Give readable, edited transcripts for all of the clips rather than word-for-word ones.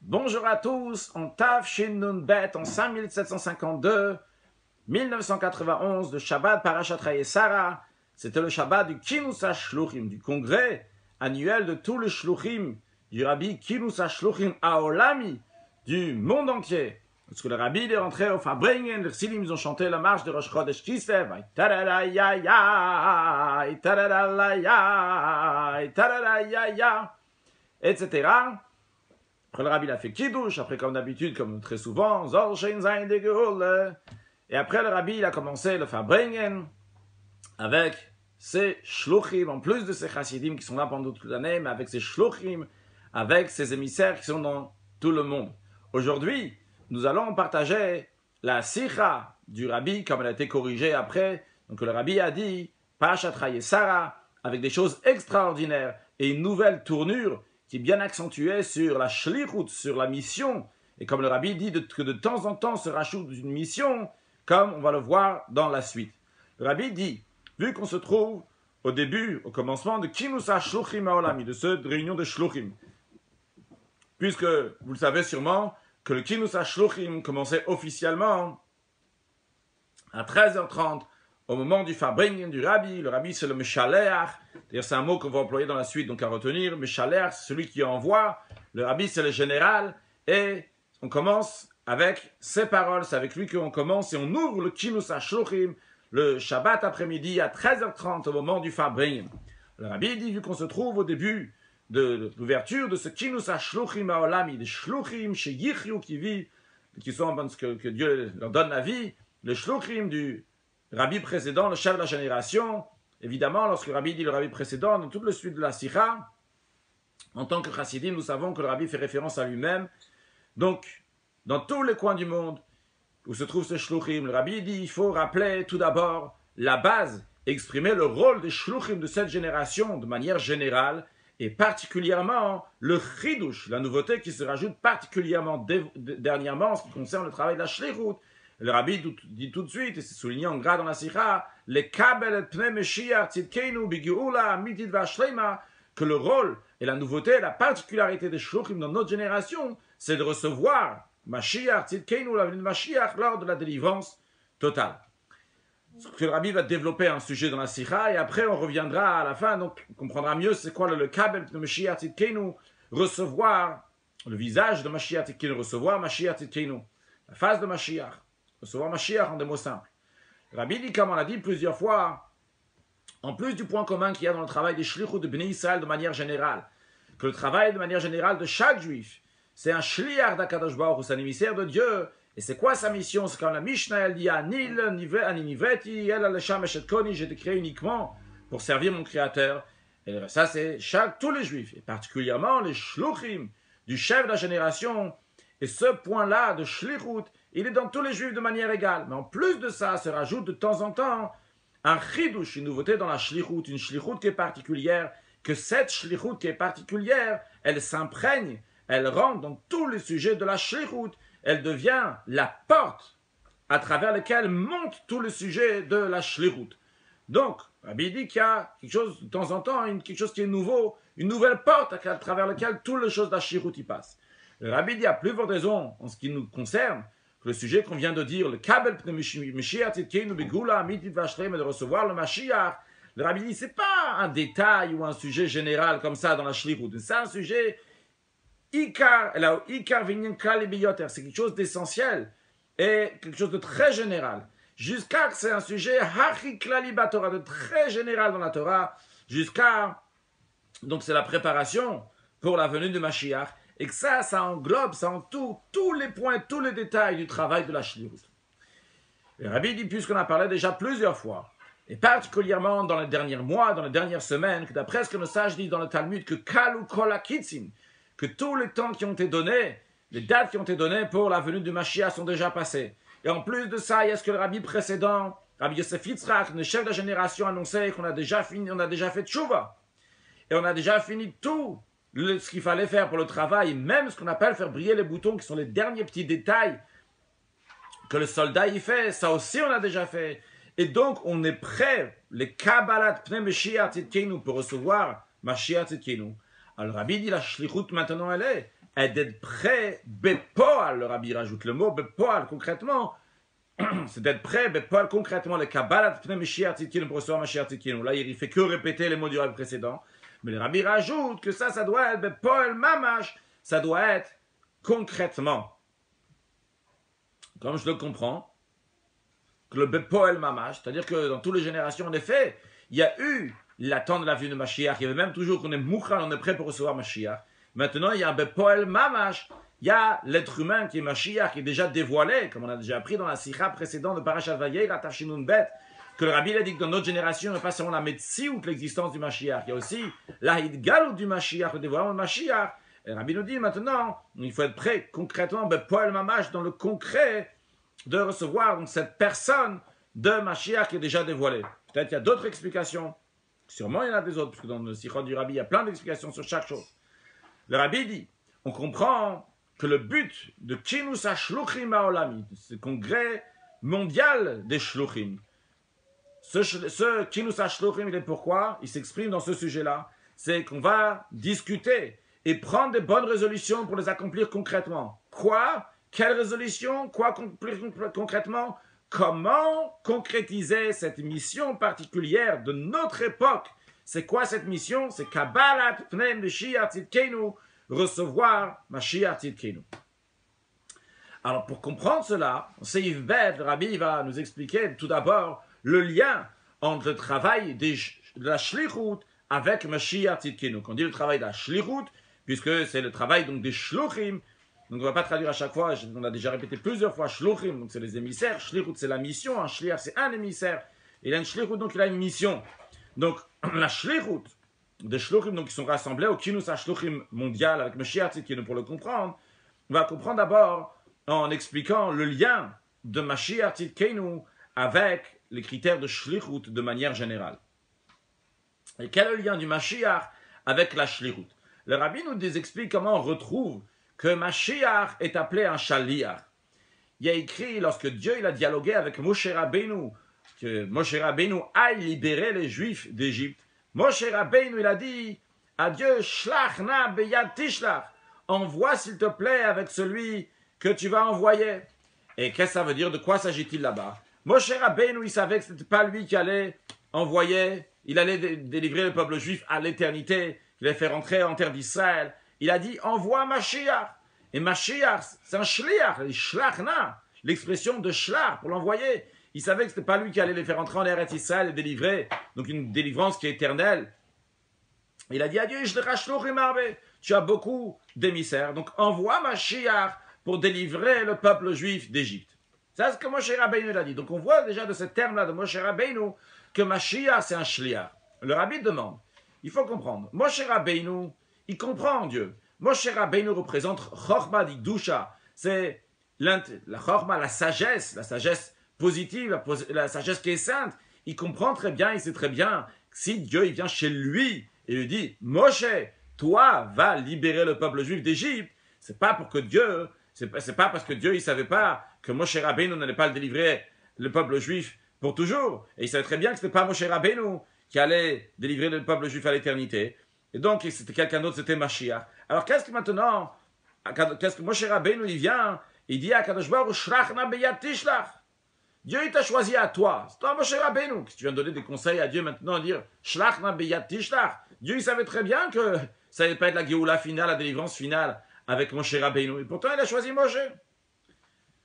Bonjour à tous, on Tav Shin Nun Bet en 5752, 1991 de Shabbat Parashat Sarah. C'était le Shabbat du Kinus HaShluchim, du congrès annuel de tous les Shluchim, du Rabbi Kinus HaShluchim Haolami, du monde entier. Parce que le Rabbi est rentré au Farbringen, les Chassidim ils ont chanté la marche de Rosh Chodesh Kislev, etc. Après le Rabbi il a fait Kiddush, après comme d'habitude, comme très souvent, Zor Shein Zayin de Geul. Et après le Rabbi il a commencé le Farbringen avec ses Shluchim, en plus de ces Chassidim qui sont là pendant toute l'année, mais avec ses Shluchim, avec ses émissaires qui sont dans tout le monde. Aujourd'hui, nous allons partager la Sikha du Rabbi, comme elle a été corrigée après. Donc le Rabbi a dit, Parashat Sarah, avec des choses extraordinaires et une nouvelle tournure qui est bien accentuée sur la shlichut, sur la mission. Et comme le Rabbi dit que de temps en temps se rajoute une mission, comme on va le voir dans la suite. Le Rabbi dit, vu qu'on se trouve au début, au commencement de Kinus HaShluchim HaOlami, de cette réunion de Shluchim, puisque vous le savez sûrement, que le Kinus HaShluchim commençait officiellement à 13h30 au moment du Farbringen du Rabbi. Le Rabbi c'est le Meshaleach, d'ailleurs c'est un mot qu'on va employer dans la suite, donc à retenir. Meshaleach c'est celui qui envoie, le Rabbi c'est le général, et on commence avec ses paroles, c'est avec lui qu'on commence et on ouvre le Kinus HaShluchim le Shabbat après-midi à 13h30 au moment du Farbringen. Le Rabbi dit, vu qu'on se trouve au début de l'ouverture de ce Kinus HaShluchim HaOlami, des Shluchim chez Yichyu qui vivent, qui sont que Dieu leur donne la vie, les Shluchim du Rabbi précédent, le chef de la génération. Évidemment, lorsque le Rabbi dit le Rabbi précédent, dans toute le suite de la Sikha, en tant que Chassidim, nous savons que le Rabbi fait référence à lui-même. Donc, dans tous les coins du monde où se trouvent ces Shluchim, le Rabbi dit il faut rappeler tout d'abord la base, exprimer le rôle des Shluchim de cette génération de manière générale, et particulièrement le chidush, la nouveauté qui se rajoute particulièrement dernièrement en ce qui concerne le travail de la shlichut. Le Rabbi dit tout de suite, et c'est souligné en gras dans la Sikha, les kabel et pnei Meshiach tzidkeinu bigeula amitit v'ashlema, que le rôle et la nouveauté, la particularité des shluchim dans notre génération, c'est de recevoir Mashiach tzidkeinu, la venue de Mashiach, lors de la délivrance totale. Que le Rabbi va développer un sujet dans la Sikha, et après on reviendra à la fin, donc on comprendra mieux c'est quoi le kabel de Mashiach tzidkeinu, recevoir le visage de Mashiach tzidkeinu, recevoir Mashiach tzidkeinu, la face de Mashiach, recevoir Mashiach en des mots simples. Le Rabbi dit, comme on l'a dit plusieurs fois, en plus du point commun qu'il y a dans le travail des shlichut de Bnei Israël de manière générale, que le travail de manière générale de chaque juif, c'est un shliach d'Akadosh Baruch Hu, c'est un émissaire de Dieu. Et c'est quoi sa mission? C'est comme la Mishnah, elle dit Anil, Aninivreti, El Alesham Eshet Koni, j'ai été créé uniquement pour servir mon Créateur. Et ça, c'est tous les juifs, et particulièrement les shluchim du chef de la génération. Et ce point-là de shlichut, il est dans tous les juifs de manière égale. Mais en plus de ça, se rajoute de temps en temps un chidush, une nouveauté dans la shlichut, une shlichut qui est particulière, que cette shlichut qui est particulière, elle s'imprègne, elle rentre dans tous les sujets de la shlichut. Elle devient la porte à travers laquelle montent tous les sujets de la shlichut. Donc, Rabbi dit qu'il y a quelque chose de temps en temps, quelque chose qui est nouveau, une nouvelle porte à travers laquelle toutes les choses de la shlichut y passent. Le Rabbi dit à plus forte raison, en ce qui nous concerne, que le sujet qu'on vient de dire, le kabel de Mashiach tzidkeinu bigula amitit v'ashlem, et de recevoir le Mashiach, le Rabbi dit c'est pas un détail ou un sujet général comme ça dans la shlichut, c'est un sujet c'est quelque chose d'essentiel et quelque chose de très général. Jusqu'à que c'est un sujet de très général dans la Torah, jusqu'à, donc c'est la préparation pour la venue de Mashiach, et que ça englobe, ça en tous les points, tous les détails du travail de la shlichut. Le Rabbi dit, puisqu'on a parlé déjà plusieurs fois, et particulièrement dans les derniers mois, dans les dernières semaines, que d'après ce que nos sages disent dans le Talmud, que Kalu Kol HaKitzim, que tous les temps qui ont été donnés, les dates qui ont été données pour la venue du Mashiach sont déjà passées. Et en plus de ça, il y a ce que le Rabbi précédent, Rabbi Yosef Yitzhak, le chef de la génération, annonçait qu'on a déjà fini, on a déjà fait tchouva. Et on a déjà fini tout ce qu'il fallait faire pour le travail, même ce qu'on appelle faire briller les boutons, qui sont les derniers petits détails que le soldat y fait, ça aussi on a déjà fait. Et donc on est prêt, les Kabbalat Pnei Mashiach Tzidkeinu, pour recevoir Mashiach Tzidkeinu. Alors Rabbi dit la shlichut maintenant elle est est d'être prêt, Bepoal, le Rabbi rajoute le mot Bepoal, concrètement, c'est d'être prêt, Bepoal, concrètement, le Kabbalat Pnei Mashiach Tzidkenu pour recevoir Mashiach Tzidkenu. Là, il fait que répéter les mots du Rabbi précédent. Mais le Rabbi rajoute que ça doit être Bepoal Mamash, ça doit être concrètement. Comme je le comprends, que le Bepoel Mamash, c'est-à-dire que dans toutes les générations, en effet, il y a eu l'attente de la venue de Mashiach, il y avait même toujours qu'on est Mouchan, on est prêt pour recevoir Mashiach. Maintenant, il y a un Bepoel Mamash, il y a l'être humain qui est Mashiach, qui est déjà dévoilé, comme on a déjà appris dans la Sikha précédente de Parashat Vayera, Tafshinun Bet, que le Rabbi a dit que dans notre génération, il n'y a pas seulement la Metsi ou l'existence du Mashiach, il y a aussi la Hidgalut du Mashiach, le dévoilement du Mashiach. Et le Rabbi nous dit maintenant, il faut être prêt concrètement, Bepoel Mamash, dans le concret, de recevoir donc, cette personne de Mashiach qui est déjà dévoilée. Peut-être qu'il y a d'autres explications. Sûrement il y en a des autres, parce que dans le Sikhot du Rabbi, il y a plein d'explications sur chaque chose. Le Rabbi dit, on comprend que le but de Kinus HaShluchim HaOlami, ce congrès mondial des Shluchim, ce Kinus HaShluchim, il est pourquoi? Il s'exprime dans ce sujet-là. C'est qu'on va discuter et prendre des bonnes résolutions pour les accomplir concrètement. Quoi? Quelle résolution? Quoi accomplir concrètement? Comment concrétiser cette mission particulière de notre époque? C'est quoi cette mission? C'est Kabbalat Pnei Mashiach Tzidkenu, recevoir Mashiach Tzidkenu. Alors pour comprendre cela, Seif Bet, le Rabbi va nous expliquer tout d'abord le lien entre le travail de la Shlichut avec Mashiach Tzidkenu. Quand on dit le travail de la Shlichut, puisque c'est le travail donc des Shluchim, donc on ne va pas traduire à chaque fois, on a déjà répété plusieurs fois Shluchim, donc c'est les émissaires, Shlichut c'est la mission, un Shliach c'est un émissaire, il a une Shlichut donc il a une mission. Donc la Shlichut des Shluchim donc qui sont rassemblés au Kinus HaShluchim mondial avec Mashiach Tzidkenu pour le comprendre, on va comprendre d'abord en expliquant le lien de Mashiach Tzidkenu avec les critères de Shlichut de manière générale. Et quel est le lien du Mashiach avec la Shlichut? Le Rabbi nous explique comment on retrouve que Mashiach est appelé un Shaliach. Il y a écrit, lorsque Dieu il a dialogué avec Moshe Rabbeinu, que Moshe Rabbeinu aille libérer les Juifs d'Égypte. Moshe Rabbeinu, il a dit à Dieu, Shlach na beyad tishlach, envoie s'il te plaît avec celui que tu vas envoyer. Et qu'est-ce que ça veut dire? De quoi s'agit-il là-bas? Moshe Rabbeinu, il savait que ce n'était pas lui qui allait envoyer, il allait délivrer le peuple juif à l'éternité, il allait faire entrer en terre d'Israël. Il a dit, envoie Mashiach. Et Mashiach, c'est un shliach, shlachna, l'expression de shlach, pour l'envoyer. Il savait que ce n'était pas lui qui allait les faire entrer en Eretz Israël et délivrer, donc une délivrance qui est éternelle. Il a dit à Dieu, tu as beaucoup d'émissaires, donc envoie Mashiach pour délivrer le peuple juif d'Égypte. C'est ce que Moshe Rabbeinu a dit. Donc on voit déjà de ce terme-là de Moshe Rabbeinu que Mashiach c'est un shliach. Le Rabbi demande, il faut comprendre, Moshe Rabbeinu, il comprend Dieu. Moshe Rabbeinu représente Chochma d'Idusha. C'est la Chochma, la sagesse positive, la sagesse qui est sainte. Il comprend très bien, il sait très bien que si Dieu il vient chez lui et lui dit Moshe, toi va libérer le peuple juif d'Égypte, c'est pas pour que Dieu, c'est pas parce que Dieu il savait pas que Moshe Rabbeinu n'allait pas le délivrer le peuple juif pour toujours. Et il savait très bien que c'était pas Moshe Rabbeinu qui allait délivrer le peuple juif à l'éternité. Et donc, c'était quelqu'un d'autre, c'était Mashiach. Alors, qu'est-ce que Moshe Rabbeinu, il vient, il dit à Kadosh Baruch Hu, Shrachna beyad tishlach. Dieu, il t'a choisi à toi. C'est toi, Moshe Rabbeinu. Si tu viens de donner des conseils à Dieu maintenant, dire, Shrachna beyad tishlach. Dieu, il savait très bien que ça n'allait pas être la Géoula finale, la délivrance finale avec Moshe Rabbeinu. Et pourtant, il a choisi Moshe.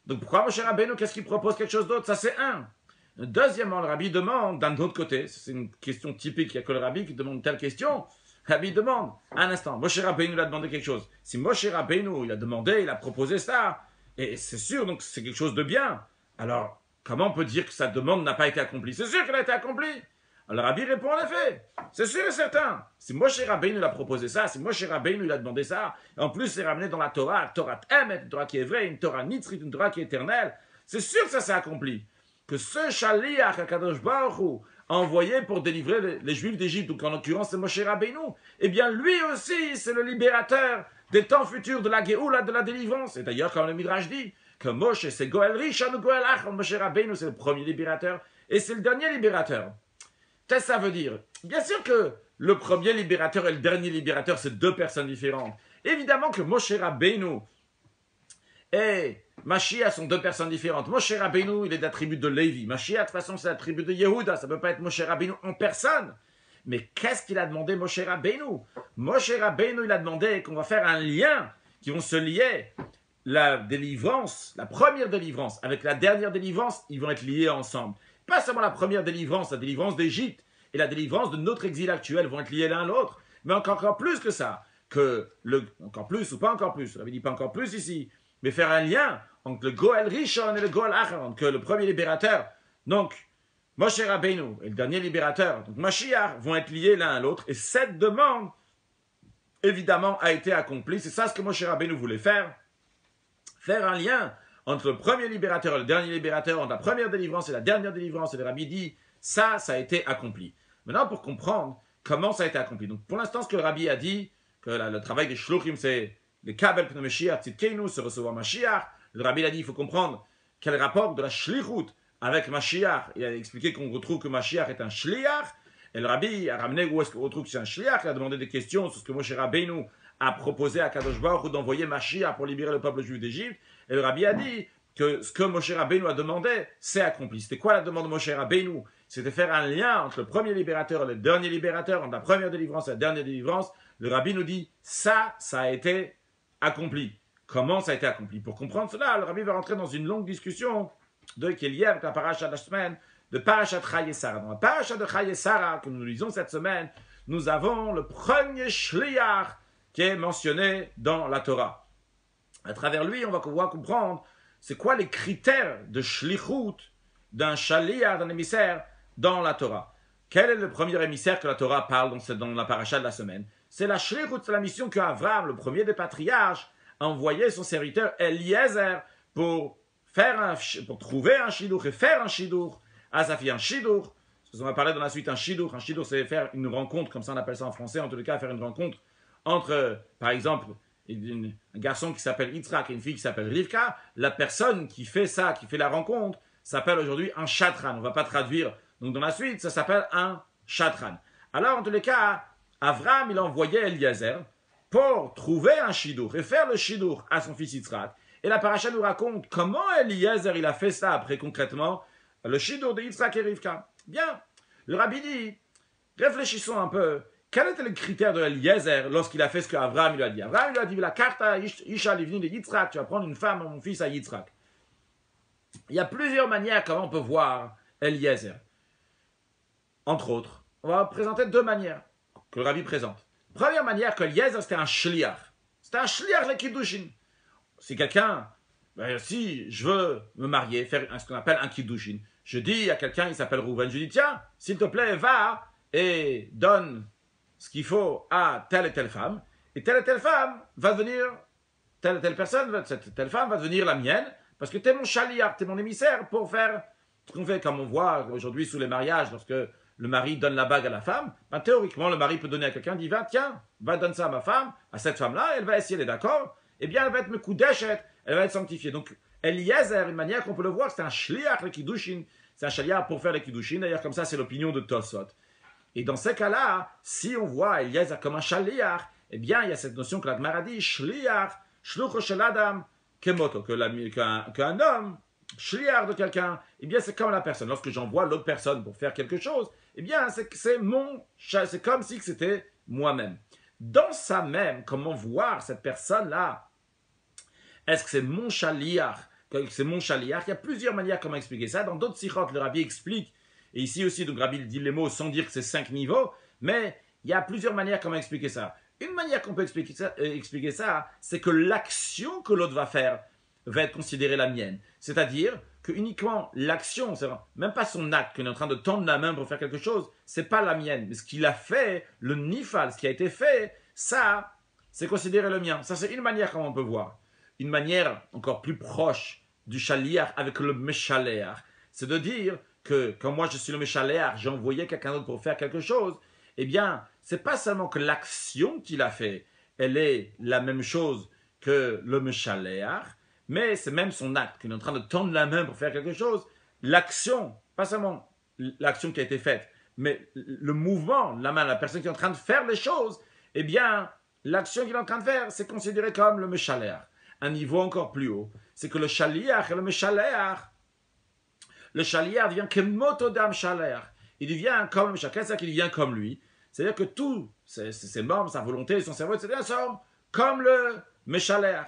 Donc, pourquoi Moshe Rabbeinu, qu'est-ce qu'il propose quelque chose d'autre? Ça, c'est un. Deuxièmement, le Rabbi demande, d'un autre côté, c'est une question typique, il n'y a que le Rabbi qui demande telle question. Rabbi demande, un instant, Moshe Rabbeinu a demandé quelque chose. Si Moshe Rabbeinu il a demandé, il a proposé ça, et c'est sûr, donc c'est quelque chose de bien. Alors, comment on peut dire que sa demande n'a pas été accomplie? C'est sûr qu'elle a été accomplie. Alors Rabbi répond en effet, c'est sûr et certain. Si Moshe Rabbeinu a proposé ça, si Moshe Rabbeinu a demandé ça, et en plus c'est ramené dans la Torah, Torah Emet, une Torah qui est vraie, une Torah Nitzrit, une Torah qui est éternelle, c'est sûr que ça s'est accompli. Que ce Shaliach HaKadosh Baruch Hu envoyé pour délivrer les Juifs d'Égypte, donc en l'occurrence c'est Moshe Rabbeinu, eh bien lui aussi c'est le libérateur des temps futurs de la Géoula, de la délivrance. Et d'ailleurs quand le Midrash dit que Moshe c'est Goel Rishon ou Goel Achron, Moshe Rabbeinu c'est le premier libérateur et c'est le dernier libérateur. Qu'est-ce que ça veut dire? Bien sûr que le premier libérateur et le dernier libérateur c'est deux personnes différentes. Évidemment que Moshe Rabbeinu et Mashiach sont deux personnes différentes. Moshe Rabbeinu, il est de la tribu de Lévi. Mashiach, de toute façon, c'est la tribu de Yehuda. Ça ne peut pas être Moshe Rabbeinu en personne. Mais qu'est-ce qu'il a demandé Moshe Rabbeinu? Moshe Rabbeinu, il a demandé qu'on va faire un lien qui vont se lier. La délivrance, la première délivrance avec la dernière délivrance, ils vont être liés ensemble. Pas seulement la première délivrance, la délivrance d'Égypte et la délivrance de notre exil actuel vont être liés l'un à l'autre, mais encore plus que ça, encore plus ou pas encore plus, on avait dit pas encore plus ici, mais faire un lien entre le Goël Rishon et le Goël Acharon, que le premier libérateur, donc Moshe Rabbeinu et le dernier libérateur, donc Mashiach, vont être liés l'un à l'autre, et cette demande, évidemment, a été accomplie. C'est ça ce que Moshe Rabbeinu voulait faire un lien entre le premier libérateur et le dernier libérateur, entre la première délivrance et la dernière délivrance, et le Rabbi dit, ça a été accompli. Maintenant, pour comprendre comment ça a été accompli. Donc, pour l'instant, ce que le Rabbi a dit, que le travail des Shluchim, c'est les Kabel Pneu Mashiach, Tzidkeinu, se recevoir Mashiach. Le Rabbi a dit, il faut comprendre quel rapport de la Shlichut avec Mashiach. Il a expliqué qu'on retrouve que Mashiach est un Shliach. Et le Rabbi a ramené où est-ce qu'on retrouve que c'est un Shliach. Il a demandé des questions sur ce que Moshe Rabbeinu a proposé à Kadosh Baruch Hu d'envoyer Mashiach pour libérer le peuple juif d'Égypte. Et le Rabbi a dit que ce que Moshe Rabbeinu a demandé, c'est accompli. C'était quoi la demande de Moshe Rabbeinu? C'était faire un lien entre le premier libérateur et le dernier libérateur, entre la première délivrance et la dernière délivrance. Le Rabbi nous dit, ça a été accompli. Comment ça a été accompli? Pour comprendre cela, le Rabbi va rentrer dans une longue discussion qui est liée avec la paracha de la semaine, de Parashat Chayei Sarah. Dans la paracha de Chayei Sarah, que nous lisons cette semaine, nous avons le premier Shliach qui est mentionné dans la Torah. À travers lui, on va pouvoir comprendre c'est quoi les critères de shlichut d'un shaliach, d'un émissaire dans la Torah. Quel est le premier émissaire que la Torah parle dans la paracha de la semaine? C'est la shlichut, c'est la mission qu'Avram, le premier des patriarches, a envoyé son serviteur Eliezer pour trouver un shidur et faire un shidur à sa fille, un shidur. On va parler dans la suite un shidur. Un shidur, c'est faire une rencontre, comme ça on appelle ça en français, en tout cas faire une rencontre entre, par exemple, un garçon qui s'appelle Yitzhak et une fille qui s'appelle Rivka. La personne qui fait ça, qui fait la rencontre, s'appelle aujourd'hui un chatran. On ne va pas traduire. Donc dans la suite, ça s'appelle un chatran. Alors en tous les cas, Avram, il a envoyé Eliezer pour trouver un shidur et faire le shidur à son fils Yitzhak. Et la paracha nous raconte comment Eliezer, il a fait ça après concrètement, le shidur de Yitzhak et Rivka. Bien, le Rabbi dit, réfléchissons un peu. Quel était le critère de Eliezer lorsqu'il a fait ce qu'Avram lui a dit? Avram lui a dit, la carte Isha livni de Yitzhak, tu vas prendre une femme à mon fils à Yitzhak. Il y a plusieurs manières comment on peut voir Eliezer. Entre autres, on va présenter deux manières que le Rabbi présente. Première manière, que Eliezer c'était un shliach. C'était un shliach de Kiddushin. Si quelqu'un, si je veux me marier, faire ce qu'on appelle un Kiddushin, je dis à quelqu'un, il s'appelle Rouven, je dis, tiens, s'il te plaît, va et donne ce qu'il faut à telle et telle femme, et telle femme va devenir, telle et telle personne, cette telle femme va devenir la mienne, parce que tu es mon shaliach, tu es mon émissaire pour faire ce qu'on fait, comme on voit aujourd'hui sous les mariages, lorsque le mari donne la bague à la femme, théoriquement le mari peut donner à quelqu'un, dit tiens, va donner ça à ma femme, à cette femme-là, elle va essayer, elle est d'accord, eh bien elle va être mekudeshet, elle va être sanctifiée. Donc Eliezer, une manière qu'on peut le voir, c'est un shliach le kiddushin, c'est un shaliach pour faire le kiddushin, d'ailleurs comme ça c'est l'opinion de Tosfot. Et dans ces cas-là, si on voit Eliezer comme un shaliach, eh bien, il y a cette notion que la Gemara dit, shliach, shlucho shel adam, kemoto, qu'un homme, shliach de quelqu'un, eh bien, c'est comme la personne. Lorsque j'envoie l'autre personne pour faire quelque chose, eh bien, c'est comme si c'était moi-même. Dans ça même, comment voir cette personne-là? Est-ce que c'est mon shaliach? C'est mon shaliach? Il y a plusieurs manières comment expliquer ça. Dans d'autres sikhot, le Rabbi explique. Et ici aussi, donc Rabbi dit les mots sans dire que c'est 5 niveaux, mais il y a plusieurs manières comment expliquer ça. Une manière qu'on peut expliquer ça, c'est que l'action que l'autre va faire va être considérée la mienne. C'est-à-dire que uniquement l'action, c'est même pas son acte, qu'il est en train de tendre la main pour faire quelque chose, c'est pas la mienne. Mais ce qu'il a fait, le nifal, ce qui a été fait, ça, c'est considéré le mien. Ça, c'est une manière comment on peut voir. Une manière encore plus proche du shaliach avec le meshaléach, c'est de dire que quand moi je suis le meshaléach, j'ai envoyé quelqu'un d'autre pour faire quelque chose, eh bien, c'est pas seulement que l'action qu'il a fait, elle est la même chose que le meshaléach, mais c'est même son acte, qu'il est en train de tendre la main pour faire quelque chose. L'action, pas seulement l'action qui a été faite, mais le mouvement, la main, la personne qui est en train de faire les choses, eh bien, l'action qu'il est en train de faire, c'est considéré comme le Meshaler. Un niveau encore plus haut, c'est que le Shaliach et le Meshaler, le Shaliach devient Kemotodam Shaler. Il devient comme le Meshaler, c'est-à-dire qu'il devient comme lui. C'est-à-dire que tous ses membres, sa volonté, son cerveau, etc., sont comme le Meshaler.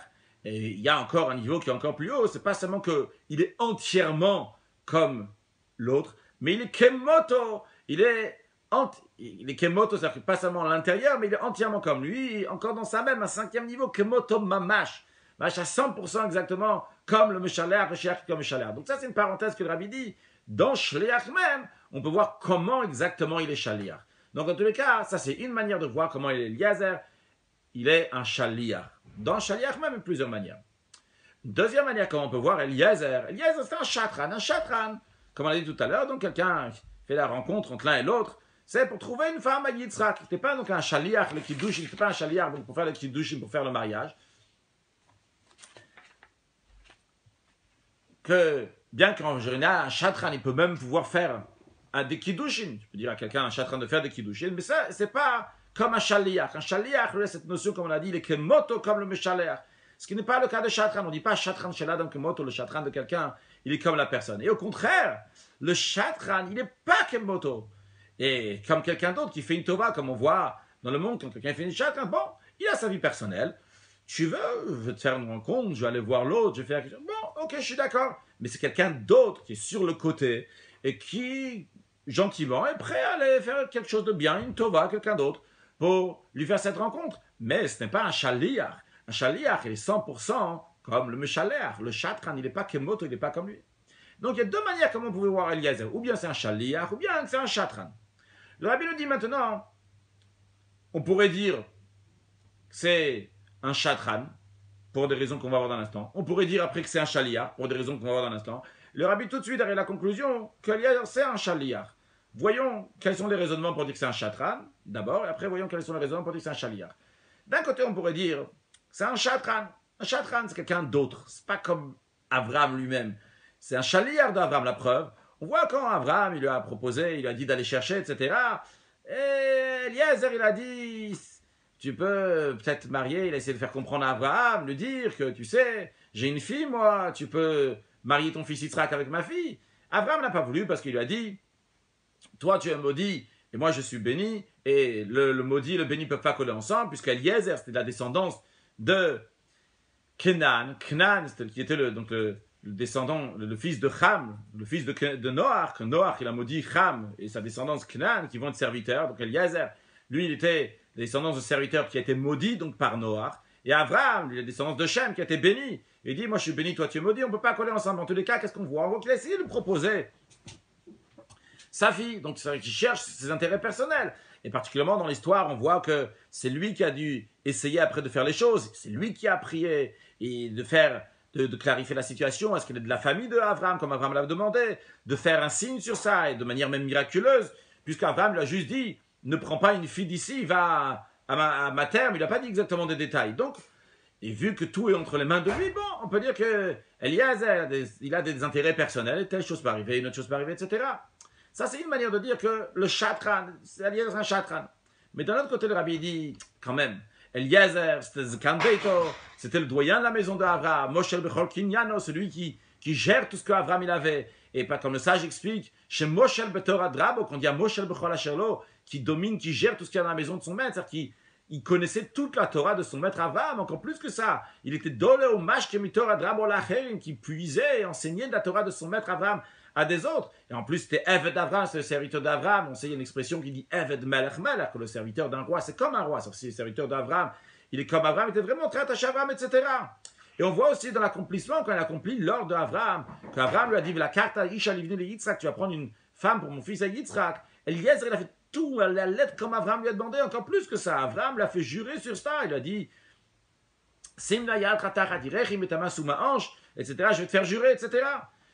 Et il y a encore un niveau qui est encore plus haut, c'est pas seulement qu'il est entièrement comme l'autre, mais il est Kemoto, il est Kemoto, c'est-à-dire que pas seulement à l'intérieur, mais il est entièrement comme lui, encore dans sa même, un cinquième niveau, Kemoto Mamash. Mamash à 100% exactement comme le Meshaler, le Shliach comme le Meshaler. Donc ça, c'est une parenthèse que le Rabbi dit. Dans Shliach même, on peut voir comment exactement il est Shliach. Donc en tous les cas, ça c'est une manière de voir comment il est Eliezer. Il est un Shliach. Dans Shliach même, il y a plusieurs manières. Deuxième manière, comment on peut voir Eliezer. Eliezer, c'est un Shatran. Un Shatran, comme on l'a dit tout à l'heure, donc quelqu'un fait la rencontre entre l'un et l'autre. C'est pour trouver une femme à Yitzhak. Il n'était pas donc un Shaliach, le Kiddush, il n'était pas un Shaliach donc pour faire le Kiddush, pour faire le mariage. Que, bien qu'en général, un Shatran, il peut même pouvoir faire des Kiddushin. Je peux dire à quelqu'un, un Shatran, de faire des Kiddushin, mais ça, c'est pas comme un Shaliach. Un Shaliach, cette notion, comme on a dit, il est Kemoto comme le Meshaler. Ce qui n'est pas le cas de Shatran. On ne dit pas Shatran Sheladam Kemoto, le Shatran de quelqu'un, il est comme la personne. Et au contraire, le Shatran, il n'est pas Kemoto. Et comme quelqu'un d'autre qui fait une tova, comme on voit dans le monde, quand quelqu'un fait une Shatran, bon, il a sa vie personnelle. Tu veux te faire une rencontre, je vais aller voir l'autre, je vais faire quelque chose. Bon, ok, je suis d'accord. Mais c'est quelqu'un d'autre qui est sur le côté et qui, gentiment, est prêt à aller faire quelque chose de bien, une tova, quelqu'un d'autre, pour lui faire cette rencontre. Mais ce n'est pas un Shaliach. Un Shaliach, il est 100% comme le Meshaler. Le Shatran, il n'est pas Kemoto, il n'est pas comme lui. Donc il y a deux manières comment on pouvait voir Eliezer. Ou bien c'est un Shaliach, ou bien c'est un Shatran. Le Rabbi nous dit maintenant, on pourrait dire que c'est un Shatran, pour des raisons qu'on va voir dans l'instant. On pourrait dire après que c'est un Shaliach, pour des raisons qu'on va voir dans l'instant. Le Rabbi tout de suite arrive à la conclusion qu'Eliezer c'est un Shaliach. Voyons quels sont les raisonnements pour dire que c'est un Shatran, d'abord, et après voyons quels sont les raisonnements pour dire que c'est un Shaliach. D'un côté, on pourrait dire c'est un Shatran. Un Shatran, c'est quelqu'un d'autre. C'est pas comme Abraham lui-même. C'est un Shaliach d'Abraham, la preuve. On voit quand Abraham, il lui a proposé, il lui a dit d'aller chercher, etc. Et Eliezer, il a dit, tu peux peut-être marier, il a essayé de faire comprendre à Abraham, lui dire que, tu sais, j'ai une fille, moi, tu peux marier ton fils Yitzhak avec ma fille. Abraham n'a pas voulu parce qu'il lui a dit, toi tu es maudit et moi je suis béni, et le maudit et le béni ne peuvent pas coller ensemble, puisqu'Eliezer, c'était la descendance de Kenan. Kenan, qui était le descendant, le fils de Ham, le fils de Noach. Noach, il a maudit Ham et sa descendance Kenan, qui vont être serviteurs. Donc Eliezer, lui, il était la descendance de serviteurs qui a été maudit donc par Noach. Et Abraham, lui, la descendance de Shem, qui a été béni. Il dit, moi je suis béni, toi tu es maudit, on ne peut pas coller ensemble. En tous les cas, qu'est-ce qu'on voit? On voit qu'il a essayé de proposer sa fille, donc c'est vrai qu'il cherche ses intérêts personnels. Et particulièrement dans l'histoire, on voit que c'est lui qui a dû essayer après de faire les choses. C'est lui qui a prié et de clarifier la situation. Est-ce qu'elle est de la famille de Abraham, comme Abraham l'a demandé, de faire un signe sur ça, et de manière même miraculeuse, puisqu'Abraham lui a juste dit, ne prends pas une fille d'ici, va à ma terre, mais il n'a pas dit exactement des détails. Donc, et vu que tout est entre les mains de lui, bon, on peut dire que Eliezer, il a des intérêts personnels, et telle chose peut arriver, une autre chose peut arriver, etc. Ça, c'est une manière de dire que le Shatran, Eliezer, c'est un Shatran. Mais d'un autre côté, le Rabbi dit, quand même, Eliezer, c'était Zkanbeito, c'était le doyen de la maison d'Abraham, Moshe Bechol Kinyano, celui qui gère tout ce qu'Abraham il avait. Et pas comme le sage explique, chez Moshe Betorah Drabo, qu'on dit à Moshe Bechol Asherlo, qui domine, qui gère tout ce qu'il y a dans la maison de son maître, c'est-à-dire qu'il connaissait toute la Torah de son maître Abraham, encore plus que ça. Il était Dole au Mash Kemitorah Drabo Lacherim, qui puisait et enseignait de la Torah de son maître Abraham à des autres. Et en plus, c'était Eved Avraham, c'est le serviteur d'Avraham. On sait, il y a une expression qui dit Eved Melech Melech, que le serviteur d'un roi, c'est comme un roi. Sauf si le serviteur d'Avraham, il est comme Avraham, il était vraiment très attaché à Avraham, etc. Et on voit aussi dans l'accomplissement, quand il accomplit l'ordre d'Avraham, qu'Avraham lui a dit, la carte à Isha Livni le Yitzhak, tu vas prendre une femme pour mon fils à Yitzhak. Eliezer, il a fait tout, la lettre comme Avraham lui a demandé, encore plus que ça. Avraham l'a fait jurer sur ça. Il a dit, Simna Yad Ratach Adirech, Imetama Souma Ange, etc. Je vais te faire jurer, etc.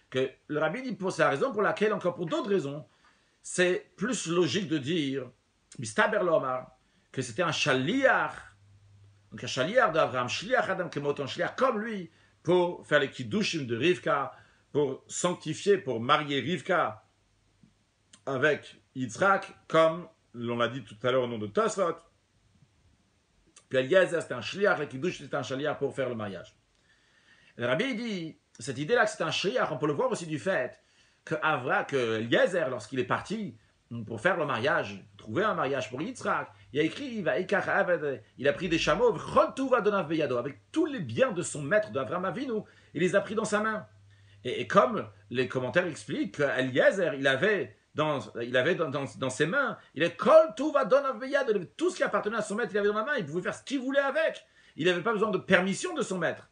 Que le Rabbi dit, c'est la raison pour laquelle, encore pour d'autres raisons, c'est plus logique de dire, Mistaber Lomar, que c'était un Shaliach, donc un Shaliach d'Abraham, Shliach Adam Kemot, un Shliach comme lui, pour faire les Kiddushim de Rivka, pour sanctifier, pour marier Rivka avec Yitzhak, comme l'on l'a dit tout à l'heure au nom de Tosfot, que Eliezer c'était un shliach et Kiddush c'était un shliach pour faire le mariage. Le rabbi dit, cette idée-là que c'est un shliach, on peut le voir aussi du fait que Eliezer, lorsqu'il est parti pour faire le mariage, trouver un mariage pour Yitzhak, il a écrit, il a pris des chameaux, avec tous les biens de son maître, d'Avram Avinu, il les a pris dans sa main. Et comme les commentaires expliquent qu'Eliezer, il avait dans ses mains, il est tout ce qui appartenait à son maître, il avait dans la main, il pouvait faire ce qu'il voulait avec. Il n'avait pas besoin de permission de son maître.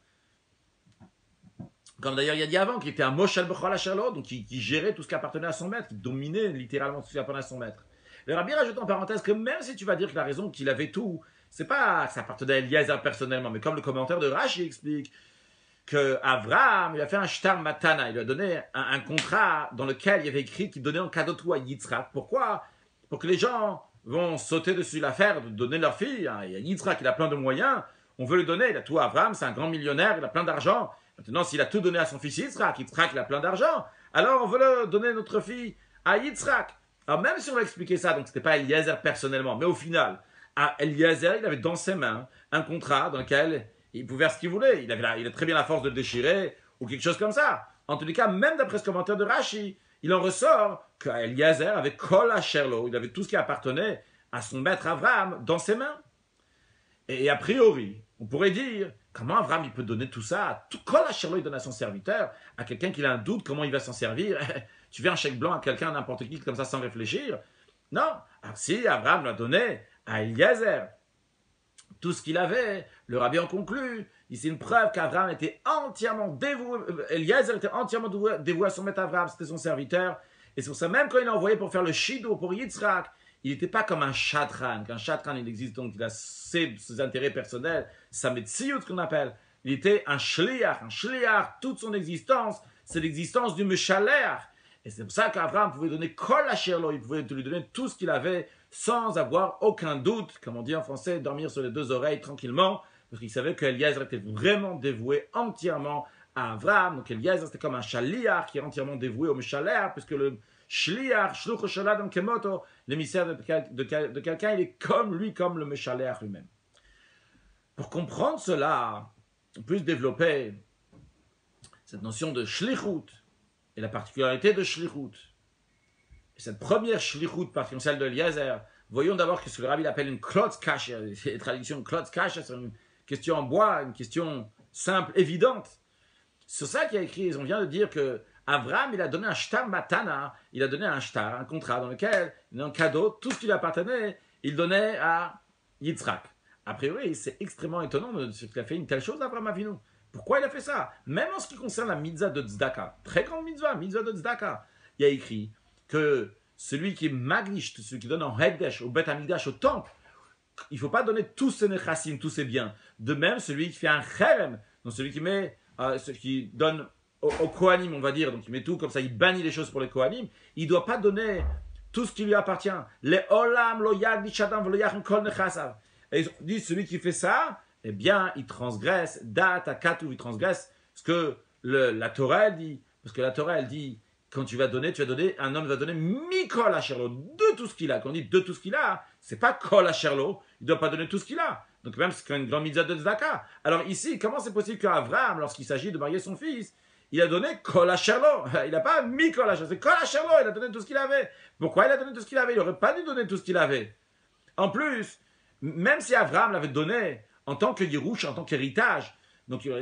Comme d'ailleurs il a dit avant, qu'il était un Moshel Bechol Asherlo, donc qui gérait tout ce qui appartenait à son maître, qui dominait littéralement tout ce qui appartenait à son maître. Le rabbi rajoute en parenthèse que même si tu vas dire que la raison qu'il avait tout, c'est pas que ça appartenait à Eliezer personnellement, mais comme le commentaire de Rashi explique, que Avraham, il a fait un shtar matana, il lui a donné un contrat dans lequel il y avait écrit qu'il donnait en cadeau tout à Yitzhak. Pourquoi? Pour que les gens vont sauter dessus l'affaire de donner leur fille. Il y a Yitzhak, il a plein de moyens, on veut le donner, il a tout à Avraham, c'est un grand millionnaire, il a plein d'argent. Maintenant, s'il a tout donné à son fils Yitzhak, Yitzhak il a plein d'argent, alors on veut le donner notre fille à Yitzhak. Alors même si on va expliquer ça, donc c'était pas Eliezer personnellement, mais au final, Eliezer, il avait dans ses mains un contrat dans lequel il pouvait faire ce qu'il voulait. Il a très bien la force de le déchirer ou quelque chose comme ça. En tous les cas, même d'après ce commentaire de Rashi, il en ressort qu'Eliezer avait Kol Asherlo, il avait tout ce qui appartenait à son maître Avraham dans ses mains. Et a priori, on pourrait dire, comment Avraham il peut donner tout ça, tout Kol Asherlo il donne à son serviteur, à quelqu'un qui a un doute, comment il va s'en servir. Tu fais un chèque blanc à quelqu'un, n'importe qui, comme ça, sans réfléchir. Non. Alors si Avraham l'a donné à Eliezer, tout ce qu'il avait, le rabbi en conclut, c'est une preuve qu'Avraham était entièrement dévoué, Eliezer était entièrement dévoué à son maître Avraham, c'était son serviteur, et c'est pour ça, même quand il l'a envoyé pour faire le shido pour Yitzhak, il n'était pas comme un chatran, qu'un chatran il existe, donc il a ses intérêts personnels, sa metziut qu'on appelle, il était un shliach, toute son existence, c'est l'existence du meshalech, et c'est pour ça qu'Avraham pouvait donner kol asherlo, il pouvait lui donner tout ce qu'il avait, sans avoir aucun doute, comme on dit en français, dormir sur les deux oreilles tranquillement, parce qu'il savait qu'Eliezer était vraiment dévoué entièrement à Avraham. Donc Eliezer c'était comme un shaliach qui est entièrement dévoué au meshalech, puisque le shliach, shluch shaladam kemoto, l'émissaire de quelqu'un, il est comme lui, comme le meshalech lui-même. Pour comprendre cela, on peut développer cette notion de shlichut et la particularité de shlichut. Cette première shlichut, particulièrement celle de Eliezer, voyons d'abord ce que le rabbi appelle une klotz kasha. C'est la traduction klotz kasha, c'est une question en bois, une question simple, évidente. C'est ça qu'il a écrit. On vient de dire que Avraham, il a donné un shtar matana, il a donné un shtar, un contrat dans lequel, un cadeau, tout ce qui lui appartenait, il donnait à Yitzhak. A priori, c'est extrêmement étonnant qu'il a fait une telle chose d'Avraham Avinu. Pourquoi il a fait ça? Même en ce qui concerne la mitzvah de tzedaka, très grande mitzvah de tzedaka, il a écrit que celui qui est magnish, celui qui donne en Hekdesh, au Bet Hamikdash, au temple, il ne faut pas donner tous ses nechassim, tous ses biens. De même, celui qui fait un cherem, donc celui qui met, qui donne au Kohanim, on va dire, donc il met tout comme ça, il bannit les choses pour les Kohanim, il ne doit pas donner tout ce qui lui appartient. Les olam lo yad bishadam v'lo yachim kol nechasav. Et ils disent, celui qui fait ça, eh bien, il transgresse, data katu, il transgresse ce que la Torah elle dit. Parce que la Torah, elle dit, quand tu vas donner, un homme va donner mikol asherlo, de tout ce qu'il a. Quand on dit de tout ce qu'il a, c'est pas kol asherlo, il ne doit pas donner tout ce qu'il a. Donc même, c'est une grande mitzvah de tzedaka. Alors ici, comment c'est possible qu'Avraham, lorsqu'il s'agit de marier son fils, il a donné kol asherlo, il n'a pas mikol asherlo, c'est kol asherlo, il a donné tout ce qu'il avait. Pourquoi il a donné tout ce qu'il avait? Il n'aurait pas dû donner tout ce qu'il avait. En plus, même si Avraham l'avait donné en tant que Yerouch, en tant qu'héritage, donc il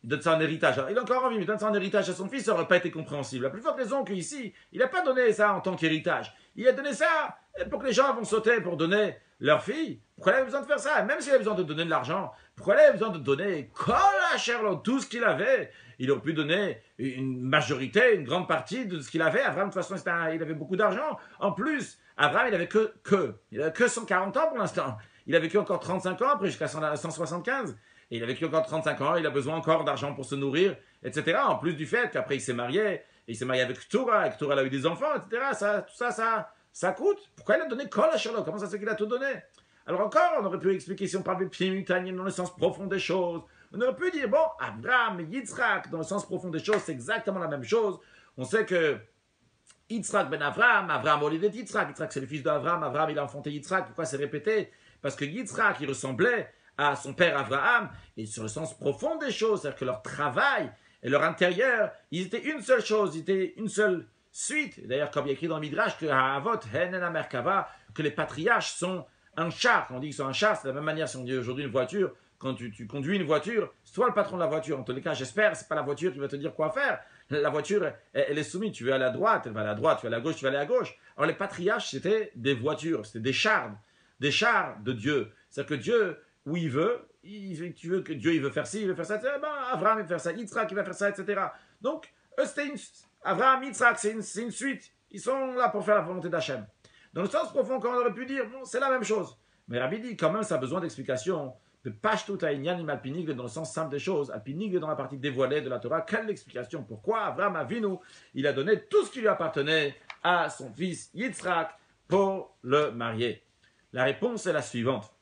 donne ça en héritage. Alors, il a encore envie, mais il donne ça en héritage à son fils, ça n'aurait pas été compréhensible. La plus forte raison qu'ici, il n'a pas donné ça en tant qu'héritage. Il a donné ça pour que les gens vont sauter pour donner leur fille. Pourquoi il avait besoin de faire ça? Même s'il avait besoin de donner de l'argent, pourquoi il avait besoin de donner kol asherlo, tout ce qu'il avait? Il aurait pu donner une majorité, une grande partie de ce qu'il avait. Avraham, de toute façon, il avait beaucoup d'argent. En plus, Avraham, il avait que 140 ans pour l'instant. Il a vécu encore 35 ans, après jusqu'à 175. Et il a vécu encore 35 ans, il a besoin encore d'argent pour se nourrir, etc. En plus du fait qu'après il s'est marié, et il s'est marié avec Ketura, et Ketura a eu des enfants, etc. Tout ça coûte. Pourquoi il a donné Kol Asherlo? Comment ça se fait qu'il a tout donné? Alors encore, on aurait pu expliquer, si on parle de Pimutanian dans le sens profond des choses, on aurait pu dire, bon, Abraham et Yitzhak, dans le sens profond des choses, c'est exactement la même chose. On sait que Yitzhak ben Avraham, Avraham olivet Yitzhak, Yitzhak c'est le fils d'Avraham, Avraham il a enfanté Yitzhak, pourquoi c'est répété? parce que Yitzhak, il ressemblait à son père Abraham, et sur le sens profond des choses, c'est-à-dire que leur travail et leur intérieur, ils étaient une seule chose, ils étaient une seule suite. D'ailleurs, comme il y a écrit dans le Midrash, que Ha'avot, Henen Merkava, que les patriarches sont un char. Quand on dit qu'ils sont un char, c'est de la même manière si on dit aujourd'hui une voiture. Quand tu conduis une voiture, c'est toi le patron de la voiture. En tous les cas, j'espère, c'est pas la voiture qui va te dire quoi faire. La voiture, elle est soumise. Tu veux aller à droite, elle va aller à droite. Tu veux aller à gauche, tu vas aller à gauche. Alors les patriarches, c'était des voitures, c'était des chars de Dieu. C'est-à-dire que Dieu, où il veut, tu veux que Dieu il veut faire ci, il veut faire ça, ben, Abraham il veut faire ça, Yitzhak il va faire ça, etc. Donc, c'était Abraham, Yitzhak, c'est une suite. Ils sont là pour faire la volonté d'Hachem. Dans le sens profond, quand on aurait pu dire, bon, c'est la même chose. Mais Rabbi dit, quand même, ça a besoin d'explication. De Pashtout à Inyan Malpinigle dans le sens simple des choses, Alpinigle dans la partie dévoilée de la Torah. Quelle explication? Pourquoi Abraham Avinu, il a donné tout ce qui lui appartenait à son fils Yitzhak pour le marier? La réponse est la suivante.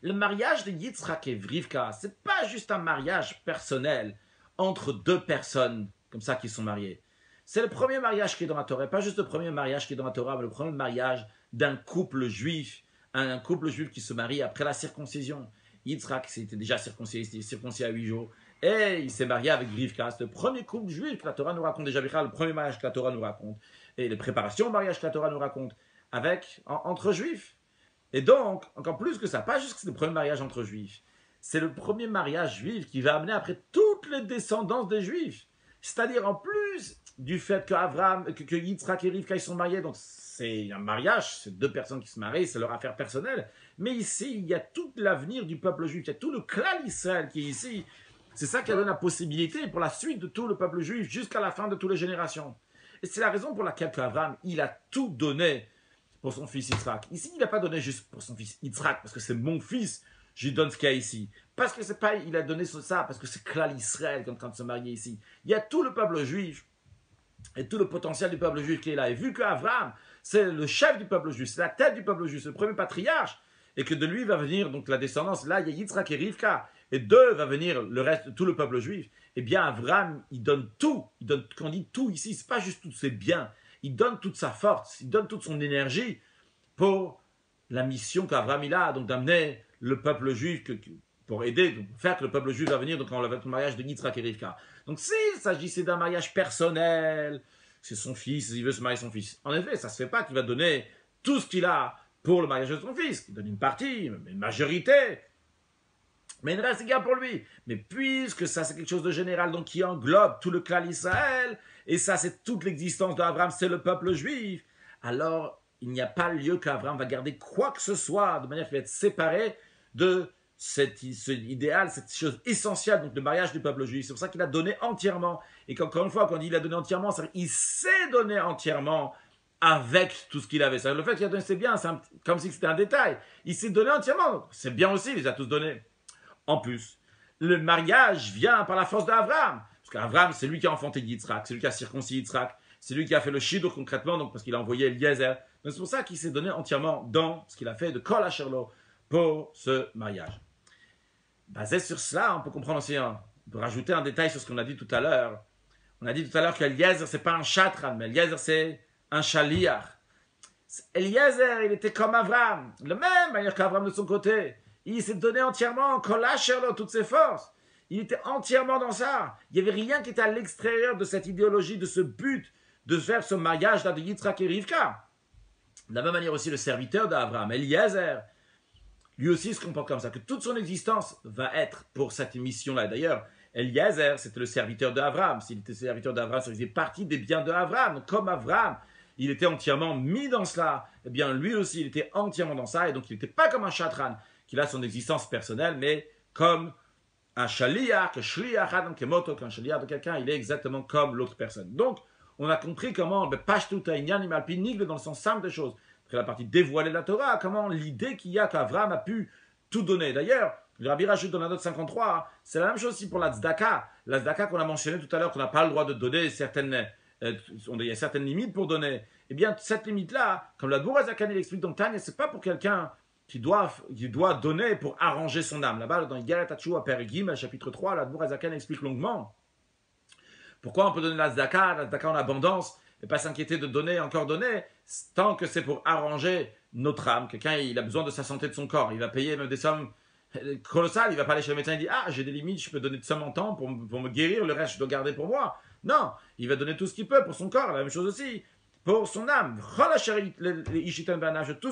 Le mariage de Yitzhak et Rivka, c'est pas juste un mariage personnel entre deux personnes comme ça qui sont mariées. C'est le premier mariage qui est dans la Torah, pas juste le premier mariage qui est dans la Torah, mais le premier mariage d'un couple juif, un couple juif qui se marie après la circoncision. Yitzhak s'était déjà circoncis à 8 jours, et il s'est marié avec Rivka. C'est le premier couple juif que la Torah nous raconte, déjà le premier mariage que la Torah nous raconte, et les préparations au mariage que la Torah nous raconte, entre juifs. Et donc, encore plus que ça, pas juste que c'est le premier mariage entre juifs, c'est le premier mariage juif qui va amener après toutes les descendances des juifs. C'est-à-dire, en plus du fait que Yitzhak et Rivka ils sont mariés, donc c'est un mariage, c'est deux personnes qui se marient, c'est leur affaire personnelle. Mais ici, il y a tout l'avenir du peuple juif, il y a tout le clan Israël qui est ici. C'est ça qui donne la possibilité pour la suite de tout le peuple juif jusqu'à la fin de toutes les générations. Et c'est la raison pour laquelle Abraham, il a tout donné pour son fils Yitzhak. Ici, il n'a pas donné juste pour son fils Yitzhak, parce que c'est mon fils, je lui donne ce qu'il y a ici. Parce que c'est pas, il a donné ça, parce que c'est clan Israël qui est en train de se marier ici. Il y a tout le peuple juif et tout le potentiel du peuple juif qui est là. Et vu qu'Abraham, c'est le chef du peuple juif, c'est la tête du peuple juif, c'est le premier patriarche, et que de lui va venir donc la descendance, là il y a Yitzhak et Rivka, et d'eux va venir le reste, tout le peuple juif, eh bien Abraham, il donne tout, quand on dit tout ici, c'est pas juste tous ses biens, il donne toute sa force, il donne toute son énergie pour la mission qu'Abraham il a, donc d'amener le peuple juif, pour aider, donc faire que le peuple juif va venir donc avec le mariage de Yitzhak et Rivka. Donc s'il s'agissait d'un mariage personnel, c'est son fils, il veut se marier son fils. En effet, ça ne se fait pas qu'il va donner tout ce qu'il a pour le mariage de son fils. Il donne une partie, une majorité, mais il reste égal pour lui. Mais puisque ça c'est quelque chose de général, donc qui englobe tout le clan Israël, et ça c'est toute l'existence d'Abraham, c'est le peuple juif, alors il n'y a pas lieu qu'Abraham va garder quoi que ce soit, de manière qu'il va être séparé de cet idéal, cette chose essentielle, donc le mariage du peuple juif. C'est pour ça qu'il a donné entièrement. Et qu'encore une fois, quand il a donné entièrement, il s'est donné entièrement avec tout ce qu'il avait. Le fait qu'il a donné ses biens, c'est comme si c'était un détail. Il s'est donné entièrement. C'est bien aussi, il les a tous donnés. En plus, le mariage vient par la force d'Abraham. Parce qu'Abraham, c'est lui qui a enfanté Yitzhak, c'est lui qui a circoncis Yitzhak, c'est lui qui a fait le shidur concrètement, donc parce qu'il a envoyé Eliezer. Donc c'est pour ça qu'il s'est donné entièrement dans ce qu'il a fait de Kol Asherlo pour ce mariage. Basé sur cela, on peut comprendre aussi, on peut rajouter un détail sur ce qu'on a dit tout à l'heure. On a dit tout à l'heure qu'Eliezer, c'est pas un chatran, mais Eliezer, c'est un shaliach. Eliezer, il était comme Abraham, le même manière qu'Abraham de son côté. Il s'est donné entièrement, toutes ses forces. Il était entièrement dans ça. Il n'y avait rien qui était à l'extérieur de cette idéologie, de ce but de faire ce mariage-là de Yitzhak et Rivka. De la même manière aussi, le serviteur d'Abraham, Eliezer, lui aussi se comporte comme ça, que toute son existence va être pour cette mission-là. D'ailleurs, Eliezer, c'était le serviteur d'Abraham. S'il était serviteur d'Abraham, ça faisait partie des biens d'Abraham. Donc, comme Abraham, il était entièrement mis dans cela, eh bien, lui aussi, il était entièrement dans ça. Et donc, il n'était pas comme un chatran, qui a son existence personnelle, mais comme un shaliach, qu'un shaliach de quelqu'un, il est exactement comme l'autre personne. Donc, on a compris comment, pashtout ha'inyan malpinigle dans le sens simple des choses. Après la partie dévoilée de la Torah, comment l'idée qu'il y a qu'Abraham a pu tout donner. D'ailleurs, le Rabbi rajoute dans la note 53, c'est la même chose aussi pour la tzedaka. La tzedaka qu'on a mentionné tout à l'heure, qu'on n'a pas le droit de donner certaines, il y a certaines limites pour donner. Eh bien, cette limite-là, comme la Admour HaZakan il explique dans Tanya, c'est pas pour quelqu'un qui doit donner pour arranger son âme. Là-bas, dans Yigaret Hatshuva Perigim, chapitre 3, la Admour HaZakan explique longuement pourquoi on peut donner la tzedaka en abondance, et pas s'inquiéter de donner, encore donner, tant que c'est pour arranger notre âme. Quelqu'un, il a besoin de sa santé de son corps. Il va payer même des sommes colossales. Il va pas aller chez le médecin et dire ah, j'ai des limites, je peux donner de sommes en temps pour me guérir, le reste, je dois garder pour moi. Non, il va donner tout ce qu'il peut pour son corps. La même chose aussi pour son âme. Tout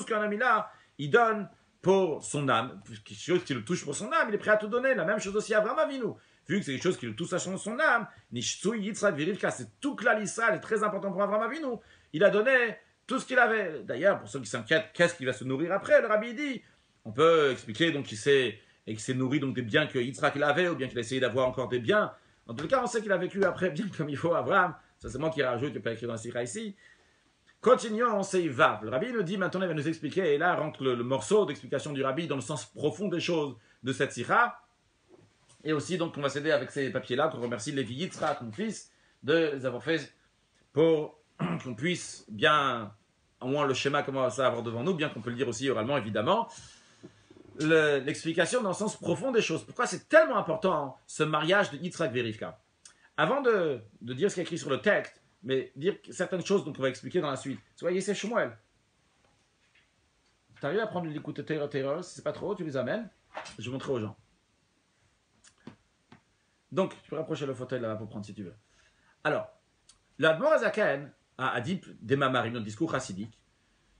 ce qu'on a mis là, il donne pour son âme. Quelque chose qui le touche pour son âme, il est prêt à tout donner. La même chose aussi à Abraham Avinu. Vu que c'est quelque chose qui le touche à son âme, Nishtsu, Yitzhak, Virivka, c'est tout Klal Yisraël, c'est très important pour Abraham Avinu. Il a donné tout ce qu'il avait. D'ailleurs, pour ceux qui s'inquiètent, qu'est-ce qu'il va se nourrir après? Le Rabbi dit, on peut expliquer donc qu'il s'est nourri donc des biens que Yitzhak il avait, ou bien qu'il a essayé d'avoir encore des biens. En tout cas, on sait qu'il a vécu après bien comme il faut Abraham. Ça, c'est moi qui rajoute, il n'est pas écrit dans la Sira ici. Continuons, on sait Vav. Le Rabbi nous dit maintenant, il va nous expliquer, et là rentre le morceau d'explication du Rabbi dans le sens profond des choses de cette Sira. Et aussi, donc, on va s'aider avec ces papiers-là, qu'on remercie Lévi Yitzhak, mon fils, de les avoir fait pour qu'on puisse bien, au moins le schéma, comment ça avoir devant nous, bien qu'on peut le dire aussi oralement, évidemment, l'explication dans le sens profond des choses. Pourquoi c'est tellement important, ce mariage de Yitzhak et Rivka. Avant de dire ce qui est écrit sur le texte, mais dire certaines choses qu'on va expliquer dans la suite. Soyez c'est Shmuel. Tu arrives à prendre l'écoute terreur, si c'est pas trop, tu les amènes, je vais montrer aux gens. Donc, tu peux rapprocher le fauteuil là-bas pour prendre si tu veux. Alors, l'Admor Azaken a dit des Mamarim dans le discours chassidique.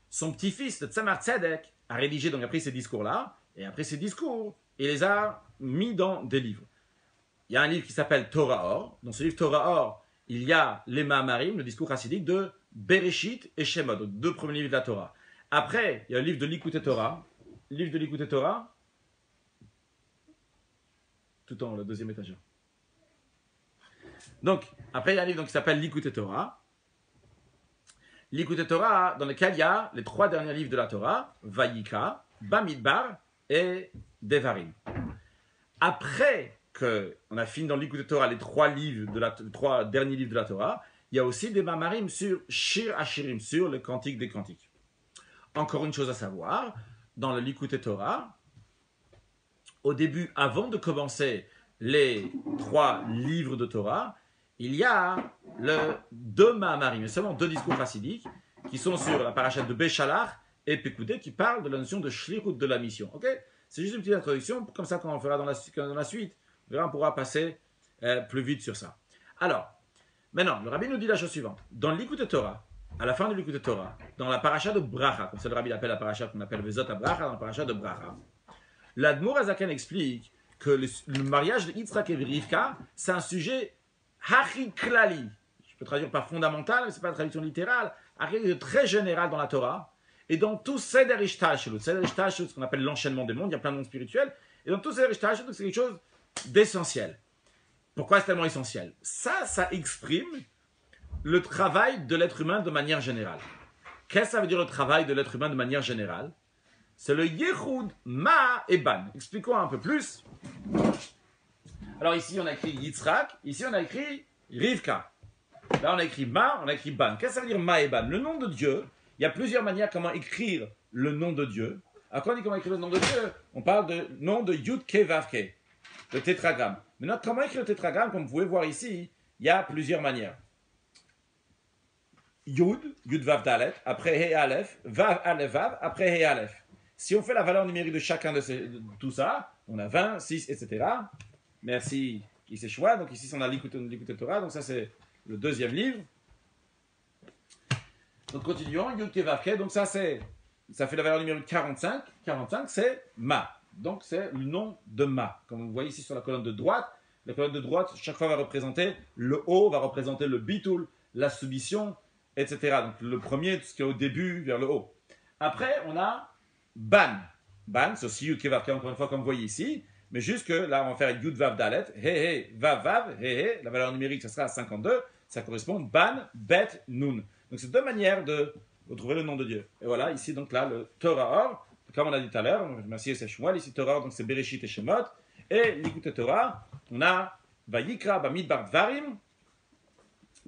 Son petit-fils, le Tzemar Tzedek, a rédigé, donc après ces discours-là, et après ces discours, il les a mis dans des livres. Il y a un livre qui s'appelle Torah Or. Dans ce livre Torah Or, il y a les Mamarim, le discours chassidique de Bereshit et Shemot, donc deux premiers livres de la Torah. Après, il y a le livre de Likutei Torah. Le livre de Likutei Torah, tout en haut, le deuxième étagère. Donc, après, il y a un livre qui s'appelle Likutei Torah. Likutei Torah, dans lequel il y a les trois derniers livres de la Torah, Vayikra, Bamidbar et Devarim. Après qu'on a fini dans Likutei Torah les trois derniers livres de la Torah, il y a aussi des mamarim sur Shir Hashirim, sur le cantique des cantiques. Encore une chose à savoir, dans le Likutei Torah, au début, avant de commencer les trois livres de Torah, il y a deux mamarim, seulement deux discours chassidiques, qui sont sur la parachute de Béchalach et Pekudé, qui parlent de la notion de Shlichut, de la mission. Okay, c'est juste une petite introduction, comme ça quand on fera dans la suite, on pourra passer plus vite sur ça. Alors, maintenant, le Rabbi nous dit la chose suivante. Dans le Likutei Torah, à la fin de Likutei Torah, dans la paracha de Bracha, comme ça le Rabbi appelle la paracha qu'on appelle Vezot à Bracha, dans la paracha de Bracha, l'Admor Azaken explique que le mariage de Yitzhak et Rivka, c'est un sujet Hachi Klali. Je peux traduire par fondamental, mais ce n'est pas une traduction littérale. Très général dans la Torah. Et dans tout Seder Ishtalshelut. Seder Ishtalshelut, ce qu'on appelle l'enchaînement des mondes, il y a plein de mondes spirituels. Et dans tout Seder Ishtalshelut, c'est quelque chose d'essentiel. Pourquoi c'est tellement essentiel? Ça exprime le travail de l'être humain de manière générale. Qu'est-ce que ça veut dire le travail de l'être humain de manière générale? C'est le Yehud, Ma et Ban. Expliquons un peu plus. Alors ici on a écrit Yitzhak, ici on a écrit Rivka. Là on a écrit Ma, on a écrit Ban. Qu'est-ce que ça veut dire Ma et Ban? Le nom de Dieu, il y a plusieurs manières comment écrire le nom de Dieu. Alors quand on dit comment écrire le nom de Dieu, on parle de nom de Yud Ke Vav Ke, le tétragramme. Maintenant comment écrire le tétragramme, comme vous pouvez voir ici, il y a plusieurs manières. Yud, Yud Vav Dalet, après He Aleph, Vav Aleph Vav, après He Aleph. Si on fait la valeur numérique de chacun de tout ça, on a 20, 6, etc. Merci, qui s'est choix. Donc ici, on a Likutei Torah. Donc ça, c'est le deuxième livre. Donc continuons. Yud Ke Vav Ke. Donc ça fait la valeur numérique 45. 45, c'est Ma. Donc c'est le nom de Ma. Comme vous voyez ici sur la colonne de droite, la colonne de droite, chaque fois va représenter le haut, va représenter le bitul, la soumission, etc. Donc le premier, tout ce qui est au début, vers le haut. Après, on a Ban. Ban, c'est aussi Yud Ke Vav Ke, encore une fois, comme vous voyez ici. Mais juste que là, on va faire Yud Vav Dalet, He Vav Vav, He. La valeur numérique, ça sera à 52. Ça correspond Ban, Bet, Nun. Donc, c'est deux manières de retrouver le nom de Dieu. Et voilà, ici, donc là, le Torah Or, comme on a dit tout à l'heure, merci, c'est Shmuel. Ici, Torah Or, donc c'est Bereshit et Shemot. Et Likutei Torah, on a Vayikra, Bamidbar, Dvarim.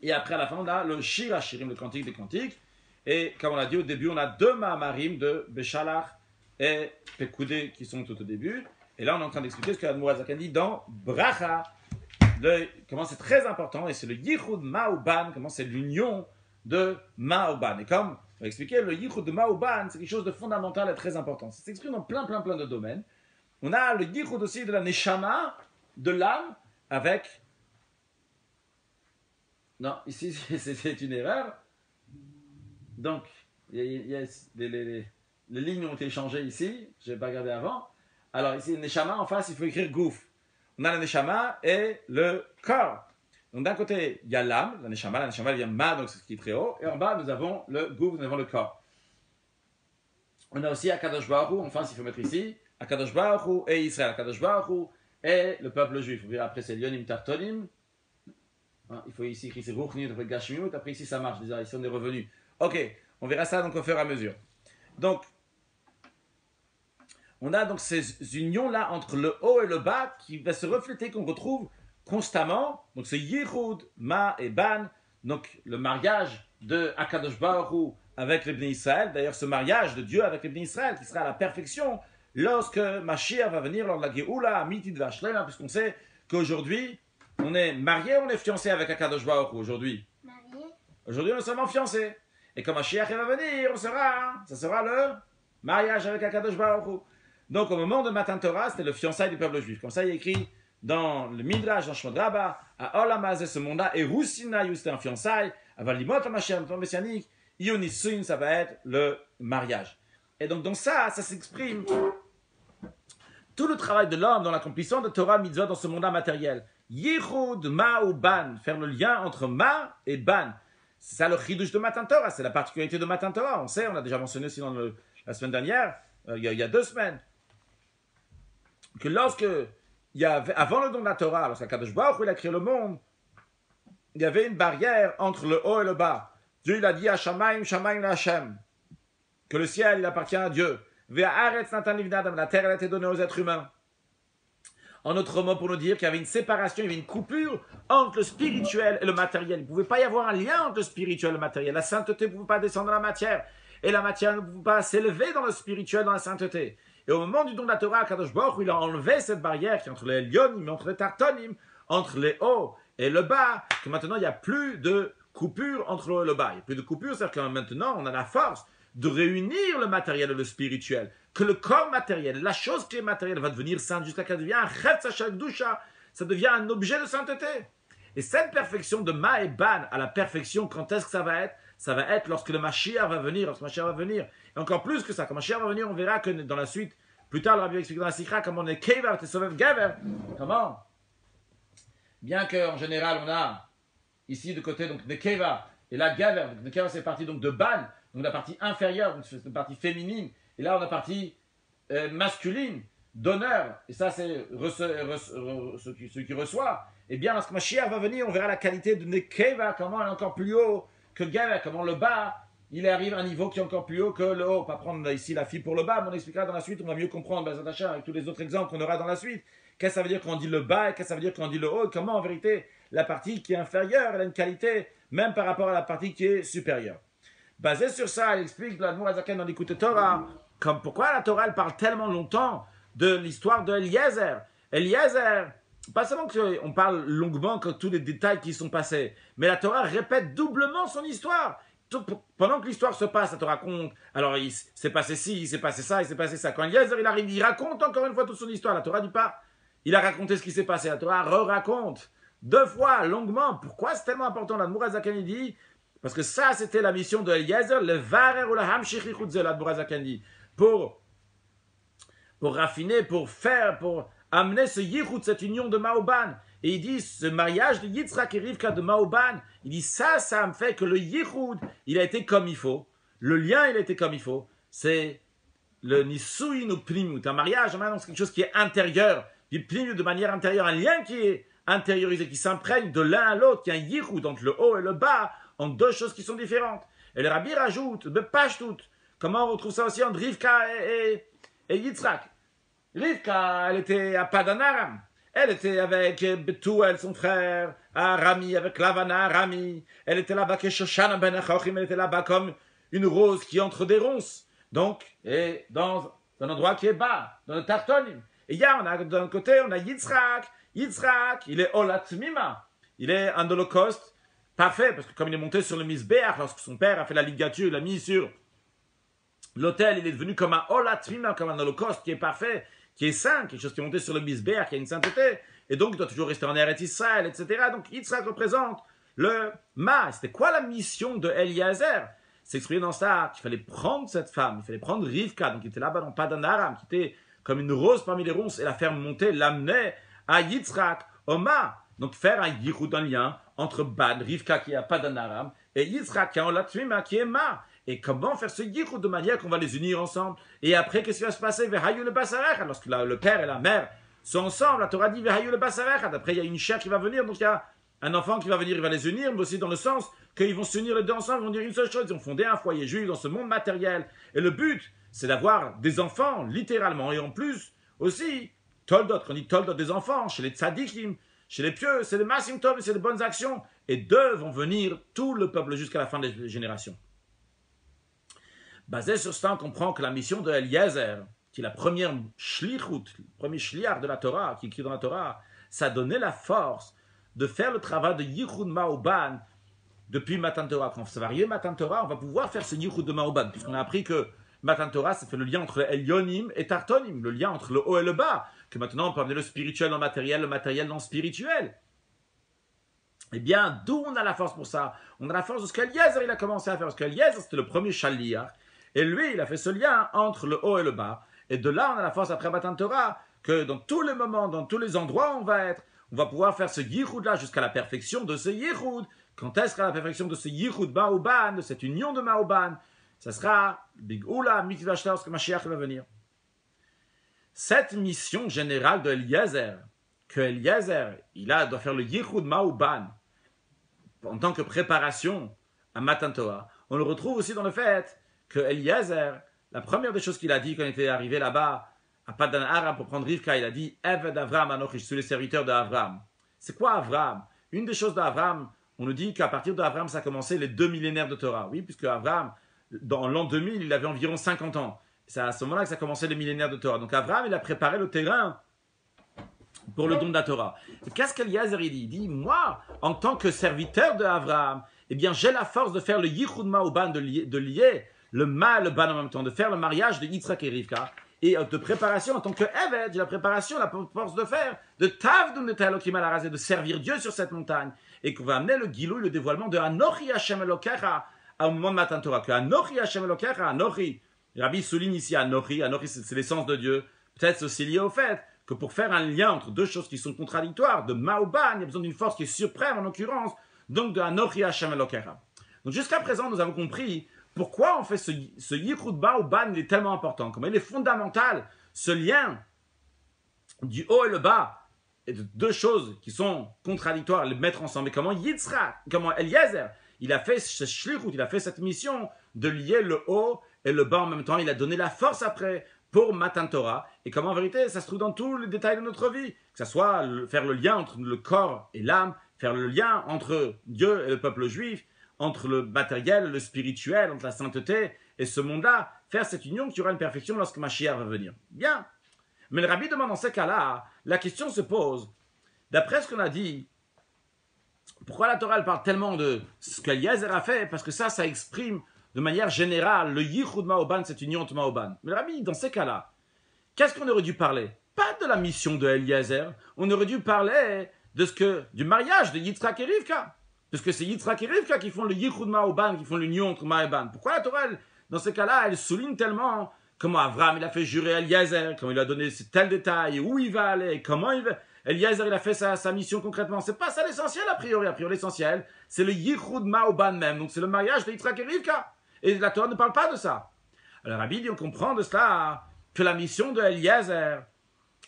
Et après, à la fin, on a le Shir Hashirim, le cantique des cantiques. Et comme on a dit au début, on a deux Ma'amarim de Béchalach et Pekudé qui sont tout au début. Et là, on est en train d'expliquer ce que l'Admor Azaken dit dans Bracha. Comment c'est très important, et c'est le Yichud Ma'uban, comment c'est l'union de Ma'uban. Et comme On va expliquer, le yichud de ma ou ban, c'est quelque chose de fondamental et très important. Ça s'exprime dans plein de domaines. On a le yichud aussi de la neshama, de l'âme, avec... Non, ici, c'est une erreur. Donc, les lignes ont été changées ici. Je n'ai pas regardé avant. Alors, ici, le neshama, en face, il faut écrire gouf. On a le neshama et le corps. Donc, d'un côté, il y a l'âme, la neshama elle vient ma, donc c'est ce qui est très haut. Et en bas, nous avons le gouf, nous avons le corps. On a aussi Akadosh Baruch Hu, en face, il faut mettre ici, Akadosh Baruch Hu et Israël. Akadosh Baruch Hu et le peuple juif. Vous verrez après, c'est Lyonim Tartonim. Il faut ici écrire c'est Ruchni, après Gashmiut, après ici ça marche, déjà, ici on est revenu. Ok, on verra ça donc au fur et à mesure. Donc, on a donc ces unions-là entre le haut et le bas qui va se refléter, qu'on retrouve constamment. Donc c'est Yichud, Ma et Ban, donc le mariage de Akadosh Baruch Hu avec les Bnei Israël. D'ailleurs, ce mariage de Dieu avec les Bnei Israël qui sera à la perfection lorsque Mashiach va venir lors de la Géoula, Mitit Vashlema, puisqu'on sait qu'aujourd'hui, on est marié ou on est fiancé avec Akadosh Baruch Hu aujourd'hui? Marié. Aujourd'hui, on est seulement fiancé. Et quand Mashiach va venir, ça sera le mariage avec Akadosh Baruch Hu. Donc, au moment de Matan Torah, c'était le fiançailles du peuple juif. Comme ça, il est écrit dans le Midrash, dans Shemot Rabbah, à Olamazé, ce monde-là, et Roussina, c'était un fiançailles, Avalimot, le Mashiach, le temps messianique, Ionissun, ça va être le mariage. Et donc, dans ça s'exprime tout le travail de l'homme dans l'accomplissement de Torah Mitzvot dans ce monde-là matériel. Yichud, Ma ou Ban, faire le lien entre Ma et Ban. C'est ça le chidush de Matan Torah, c'est la particularité de Matan Torah. On sait, on a déjà mentionné aussi la semaine dernière, il y a 2 semaines, que lorsque il y avait, avant le don de la Torah, lorsqu'Akadosh Baruch Hu il a créé le monde, il y avait une barrière entre le haut et le bas. Dieu il a dit à Shamaim, Shamaim la Hashem, que le ciel il appartient à Dieu. La terre elle a été donnée aux êtres humains. En autre mot, pour nous dire qu'il y avait une séparation, il y avait une coupure entre le spirituel et le matériel. Il ne pouvait pas y avoir un lien entre le spirituel et le matériel. La sainteté ne pouvait pas descendre dans la matière. Et la matière ne pouvait pas s'élever dans le spirituel, dans la sainteté. Et au moment du don de la Torah, Kadosh Baruch Hu, il a enlevé cette barrière qui est entre les lyonim, entre les tartonim, entre les hauts et le bas, que maintenant il n'y a plus de coupure entre le haut et le bas. Il n'y a plus de coupure, c'est-à-dire que maintenant on a la force de réunir le matériel et le spirituel, que le corps matériel, la chose qui est matérielle va devenir sainte jusqu'à ce qu'elle devienne un chetz dusha, ça devient un objet de sainteté. Et cette perfection de Ma et Ban à la perfection, quand est-ce que ça va être? Ça va être lorsque le Mashiach va venir, Et encore plus que ça, quand Mashiach va venir, on verra que dans la suite, plus tard, le Rabbi va expliquer dans la Sikha comment on est Kever, Tesovev Gever. Comment? Bien qu'en général, on a ici de côté donc Nekeva, et là Gever. Nekeva c'est partie donc de Ban, donc la partie inférieure, donc c'est la partie féminine. Et là, on a la partie masculine, d'honneur. Et ça, c'est celui qui reçoit. Et bien, lorsque Mashiach va venir, on verra la qualité de Nekeva, comment elle est encore plus haut que Gever, comment le bas, il arrive à un niveau qui est encore plus haut que le haut. Pas prendre ici la fille pour le bas, mais on expliquera dans la suite, on va mieux comprendre, avec tous les autres exemples qu'on aura dans la suite. Qu'est-ce que ça veut dire quand on dit le bas, et qu'est-ce que ça veut dire quand on dit le haut, et comment en vérité, la partie qui est inférieure, elle a une qualité, même par rapport à la partie qui est supérieure. Basé sur ça, il explique l'Admour Hazaken dans l'Écoute Torah, comme pourquoi la Torah elle parle tellement longtemps de l'histoire de Eliezer. Eliezer, pas seulement qu'on parle longuement que tous les détails qui sont passés, mais la Torah répète doublement son histoire. Pendant que l'histoire se passe, la Torah raconte, alors il s'est passé ci, il s'est passé ça, il s'est passé ça. Quand Eliezer il arrive, il raconte encore une fois toute son histoire. La Torah dit pas, il a raconté ce qui s'est passé. La Torah re-raconte 2 fois, longuement. Pourquoi c'est tellement important? L'Admour Hazaken dit, parce que ça, c'était la mission de Eliezer, le varer ou le hamshich lichut ze, l'Admour Hazaken dit, pour raffiner, pour amener ce yichut, cette union de Maoban. Et il dit, ce mariage de Yitzhak et Rivka de Maoban, il dit, ça me fait que le yichut, il a été comme il faut. Le lien, il a été comme il faut. C'est le nisuin ou plimut. Un mariage, c'est quelque chose qui est intérieur, du plimut de manière intérieure, un lien qui est intériorisé, qui s'imprègne de l'un à l'autre, qui a un yichut entre le haut et le bas, en 2 choses qui sont différentes. Et le Rabbi rajoute, Bepashtout, comment on retrouve ça aussi entre Rivka et Yitzhak. Rivka, elle était à Padan Aram. Elle était avec Betuel, son frère, à Rami, avec Lavana, Rami. Elle était là-bas, Shoshana ben Achochim, elle était là-bas comme une rose qui entre des ronces. Donc, et dans un endroit qui est bas, dans le Tartonim. Et on a d'un côté, on a Yitzhak. Yitzhak, il est Olat Mima. Il est un holocauste parfait, parce que comme il est monté sur le misbéach, lorsque son père a fait la ligature, il l'a mis sur l'autel, il est devenu comme un olatvima, comme un holocauste qui est parfait, qui est saint, quelque chose qui est monté sur le misbéach, qui a une sainteté, et donc il doit toujours rester en Eretz Israël, etc. Donc Yitzhak représente le ma. C'était quoi la mission de Eliezer? C'est exprimé dans ça qu'il fallait prendre cette femme, il fallait prendre Rivka, donc qui était là-bas dans Padan Aram, qui était comme une rose parmi les ronces, et la faire monter, l'amener à Yitzhak, au ma. Donc faire un yichud, un lien entre Ban, Rivka qui est à Padan Aram, et Yitzhak qui est en Latvima, qui est ma. Et comment faire ce yichud de manière qu'on va les unir ensemble? Et après, qu'est-ce qui va se passer? Vehayu le basarecha, lorsque le père et la mère sont ensemble, la Torah dit Vehayu le basarecha. Après, il y a une chair qui va venir, donc il y a un enfant qui va venir, il va les unir, mais aussi dans le sens qu'ils vont s'unir les deux ensemble, ils vont dire une seule chose, ils vont fonder un foyer juif dans ce monde matériel. Et le but, c'est d'avoir des enfants, littéralement, et en plus, aussi, toldot, quand on dit toldot des enfants, chez les tzadikim, chez les pieux, c'est des massim tov, c'est des bonnes actions, et d'eux vont venir tout le peuple jusqu'à la fin des générations. Basé sur cela, on comprend que la mission de Eliezer, qui est la première shlichut, le premier shliach de la Torah, qui écrit dans la Torah, ça a donné la force de faire le travail de Yichud Ma'oban depuis Matan Torah. Quand ça va arriver Matan Torah, on va pouvoir faire ce Yichud de Ma'oban, puisqu'on a appris que Matan Torah, ça fait le lien entre Elyonim et Tartonim, le lien entre le haut et le bas, que maintenant on peut amener le spirituel dans le matériel dans le spirituel. Eh bien, d'où on a la force pour ça? On a la force de ce qu'Eliezer il a commencé à faire, parce qu'Eliezer c'était le premier shaliach, et lui il a fait ce lien entre le haut et le bas, et de là on a la force après Matan Torah, que dans tous les moments, dans tous les endroits où on va pouvoir faire ce yichud là jusqu'à la perfection de ce yichud. Quand est-ce sera la perfection de ce yichud Ma'oban, de cette union de Ma'oban? Ça sera Big Oula, Mitzvah Shtar, lorsque Mashiach va venir. Cette mission générale de Eliezer, que Eliezer, doit faire le Yichud Ma'oban en tant que préparation à Matan Torah, on le retrouve aussi dans le fait que Eliezer, la première des choses qu'il a dit quand il était arrivé là-bas à Padan Aram pour prendre Rivka, il a dit Eved Avram Anochi, je suis le serviteur d'Avram. C'est quoi Avram? Une des choses d'Avram, on nous dit qu'à partir d'Avram, ça a commencé les 2 millénaires de Torah. Oui, puisque Avram, dans l'an 2000, il avait environ 50 ans. C'est à ce moment-là que ça a commencé les millénaires de Torah. Donc Avram, il a préparé le terrain pour le don de la Torah. Et qu'est-ce qu'Eliezer il dit? Il dit, moi, en tant que serviteur d'Avram, eh bien, j'ai la force de faire le Yichud Ma'oban, de lier le Ma et le Ban en même temps, de faire le mariage de Yitzhak et Rivka, et de préparation en tant que Eved, j'ai la préparation, la force de faire, de Tavdun et Elokim al Harazé, de servir Dieu sur cette montagne, et qu'on va amener le Gilou, le dévoilement de Anochi Hashem Elokecha au moment de Matan Torah, que Anochi Hashem Elokecha, Anochi, Rabbi souligne ici Anochi, Anochi c'est l'essence de Dieu, peut-être c'est aussi lié au fait que pour faire un lien entre deux choses qui sont contradictoires, de Ma'oban, il y a besoin d'une force qui est suprême en l'occurrence, donc de Anochi Hashem Elokecha. Donc jusqu'à présent, nous avons compris pourquoi on fait ce Yichud Ma'oban, il est tellement important, comment il est fondamental, ce lien du haut et le bas, et de deux choses qui sont contradictoires, les mettre ensemble. Et comment Yitzhak, comment Eliezer, il a fait ce shlichut, il a fait cette mission de lier le haut et le bas en même temps. Il a donné la force après pour Matan Torah. Et comment en vérité, ça se trouve dans tous les détails de notre vie. Que ce soit faire le lien entre le corps et l'âme, faire le lien entre Dieu et le peuple juif, entre le matériel et le spirituel, entre la sainteté et ce monde-là, faire cette union qui aura une perfection lorsque Mashiach va venir. Bien. Mais le rabbi demande dans ces cas-là, la question se pose, d'après ce qu'on a dit, pourquoi la Torah elle parle tellement de ce qu'Eliezer a fait? Parce que ça exprime de manière générale le Yichud Ma'oban, cette union entre Ma'oban. Mais le rabbi, dans ces cas-là, qu'est-ce qu'on aurait dû parler? Pas de la mission de Eliezer, on aurait dû parler du mariage de Yitzhak et Rivka. Parce que c'est Yitzhak et Rivka qui font le Yichud Ma'oban, qui font l'union entre Ma'oban. Pourquoi la Torah, dans ces cas-là, elle souligne tellement comment Avram il a fait jurer Eliezer, comment il lui a donné tel détail, où il va aller, comment il va. Eliezer il a fait sa mission concrètement. C'est pas ça l'essentiel a priori. A priori l'essentiel, c'est le Yichud Ma'oban même. Donc c'est le mariage de Yitzhak et Rivka. Et la Torah ne parle pas de ça. Alors Rabbi dit, on comprend de cela que la mission de Eliezer,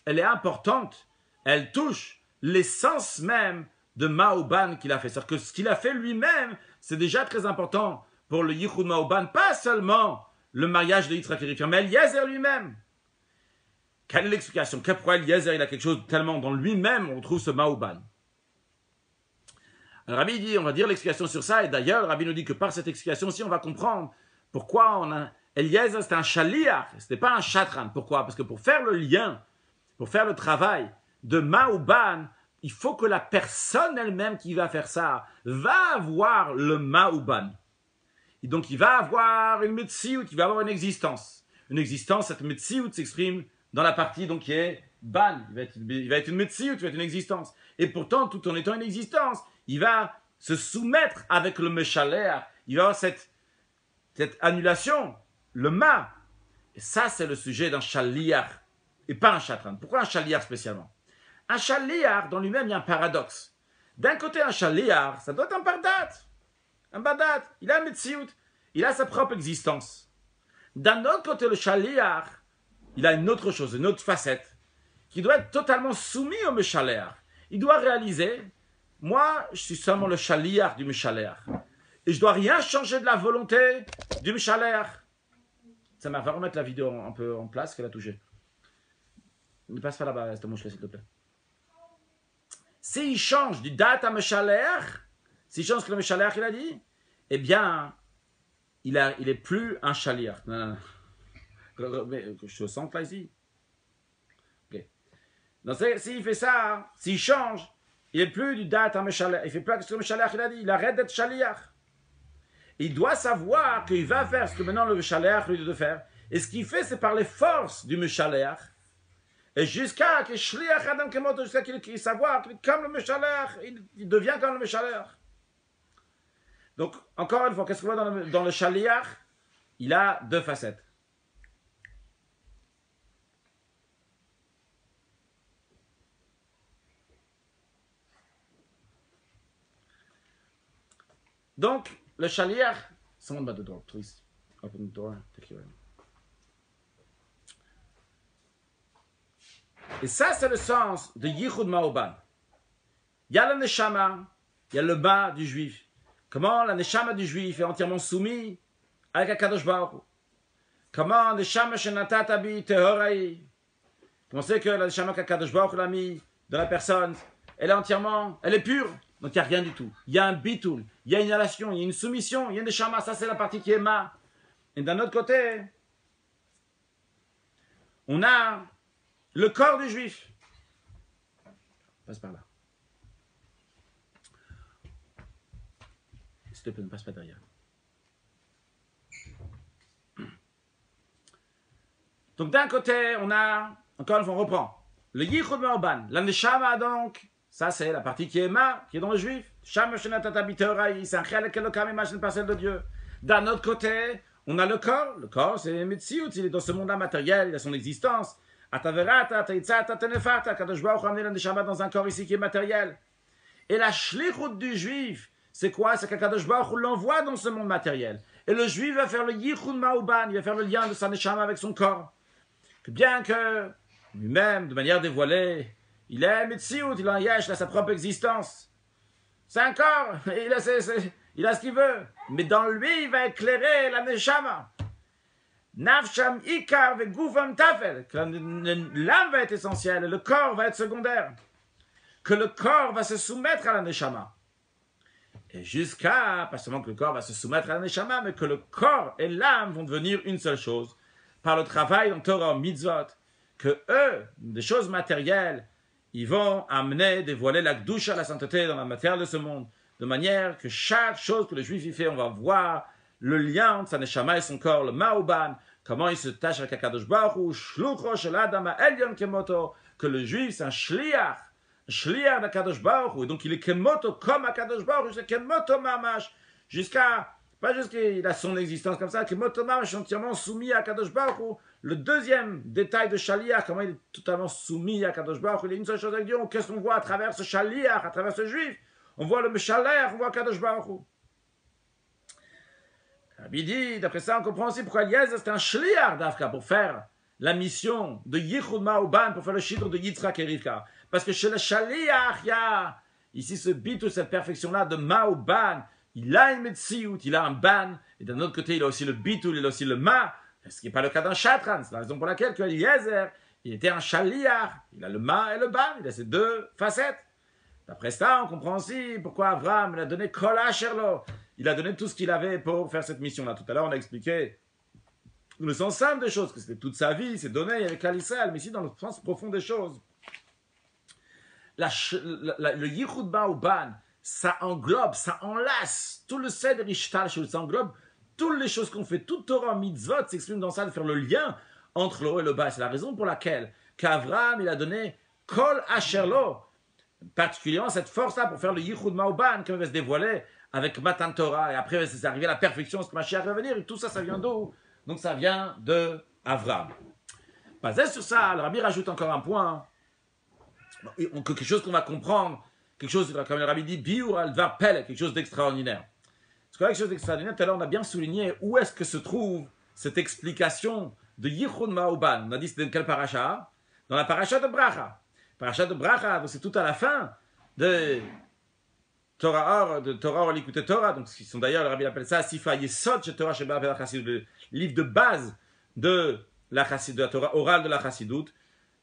elle est importante. Elle touche l'essence même de Ma'oban qu'il a fait. C'est-à-dire que ce qu'il a fait lui-même, c'est déjà très important pour le Yichud Ma'oban. Pas seulement le mariage de Yitzhak et Rivka, mais Eliezer lui-même. Quelle est l'explication? Pourquoi Eliezer il a quelque chose tellement dans lui-même, on trouve ce Ma'oban? Le Rabbi dit, on va dire l'explication sur ça, et d'ailleurs, le Rabbi nous dit que par cette explication aussi, on va comprendre pourquoi Eliezer c'était un shaliach, c'était pas un chatran. Pourquoi? Parce que pour faire le lien, pour faire le travail de Ma'oban il faut que la personne elle-même qui va faire ça va avoir le Ma'uban. Et donc il va avoir une Metsiout, il va avoir une existence. Une existence, cette Metsiout s'exprime dans la partie donc, qui est Ban. Il va être une Metsiout, il va être une existence. Et pourtant, tout en étant une existence, il va se soumettre avec le Meshaler. Il va avoir cette annulation, le Ma. Et ça, c'est le sujet d'un Shaliach, et pas un Chatran. Pourquoi un Shaliach spécialement? Un Shaliach, dans lui-même, il y a un paradoxe. D'un côté, un Shaliach, ça doit être un Bardat. Un Bardat, il a un Metsiout, il a sa propre existence. D'un autre côté, le Shaliach, il a une autre chose, une autre facette, qui doit être totalement soumis au Meshaler. Il doit réaliser, moi, je suis seulement le Shaliach du Meshaler. Et je ne dois rien changer de la volonté du Meshaler. Ça m'a fait remettre la vidéo un peu en place qu'elle a touché. Ne passe pas là-bas, cette mouche-là, s'il te plaît. S'il change du date à Meshaler, s'il change ce que le Meshaler il a dit, eh bien, il est plus un Shaliach. Non. Mais je sens là ici. Okay. Donc, s'il fait ça, s'il change, il n'est plus du date à Meshaler. Il ne fait plus ce que le Meshaler il a dit. Il arrête d'être Shaliach. Il doit savoir qu'il va faire ce que maintenant le Meshaler lui doit faire. Et ce qu'il fait, c'est par les forces du Meshaler. Et jusqu'à que Shliach Adam Kemoto, jusqu'à qu'il savoir que comme le Meshaler, il devient comme le Meshaler. Donc, encore une fois, qu'est-ce qu'on voit dans le Shaliach? Il a deux facettes. Donc, le Shaliach, someone by the door, please. Open the door, take you in. Et ça, c'est le sens de Yichud Ma'uban. Il y a le Neshama, il y a le bas du juif. Comment la Neshama du juif est entièrement soumise avec Akadosh Baruch Hu. Comment Neshama Shenatata bi Tehorai. Comment c'est que la Neshama qu'Akadosh Baruch Hu l'a mis dans la personne, elle est pure. Donc il n'y a rien du tout. Il y a un bitoul, il y a une inhalation, il y a une soumission, il y a une Neshama. Ça, c'est la partie qui est ma. Et d'un autre côté, on a le corps du juif. Passe par là. S'il te plaît, ne passe pas derrière. Donc d'un côté, on a, encore une fois, on reprend. Le Yichud Ma'uban, la Neshama donc, ça c'est la partie qui est ma, qui est dans le juif. Shama Shenatata bi Tehorai, c'est un Chelek Elokam, image d'une parcelle de Dieu. D'un autre côté, on a le corps. Le corps, c'est Metsiout, il est dans ce monde-là matériel, il a son existence. Ataverata, Teitzata, Tenefarta, Kadosh Baruch Hu a amené la Neshama dans un corps ici qui est matériel. Et la shlichut du juif, c'est quoi? C'est qu'Akadosh Baruch Hu l'envoie dans ce monde matériel. Et le juif va faire le Yichud Ma'uban, il va faire le lien de sa Neshama avec son corps. Que bien que lui-même, de manière dévoilée, il est Metsiout, il a un yesh, il a sa propre existence. C'est un corps, il a ce qu'il veut. Mais dans lui, il va éclairer la Neshama. Nafsham ikar ve gufam tafel. L'âme va être essentielle et le corps va être secondaire. Que le corps va se soumettre à la Neshama. Et jusqu'à, pas seulement que le corps va se soumettre à la Neshama, mais que le corps et l'âme vont devenir une seule chose. Par le travail en Torah, en mitzvot, que eux, des choses matérielles, ils vont amener, dévoiler la Gdusha, la sainteté dans la matière de ce monde, de manière que chaque chose que le juif y fait, on va voir le lien entre sa Neshama et son corps, le Ma'uban, comment il se tâche avec Akadosh Baruch Hu, Shlucho shel Adam ha'elyon kemoto, que le juif c'est un shliach d'Akadosh Baruch Hu, et donc il est kemoto comme Akadosh Baruch Hu, c'est kemoto mamash, pas juste qu'il a son existence comme ça, kemoto mamash, entièrement soumis à Akadosh Baruch Hu. Le deuxième détail de shliach, comment il est totalement soumis à Akadosh Baruch Hu, il y a une seule chose avec Dieu, qu'est-ce qu'on voit à travers ce shliach, à travers ce juif? On voit le Meshaler, on voit Akadosh Baruch Hu. Rabbi dit, d'après ça, on comprend aussi pourquoi Eliezer c'était un shliach d'Afka pour faire la mission de Yichud Ma'uban, pour faire le shiddur de Yitzhak et Rivka. Parce que chez le shliach, il y a ici ce bitou, cette perfection-là de Ma'uban. Il a une metsiout, il a un ban, et d'un autre côté, il a aussi le bitou, il a aussi le ma, ce qui n'est pas le cas d'un chatran. C'est la raison pour laquelle Eliezer, il était un shliach. Il a le ma et le ban, il a ces deux facettes. D'après ça, on comprend aussi pourquoi Abraham il a donné Kol Asherlo. Il a donné tout ce qu'il avait pour faire cette mission-là. Tout à l'heure, on a expliqué le sens simple des choses, que c'était toute sa vie, c'est donné avec l'Israël, mais ici, dans le sens profond des choses. le Yichud Ma'uban, ça englobe, ça enlace tout le Seder Ishtal, ça englobe toutes les choses qu'on fait, toute Torah mitzvot s'exprime dans ça, de faire le lien entre le haut et le bas. C'est la raison pour laquelle qu'Avraham, il a donné Kol Asherlo, particulièrement cette force-là pour faire le Yichud Ma'uban, comme il va se dévoiler avec Matan Torah, et après c'est arrivé à la perfection, ce que Mashiach va venir, et tout ça, ça vient d'où? Donc ça vient de Avraham. Basé sur ça, le Rabbi rajoute encore un point, quelque chose qu'on va comprendre, quelque chose, comme le Rabbi dit, Biur al-Dvar Pele, quelque chose d'extraordinaire. Parce que quelque chose d'extraordinaire, tout à l'heure on a bien souligné où est-ce que se trouve cette explication de Yichud Ma'uban. On a dit c'était dans quelle paracha? Dans la paracha de Bracha. Paracha de Bracha, c'est tout à la fin de Torah Or l'Écoute Torah, donc ils sont d'ailleurs, le Rabbi appelle ça Sifa Yesod chez Torah Sheba Bel Chassidut, le livre de base de la Torah orale de la Chassidoute.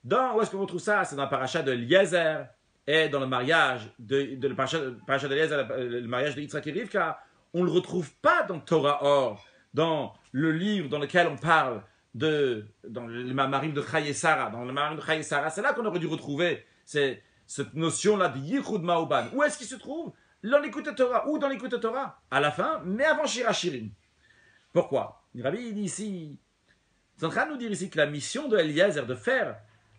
Où est-ce qu'on retrouve ça? C'est dans la paracha de Eliezer et dans le mariage de la paracha d'Eliezer, le mariage de Yitzhak et Rivka. On ne le retrouve pas dans Torah Or, dans le livre dans lequel on parle dans le Marim de Chaye Sarah. Dans le Marim de Chaye Sarah, c'est là qu'on aurait dû retrouver cette notion-là de Yichud Ma'uban. Où est-ce qu'il se trouve? Dans l'Écoute Torah. Ou dans l'Écoute Torah? À la fin, mais avant Shir HaShirim. Pourquoi? Le Rabbi il dit ici, c'est en train de nous dire ici que la mission de Eliezer de faire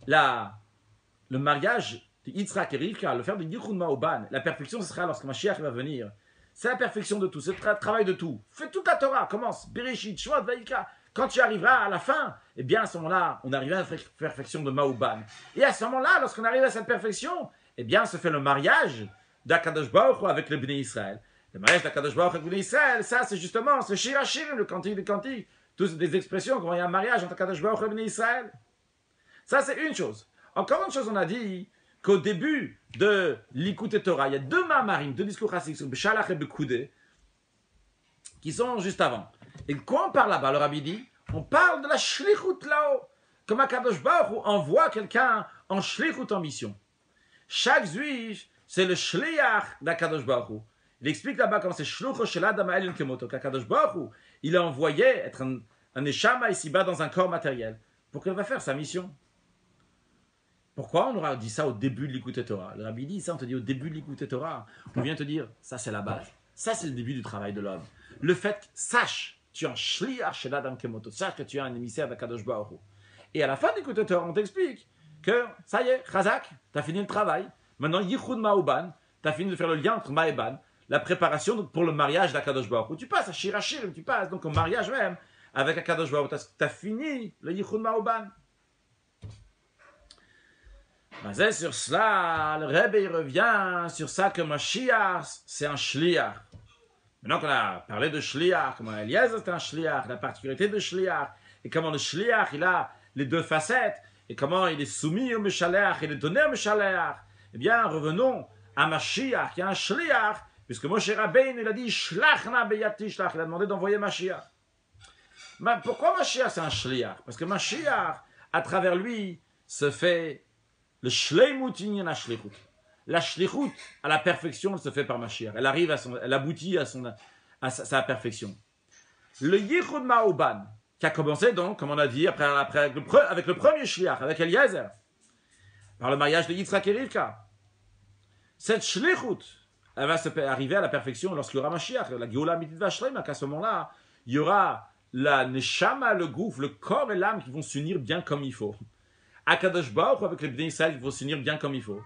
le mariage de Yitzhak et Rivka, le faire de Yichud Ma'uban, la perfection ce sera lorsque Mashiach va venir. C'est la perfection de tout, c'est le travail de tout. Fais toute la Torah, commence, Bereshit, Shemot, Vayikra. Quand tu arriveras à la fin, eh bien à ce moment-là, on arrivera à la perfection de Ma'uban. Et à ce moment-là, lorsqu'on arrive à cette perfection, eh bien se fait le mariage d'Akadosh Baruch Hu avec le Bnei Israël. Le mariage d'Akadosh Baruch Hu avec le Bnei Israël, ça c'est justement ce Shir HaShirim, le cantique des cantiques. Toutes des expressions, quand il y a un mariage entre Akadosh Baruch Hu et le Bnei Israël. Ça c'est une chose. Encore une chose, on a dit qu'au début de l'Écoute Torah, il y a deux mamarim, deux discours chassidiques sur Beshalach et Bekoudé, qui sont juste avant. Et quoi on parle là-bas, le Rabbi dit? On parle de la shlichut là-haut. Comme Akadosh Baruch Hu envoie quelqu'un en shlichut, en mission. Chaque juif, c'est le shliach d'Akadosh Baruch Hu. Il explique là-bas comment c'est shlucho shel adam ha'elyon kemoto. Qu'Akadosh Baruch Hu, il a envoyé être un neshama ici-bas dans un corps matériel pour qu'il va faire sa mission. Pourquoi on aura dit ça au début de l'Écoute Torah? Le Rabbi dit ça, on te dit au début de l'Écoute Torah. On vient te dire, ça c'est la base. Ça c'est le début du travail de l'homme. Le fait, sache, tu es un shliach shel adam kemoto. Sache que tu es un émissaire d'Akadosh Baruch Hu. Et à la fin de l'Écoute Torah, on t'explique que ça y est, Chazak, tu as fini le travail. Maintenant, Yichud Ma'uban, tu as fini de faire le lien entre Ma'eban, la préparation pour le mariage d'Akadosh Baruch Hu. Tu passes à Shir HaShirim, tu passes donc au mariage même avec Akadosh Baruch Hu. Tu as fini le Yichud Ma'uban. Basé sur cela, le Rebbe il revient sur ça que Mashiach, c'est un shliach. Maintenant qu'on a parlé de shliach, comment Eliezer c'est un shliach, la particularité de shliach, et comment le shliach il a les deux facettes, et comment il est soumis au Meshalech, il est donné au Meshalech. Eh bien, revenons à Mashiach, qui est un shliach, puisque Moshe Rabbeinu il a dit Shlachna beyati shlach, il a demandé d'envoyer Mashiach. Mais pourquoi Mashiach c'est un shliach? Parce que Mashiach, à travers lui, se fait le shleimut inyan shlichut. La shlichut, à la perfection, elle se fait par Mashiach. Elle arrive elle aboutit à sa perfection. Le Yichud Ma'uban, qui a commencé donc, comme on a dit, avec le premier shliach, avec Eliezer, par le mariage de Yitzhak et Rivka. Cette shlichut, elle va arriver à la perfection lorsqu'il y aura Mashiach, la Geoula Mitit Vashleima, qu'à ce moment-là, il y aura la neshama, le gouffre, le corps et l'âme qui vont s'unir bien comme il faut. Akadosh Baruch Hu avec les Bnei Israël qui vont s'unir bien comme il faut.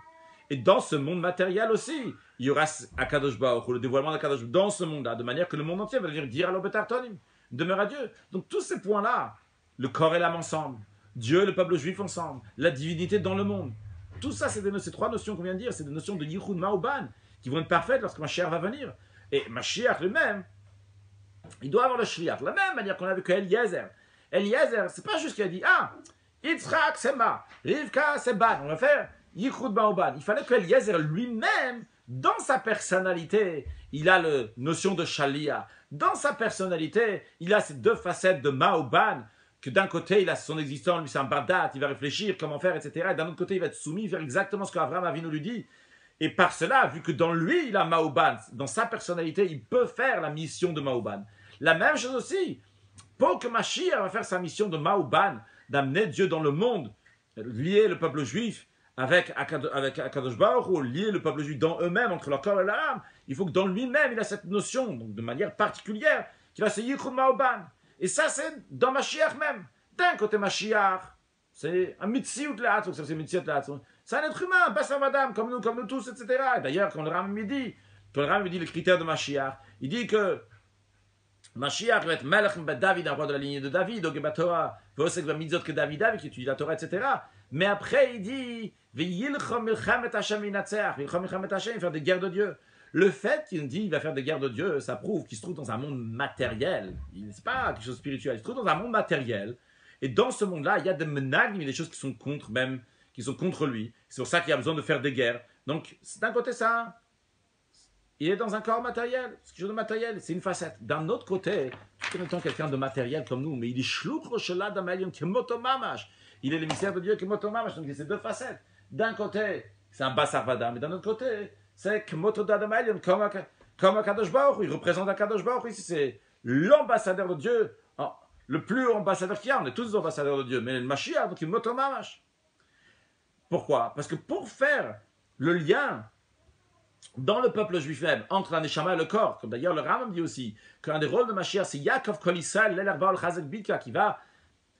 Et dans ce monde matériel aussi, il y aura Akadosh Baruch Hu, le dévoilement d'Akadosh dans ce monde-là, de manière que le monde entier va venir dire à l'Obetartonim, demeure à Dieu. Donc tous ces points-là, le corps et l'âme ensemble, Dieu et le peuple juif ensemble, la divinité dans le monde, tout ça, c'est ces trois notions qu'on vient de dire, c'est des notions de Yichud Ma'uban qui vont être parfaites lorsque Mashiach va venir. Et Mashiach lui-même, il doit avoir le shliach, de la même manière qu'on a vu que Eliezer. Eliezer, c'est pas juste qu'il a dit, ah, Yitzhak c'est Ma, Rivka c'est Ban, on va faire Yichud Ma'uban. Il fallait que Eliezer lui-même, dans sa personnalité, il a la notion de Shalia. Dans sa personnalité, il a ces deux facettes de Ma'uban, que d'un côté, il a son existence, lui c'est un bardat, il va réfléchir comment faire, etc. Et d'un autre côté, il va être soumis, faire exactement ce qu'Abraham Avinu lui dit. Et par cela, vu que dans lui, il a Ma'uban, dans sa personnalité, il peut faire la mission de Ma'uban. La même chose aussi, pour que Mashiach va faire sa mission de Ma'uban, d'amener Dieu dans le monde, lier le peuple juif avec Akadosh Baruch Hu, lier le peuple juif dans eux-mêmes, entre leur corps et leur âme, il faut que dans lui-même, il a cette notion, donc de manière particulière, qu'il a ce Yichud Ma'oban. Et ça, c'est dans Mashiach même. D'un côté, Mashiach, c'est un Mitziyut Le'atzon, c'est Mitziyut Le'atzon. C'est un être humain, Bassar Madame, comme nous tous, etc. Et d'ailleurs, quand le Ram me dit les critères de Mashiach, il dit que Mashiach va être Melech ben David, un roi de la lignée de David, Ogeba Torah, Vosek va mitzot que David, qui étudie la Torah, etc. Mais après, il dit, V'yilchom milchamet Hashem inatzeach, V'yilchom milchamet Hashem, il va faire des guerres de Dieu. Le fait qu'il dit il va faire des guerres de Dieu, ça prouve qu'il se trouve dans un monde matériel. C'est pas quelque chose de spirituel, il se trouve dans un monde matériel. Et dans ce monde-là, il y a des menagim, il y a des choses qui sont contre même, qui sont contre lui. C'est pour ça qu'il a besoin de faire des guerres. Donc, d'un côté, ça, il est dans un corps matériel, c'est quelque chose de matériel, c'est une facette. D'un autre côté, tout en étant quelqu'un de matériel comme nous, mais il est shlut roshela d'amelion kemoto mamash. Il est l'émissaire de Dieu kemoto mamash. Donc, il y a ces deux facettes. D'un côté, c'est un bassar vadam, mais d'un autre côté, c'est kemoto d'amelion, comme un Kadosh Baruch Hu. Il représente un Kadosh Baruch Hu. Ici, c'est l'ambassadeur de Dieu. Le plus haut ambassadeur qu'il y a, on est tous des ambassadeurs de Dieu, mais le Mashiach, donc il motomamash. Pourquoi? Parce que pour faire le lien dans le peuple juif même, entre la Neshama et le corps, comme d'ailleurs le Rambam dit aussi, qu'un des rôles de Mashiach, c'est Yaakov Kolisal, l'Elerbaal Chazek Bika, qui va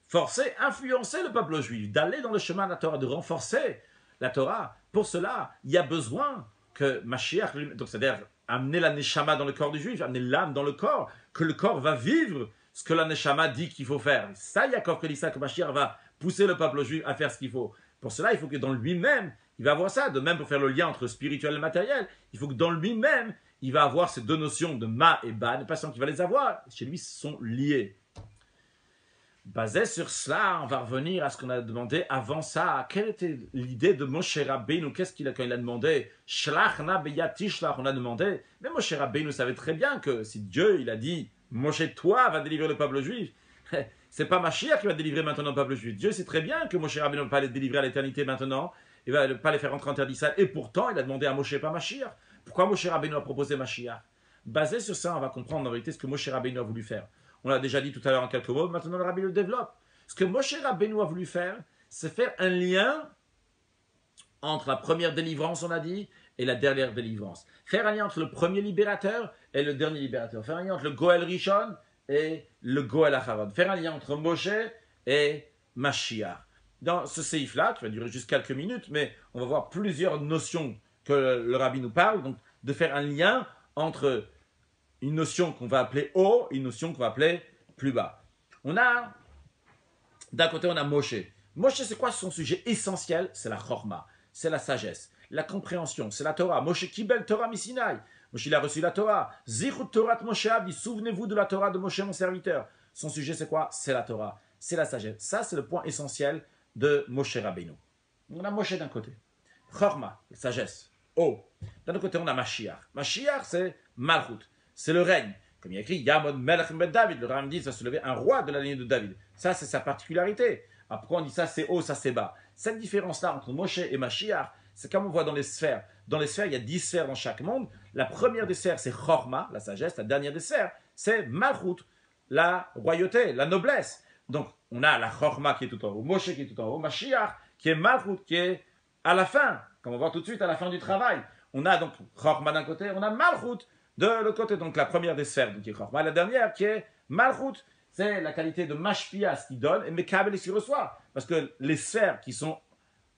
forcer, influencer le peuple juif, d'aller dans le chemin de la Torah, de renforcer la Torah. Pour cela, il y a besoin que Mashiach, donc c'est-à-dire amener la Neshama dans le corps du juif, amener l'âme dans le corps, que le corps va vivre ce que la Neshama dit qu'il faut faire. Ça, Yaakov Kolisal, que Mashiach va pousser le peuple juif à faire ce qu'il faut. Pour cela, il faut que dans lui-même, il va avoir ça. De même, pour faire le lien entre spirituel et matériel, il faut que dans lui-même, il va avoir ces deux notions de ma et ban, pas sans qu'il va les avoir. Chez lui, ils sont liés. Basé sur cela, on va revenir à ce qu'on a demandé avant ça. Quelle était l'idée de Moshe Rabbeinu? Qu'est-ce qu'il a quand il a demandé? Shlach na beyatishlach, on a demandé. Mais Moshe Rabbeinu savait très bien que si Dieu, il a dit, Moshe, toi, va délivrer le peuple juif. C'est pas Mashiach qui va délivrer maintenant le peuple juif. Dieu sait très bien que Moshe Rabbeinu ne va pas les délivrer à l'éternité maintenant. Il ne va pas les faire rentrer en terre d'Israël. Et pourtant, il a demandé à Moshe, pas Mashiach. Pourquoi Moshe Rabbeinu a proposé Mashiach? Basé sur ça, on va comprendre en vérité ce que Moshe Rabbeinu a voulu faire. On l'a déjà dit tout à l'heure en quelques mots, maintenant le Rabbi le développe. Ce que Moshe Rabbeinu a voulu faire, c'est faire un lien entre la première délivrance, on a dit, et la dernière délivrance. Faire un lien entre le premier libérateur et le dernier libérateur. Faire un lien entre le Goël Rishon et le Goël Acharon. Faire un lien entre Moshe et Mashiach. Dans ce séif-là, qui va durer juste quelques minutes, mais on va voir plusieurs notions que le Rabbi nous parle, donc de faire un lien entre une notion qu'on va appeler haut et une notion qu'on va appeler plus bas. D'un côté, on a Moshe. Moshe, c'est quoi son sujet essentiel? C'est la chorma, c'est la sagesse, la compréhension, c'est la Torah. Moshe Kibel Torah Misinai. Moshe, il a reçu la Torah. Zichut Torah Moshe Abdi, souvenez-vous de la Torah de Moshe, mon serviteur. Son sujet, c'est quoi? C'est la Torah, c'est la sagesse. Ça, c'est le point essentiel de Moshe Rabbeinu. On a Moshe d'un côté. Chorma, sagesse. Oh. D'un autre côté, on a Mashiach. Mashiach, c'est Malchut. C'est le règne. Comme il y a écrit, Yamod Melech Ben David. Le Ram dit, ça se levait un roi de la lignée de David. Ça, c'est sa particularité. Alors, pourquoi on dit ça, c'est haut, ça, c'est bas? Cette différence-là entre Moshe et Mashiach, c'est comme on voit dans les sphères. Dans les sphères, il y a 10 sphères dans chaque monde. La première des sphères, c'est Chorma, la sagesse. La dernière des sphères, c'est Malchut, la royauté, la noblesse. Donc, on a la Chorma qui est tout en haut, Moshe qui est tout en haut, Mashiach qui est Malchut, qui est à la fin. Comme on voit tout de suite à la fin du travail. On a donc Chorma d'un côté, on a Malchut de l'autre côté. Donc, la première des sphères, donc, qui est Chorma. La dernière qui est Malchut, c'est la qualité de Mashpia, ce qui donne, et Mekabel, ce qui reçoit. Parce que les sphères qui sont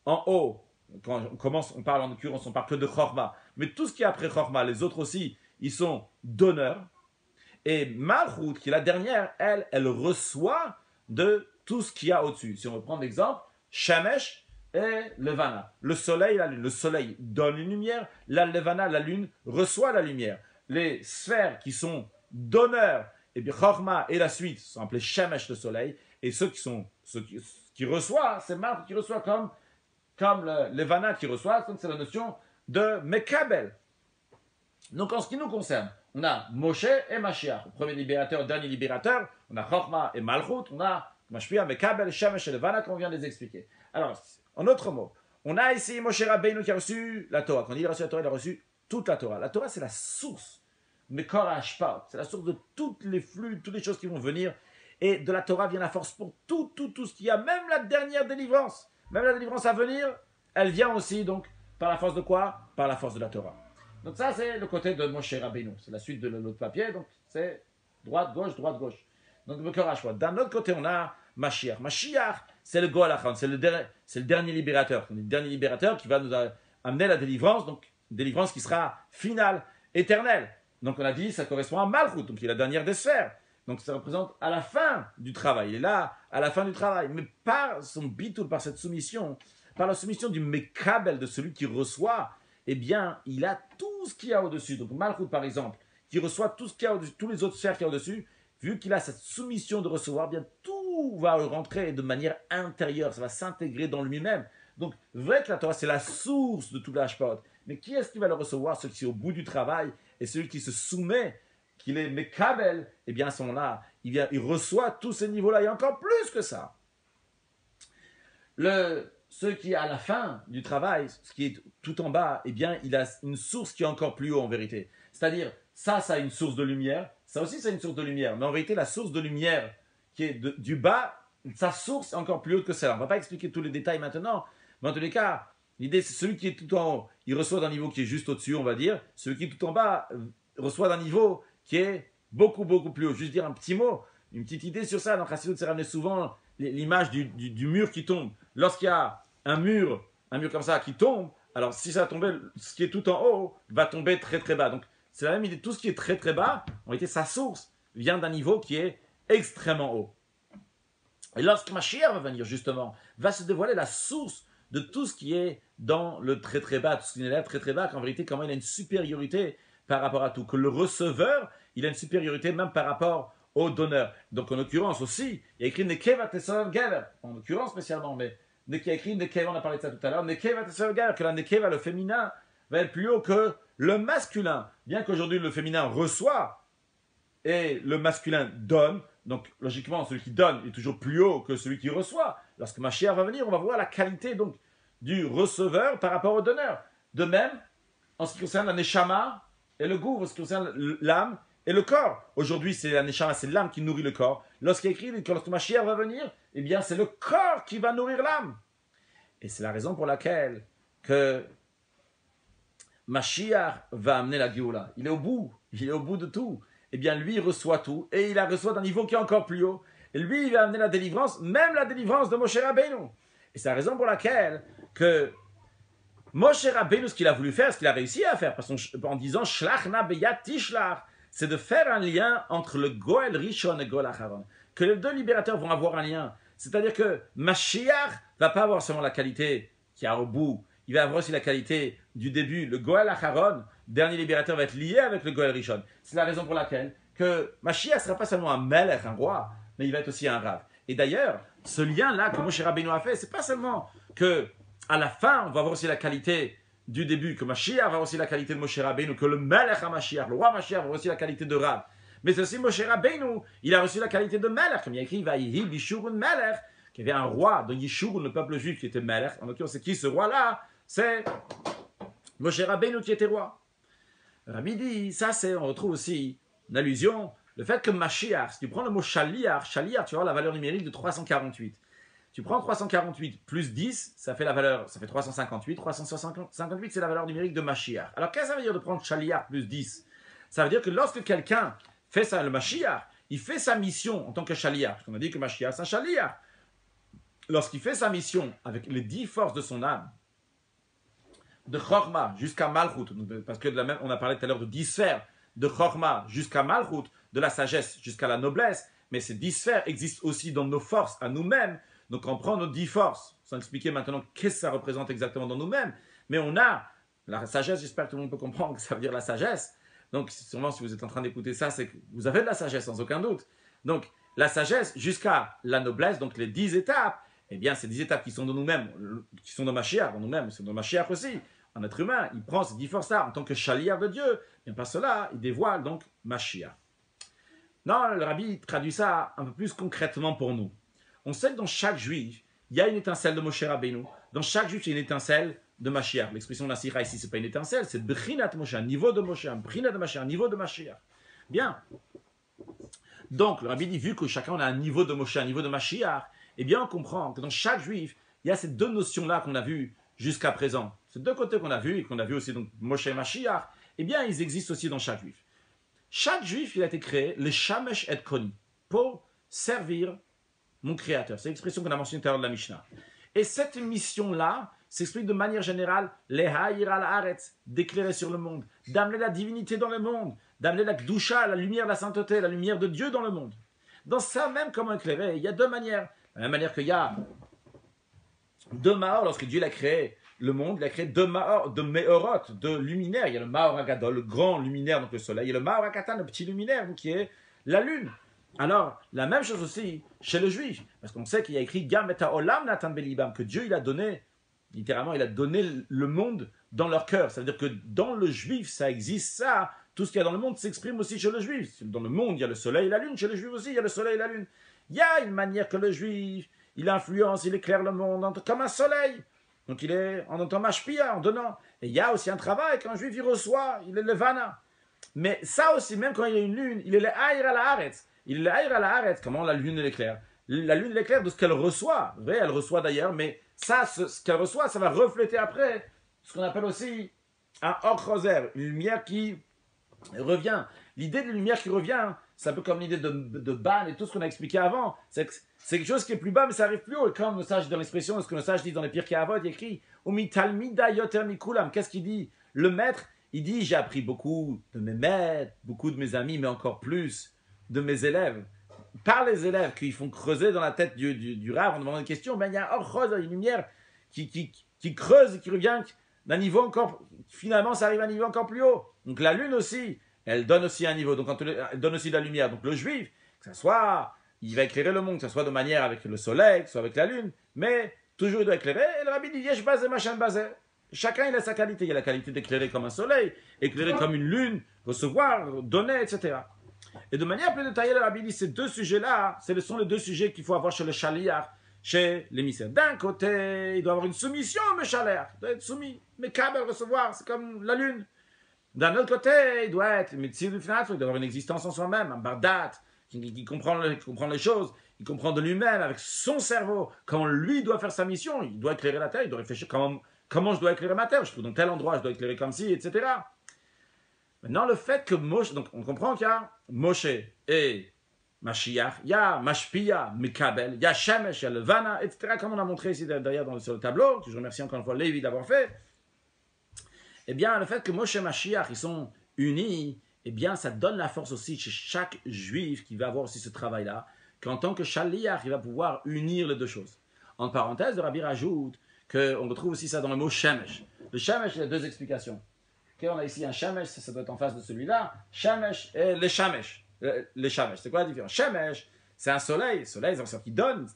en haut, quand on commence, on parle en l'occurrence, on parle que de Chorma. Mais tout ce qui est après Chorma, les autres aussi, ils sont donneurs. Et Malchut, qui est la dernière, elle reçoit de tout ce qu'il y a au-dessus. Si on reprend l'exemple, Shemesh et Levana. Le soleil et la lune. Le soleil donne une lumière, la Levana, la lune, reçoit la lumière. Les sphères qui sont donneurs, et bien Chorma et la suite sont appelés Shemesh, le soleil, et ceux qui reçoivent, c'est Malchut qui reçoit comme le Levana qui reçoit, donc c'est la notion de Mekabel. Donc en ce qui nous concerne, on a Moshe et Mashiach, le premier libérateur, le dernier libérateur, on a Chorma et Malchut, on a Mashpia, Mekabel, Shemesh et Levana, comme on vient de les expliquer. Alors, en d'autres mots, on a ici Moshe Rabbeinu qui a reçu la Torah. Quand il a reçu la Torah, il a reçu toute la Torah. La Torah, c'est la source, Mekor HaHashpa'ot, c'est la source de tous les flux, toutes les choses qui vont venir. Et de la Torah vient la force pour tout ce qu'il y a, même la dernière délivrance. Même la délivrance à venir, elle vient aussi donc par la force de quoi? Par la force de la Torah. Donc ça, c'est le côté de Moshe Rabbeinu. C'est la suite de l'autre papier, donc c'est droite, gauche, droite, gauche. Donc d'un autre côté, on a Mashiach. Mashiach, c'est le Goal Achron, c'est le dernier libérateur. Le dernier libérateur qui va nous amener la délivrance, donc une délivrance qui sera finale, éternelle. Donc on a dit, ça correspond à Malchut, donc il est la dernière des sphères. Donc ça représente à la fin du travail. Il est là, à la fin du travail. Mais par son bitul, par cette soumission, par la soumission du Mekabel, de celui qui reçoit, eh bien, il a tout ce qu'il y a au-dessus. Donc Malchut, par exemple, qui reçoit tout ce qu'il y a au-dessus, tous les autres sphères qu'il y a au-dessus, vu qu'il a cette soumission de recevoir, eh bien tout va rentrer de manière intérieure, ça va s'intégrer dans lui-même. Donc, vrai que la Torah, c'est la source de tout l'Hashpot. Mais qui est-ce qui va le recevoir? Celui qui est au bout du travail et celui qui se soumet, qu'il est Mekabel, eh bien à ce moment-là, il reçoit tous ces niveaux-là et encore plus que ça. Ce qui est à la fin du travail, ce qui est tout en bas, eh bien, il a une source qui est encore plus haut en vérité. C'est-à-dire, ça a une source de lumière, ça aussi, ça a une source de lumière. Mais en vérité, la source de lumière qui est du bas, sa source est encore plus haute que celle-là. On ne va pas expliquer tous les détails maintenant, mais en tous les cas, l'idée, c'est celui qui est tout en haut, il reçoit d'un niveau qui est juste au-dessus, on va dire. Celui qui est tout en bas reçoit d'un niveau qui est beaucoup, beaucoup plus haut. Juste dire un petit mot, une petite idée sur ça. Dans Chassidut, c'est ramené souvent l'image du mur qui tombe. Lorsqu'il y a un mur comme ça qui tombe, alors si ça tombait, ce qui est tout en haut va tomber très très bas. Donc c'est la même idée. Tout ce qui est très très bas, en réalité, sa source vient d'un niveau qui est extrêmement haut. Et lorsque Mashiach va venir, justement, va se dévoiler la source de tout ce qui est dans le très très bas, tout ce qui est là très très bas, qu'en vérité, comment il a une supériorité par rapport à tout. Que le receveur, il a une supériorité même par rapport au donneur. Donc en l'occurrence aussi, il y a écrit Nekeva Tesor Gever, en l'occurrence spécialement, mais il y a écrit Nekeva, on a parlé de ça tout à l'heure, Nekeva Tesor Gever, que la Nekeva, le féminin, va être plus haut que le masculin. Bien qu'aujourd'hui le féminin reçoit et le masculin donne, donc logiquement celui qui donne est toujours plus haut que celui qui reçoit. Lorsque Mashiach va venir, on va voir la qualité donc du receveur par rapport au donneur. De même, en ce qui concerne la Neshama et le goût, en ce qui concerne l'âme et le corps. Aujourd'hui, c'est la Neshama, c'est l'âme qui nourrit le corps. Lorsqu'il est écrit que lorsque Mashiach va venir, eh bien c'est le corps qui va nourrir l'âme. Et c'est la raison pour laquelle que Mashiach va amener la Géoula. Il est au bout de tout. Eh bien, lui, il reçoit tout, et il la reçoit d'un niveau qui est encore plus haut. Et lui, il va amener la délivrance, même la délivrance de Moshe Rabbeinu. Et c'est la raison pour laquelle que Moshe Rabbeinu, ce qu'il a voulu faire, ce qu'il a réussi à faire, en disant Shlach na beyat tishlach, c'est de faire un lien entre le Goel Rishon et Goel Acharon. Que les deux libérateurs vont avoir un lien. C'est-à-dire que Mashiach va pas avoir seulement la qualité qu'il y a au bout, il va avoir aussi la qualité du début. Le Goel Acharon, dernier libérateur, va être lié avec le Goel Rishon. C'est la raison pour laquelle que Mashiach ne sera pas seulement un melech, un roi, mais il va être aussi un rav. Et d'ailleurs, ce lien-là que Moshe Rabbeinu a fait, c'est pas seulement que à la fin, on va avoir aussi la qualité du début, que Mashiach va avoir aussi la qualité de Moshe Rabbeinu, que le melech à Mashiach, le roi Mashiach, va avoir aussi la qualité de rav. Mais c'est aussi Moshe Rabbeinu, il a reçu la qualité de melech, comme il y a écrit, Vayihi Bishurun melech, qu'il y avait un roi de Yishurun, le peuple juif, qui était melech. En l'occurrence, c'est qui ce roi-là? C'est Moshe Rabbeinu qui était roi. Rabbi dit, ça c'est, on retrouve aussi une allusion, le fait que Mashiach, si tu prends le mot Shaliach, Shaliach, tu vas avoir la valeur numérique de 348. Tu prends 348 plus 10, ça fait la valeur, ça fait 358. 358, c'est la valeur numérique de Mashiach. Alors qu'est-ce que ça veut dire de prendre Shaliach plus 10? Ça veut dire que lorsque quelqu'un fait ça, le Mashiach, il fait sa mission en tant que Shaliach. Parce qu'on a dit que Mashiach, c'est un Shaliach. Lorsqu'il fait sa mission avec les 10 forces de son âme, de Chorma jusqu'à Malchut, parce que on a parlé tout à l'heure de 10 sphères, de Chorma jusqu'à Malchut, de la sagesse jusqu'à la noblesse, mais ces 10 sphères existent aussi dans nos forces, à nous-mêmes. Donc on prend nos 10 forces, sans expliquer maintenant qu'est-ce que ça représente exactement dans nous-mêmes, mais on a la sagesse, j'espère que tout le monde peut comprendre que ça veut dire la sagesse. Donc sûrement si vous êtes en train d'écouter ça, c'est que vous avez de la sagesse, sans aucun doute. Donc la sagesse jusqu'à la noblesse, donc les 10 étapes, eh bien ces 10 étapes qui sont dans nous-mêmes, qui sont dans Mashiach, dans nous-mêmes, sont dans Mashiach aussi. Un être humain, il prend ces 10 forces-là en tant que chaliar de Dieu, et par cela, il dévoile donc Mashiach. Non, le rabbi traduit ça un peu plus concrètement pour nous. On sait que dans chaque juif, il y a une étincelle de Moshe Rabbeinu. Dans chaque juif, il y a une étincelle de Mashiach. L'expression de la Sira ici, ce n'est pas une étincelle, c'est Brinat Moshe, un niveau de Moshe, un Brinat de Mashiach, un niveau de Mashiach. Bien. Donc, le rabbi dit, vu que chacun a un niveau de Moshe, un niveau de Mashiach, eh bien, on comprend que dans chaque juif, il y a ces deux notions-là qu'on a vues jusqu'à présent, ces deux côtés qu'on a vus, et qu'on a vu aussi donc Moshe et Mashiach, eh bien, ils existent aussi dans chaque juif. Chaque juif, il a été créé, le Shamesh et Koni, pour servir mon créateur. C'est l'expression qu'on a mentionnée tout à l'heure de la Mishnah. Et cette mission-là s'explique de manière générale, les Ha'ir al-Haaretz, d'éclairer sur le monde, d'amener la divinité dans le monde, d'amener la Kdusha, la lumière de la sainteté, la lumière de Dieu dans le monde. Dans ça même, comment éclairer, il y a deux manières. De la même manière qu'il y a deux Mahor, lorsque Dieu l'a créé, le monde, il a créé deux Mahor, deux Meorot, deux luminaires. Il y a le Mahor Agadol, le grand luminaire, donc le soleil, et le Mahor Akatan, le petit luminaire, donc qui est la lune. Alors, la même chose aussi chez le juif, parce qu'on sait qu'il y a écrit Gam et Olam Natan Belibam, que Dieu il a donné, littéralement, il a donné le monde dans leur cœur. Ça veut dire que dans le juif, ça existe ça. Tout ce qu'il y a dans le monde s'exprime aussi chez le juif. Dans le monde, il y a le soleil et la lune. Chez le juif aussi, il y a le soleil et la lune. Il y a une manière que le juif, il influence, il éclaire le monde comme un soleil. Donc il est en tant mashpia, en donnant. Et il y a aussi un travail qu'un juif il reçoit, il est le vana. Mais ça aussi, même quand il y a une lune, il est le aïr à la haaretz. Il est le aïr à la haaretz. Comment la lune l'éclaire? La lune l'éclaire de ce qu'elle reçoit. Vrai, elle reçoit d'ailleurs, mais ça, ce qu'elle reçoit, ça va refléter après ce qu'on appelle aussi un or-roser, une lumière qui revient. L'idée de lumière qui revient, c'est un peu comme l'idée de ban et tout ce qu'on a expliqué avant. C'est quelque chose qui est plus bas, mais ça arrive plus haut. Et comme le sage dans l'expression, ce que le sage dit dans les Pirkei Avot, il écrit Umi talmida yoter mikulam. Qu'est-ce qu'il dit? Le maître, il dit j'ai appris beaucoup de mes maîtres, beaucoup de mes amis, mais encore plus de mes élèves. Par les élèves qui font creuser dans la tête du Rav en demandant une question, ben il y a une lumière qui creuse et qui revient d'un niveau encore. Finalement, ça arrive à un niveau encore plus haut. Donc la lune aussi, elle donne aussi un niveau. Donc elle donne aussi de la lumière. Donc le juif, que ce soit, il va éclairer le monde, que ce soit de manière avec le soleil, que ce soit avec la lune, mais toujours il doit éclairer. Et le rabbi dit yesh bazé machin bazé. Chacun il a sa qualité. Il y a la qualité d'éclairer comme un soleil, éclairer comme une lune, recevoir, donner, etc. Et de manière plus détaillée, le rabbi dit ces deux sujets-là, ce sont les deux sujets qu'il faut avoir chez le shaliach, chez l'émissaire. D'un côté, il doit avoir une soumission, mais shaliach, il doit être soumis, mais kabel, recevoir, c'est comme la lune. D'un autre côté, il doit être médecin du final, il doit avoir une existence en soi-même, un bardat, qui comprend les choses, il comprend de lui-même, avec son cerveau, comment lui doit faire sa mission, il doit éclairer la terre, il doit réfléchir comment je dois éclairer ma terre, je trouve dans tel endroit, je dois éclairer comme ci, etc. Maintenant, le fait que Moshe, donc on comprend qu'il y a Moshe et Mashiach, il y a Mashpia, Mikabel, il y a Shemesh, il y a le Vana, etc. Comme on a montré ici derrière sur le tableau, que je remercie encore une fois Lévi d'avoir fait. Eh bien, le fait que Moshe et Mashiach, ils sont unis, eh bien, ça donne la force aussi chez chaque juif qui va avoir aussi ce travail-là, qu'en tant que Shaliach, il va pouvoir unir les deux choses. En parenthèse, le Rabbi rajoute qu'on retrouve aussi ça dans le mot Shemesh. Le Shemesh, il y a deux explications. On a ici un Shemesh, ça doit être en face de celui-là. Shemesh et les Shemesh. Les Shemesh, c'est quoi la différence? Shemesh, c'est un soleil. Le soleil, c'est un qui donne.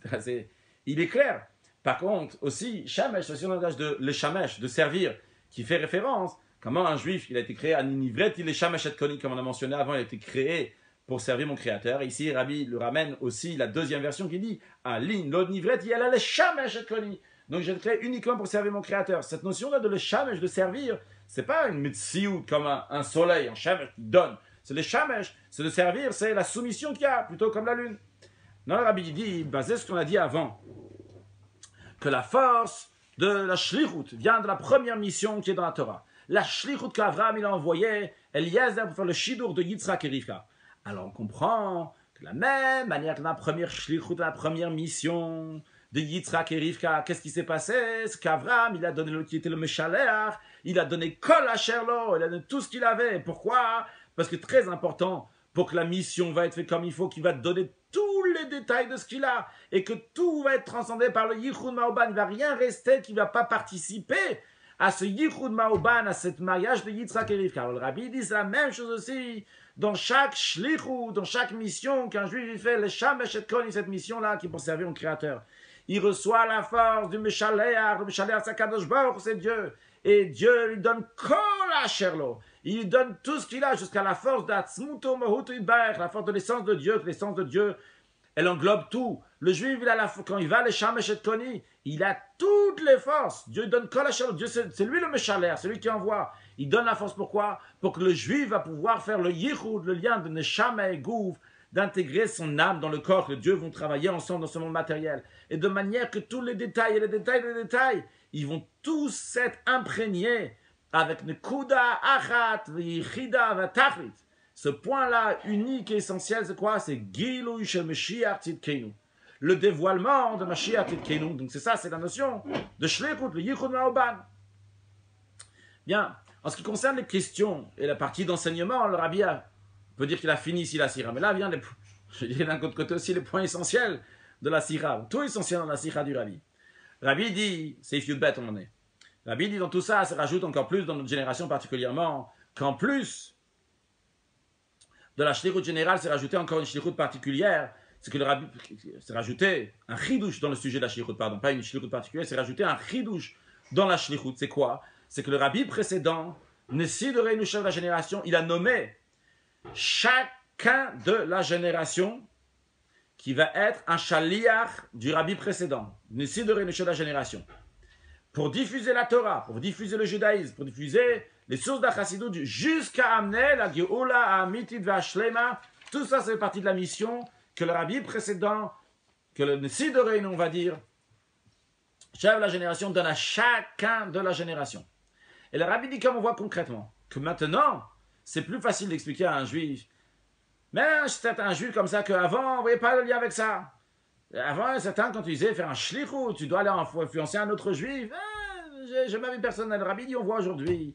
Il éclaire. Par contre, aussi, Shemesh, c'est aussi un langage de le Shemesh, de servir, qui fait référence. Comment un juif, il a été créé à Nivret, il est Shemesh et Koni, comme on a mentionné avant, il a été créé pour servir mon créateur. Et ici, Rabbi le ramène aussi la deuxième version qui dit à Lin, l'autre Nivret, il y a les Shemesh et Koni. Donc, je l'ai créé uniquement pour servir mon créateur. Cette notion-là de le Shemesh, de servir, c'est pas une mitziout comme un soleil, un shemesh qui donne. C'est le shemesh, c'est de servir, c'est la soumission qu'il y a, plutôt comme la lune. Non, le rabbi dit, basé sur ce qu'on a dit avant, que la force de la shlichut vient de la première mission qui est dans la Torah. La shlichut qu'Avraham il a envoyé Eliezer pour faire le shidur de Yitzhak et Rivka. Alors on comprend que de la même manière que la première shlichut, la première mission de Yitzhak et Rivka, qu'est-ce qui s'est passé? C'est qu'Avraham, il a donné le qui était le Meshaler, il a donné Kol Asherlo, il a donné tout ce qu'il avait. Pourquoi? Parce que très important, pour que la mission va être faite comme il faut, qu'il va donner tous les détails de ce qu'il a, et que tout va être transcendé par le Yichud Ma'oban. Il ne va rien rester qui ne va pas participer à ce Yichud Ma'oban, à ce mariage de Yitzhak et Rivka. Alors le Rabbi dit c'est la même chose aussi, dans chaque shlichut, dans chaque mission qu'un juif fait, le Shamesh et Koni, cette mission-là qui est pour servir mon créateur. Il reçoit la force du Meshaléach. Le Meshaléach, c'est Kadosh Baruch, c'est Dieu. Et Dieu lui donne Kol Asherlo. Il lui donne tout ce qu'il a jusqu'à la force d'Atzmuto Mahuto Yitbarech, la force de l'essence de Dieu. Que l'essence de Dieu, elle englobe tout. Le juif, quand il va les Shamesh et Koni, il a toutes les forces. Dieu donne Kol Asherlo. Dieu, c'est lui le Meshaléach, c'est lui qui envoie. Il donne la force pourquoi? Pour que le juif va pouvoir faire le Yichud, le lien de Neshama et Gouv, d'intégrer son âme dans le corps, que Dieu vont travailler ensemble dans ce monde matériel. Et de manière que tous les détails, ils vont tous être imprégnés avec Nekuda, Achat, Yichida, Vatachlit. Ce point-là, unique et essentiel, c'est quoi? C'est Gilui Shel Mashiach Tzidkenu. Le dévoilement de Mashiach Tzidkenu. Donc c'est ça, c'est la notion de Shlichut, le Yichud Ma'oban. Bien, en ce qui concerne les questions et la partie d'enseignement, le Rabbi peut dire qu'il a fini ici la sira. Mais là vient, je dirais d'un autre côté aussi, les points essentiels de la sira. Tout essentiel dans la sira du Rabbi. Le Rabbi dit, c'est if you bet, on en est. Le Rabbi dit dans tout ça, ça rajoute encore plus dans notre génération particulièrement, qu'en plus de la shlichut générale, c'est rajouté encore une shlichut particulière. C'est que le Rabbi, c'est rajouté un chidouche dans le sujet de la shlichut, pardon, pas une shlichut particulière, c'est rajouté un chidouche dans la shlichut. C'est quoi? C'est que le Rabbi précédent, Nessi de Reinu chef de la génération, il a nommé chacun de la génération qui va être un shaliach du Rabbi précédent, Nessi de Reinu chef de la génération, pour diffuser la Torah, pour diffuser le judaïsme, pour diffuser les sources d'Achassidut, jusqu'à amener la Geoula à Amitit Vashlema. Tout ça, c'est partie de la mission que le Rabbi précédent, que le Nessi de Reinu, on va dire, chef de la génération, donne à chacun de la génération. Et le Rabbi dit, comme on voit concrètement, que maintenant, c'est plus facile d'expliquer à un juif. Mais c'est un juif comme ça qu'avant, on ne voyait pas le lien avec ça. Avant, certains, quand tu disais faire un shlichut, tu dois aller influencer un autre juif. J'ai même vu personne. Le Rabbi dit, on voit aujourd'hui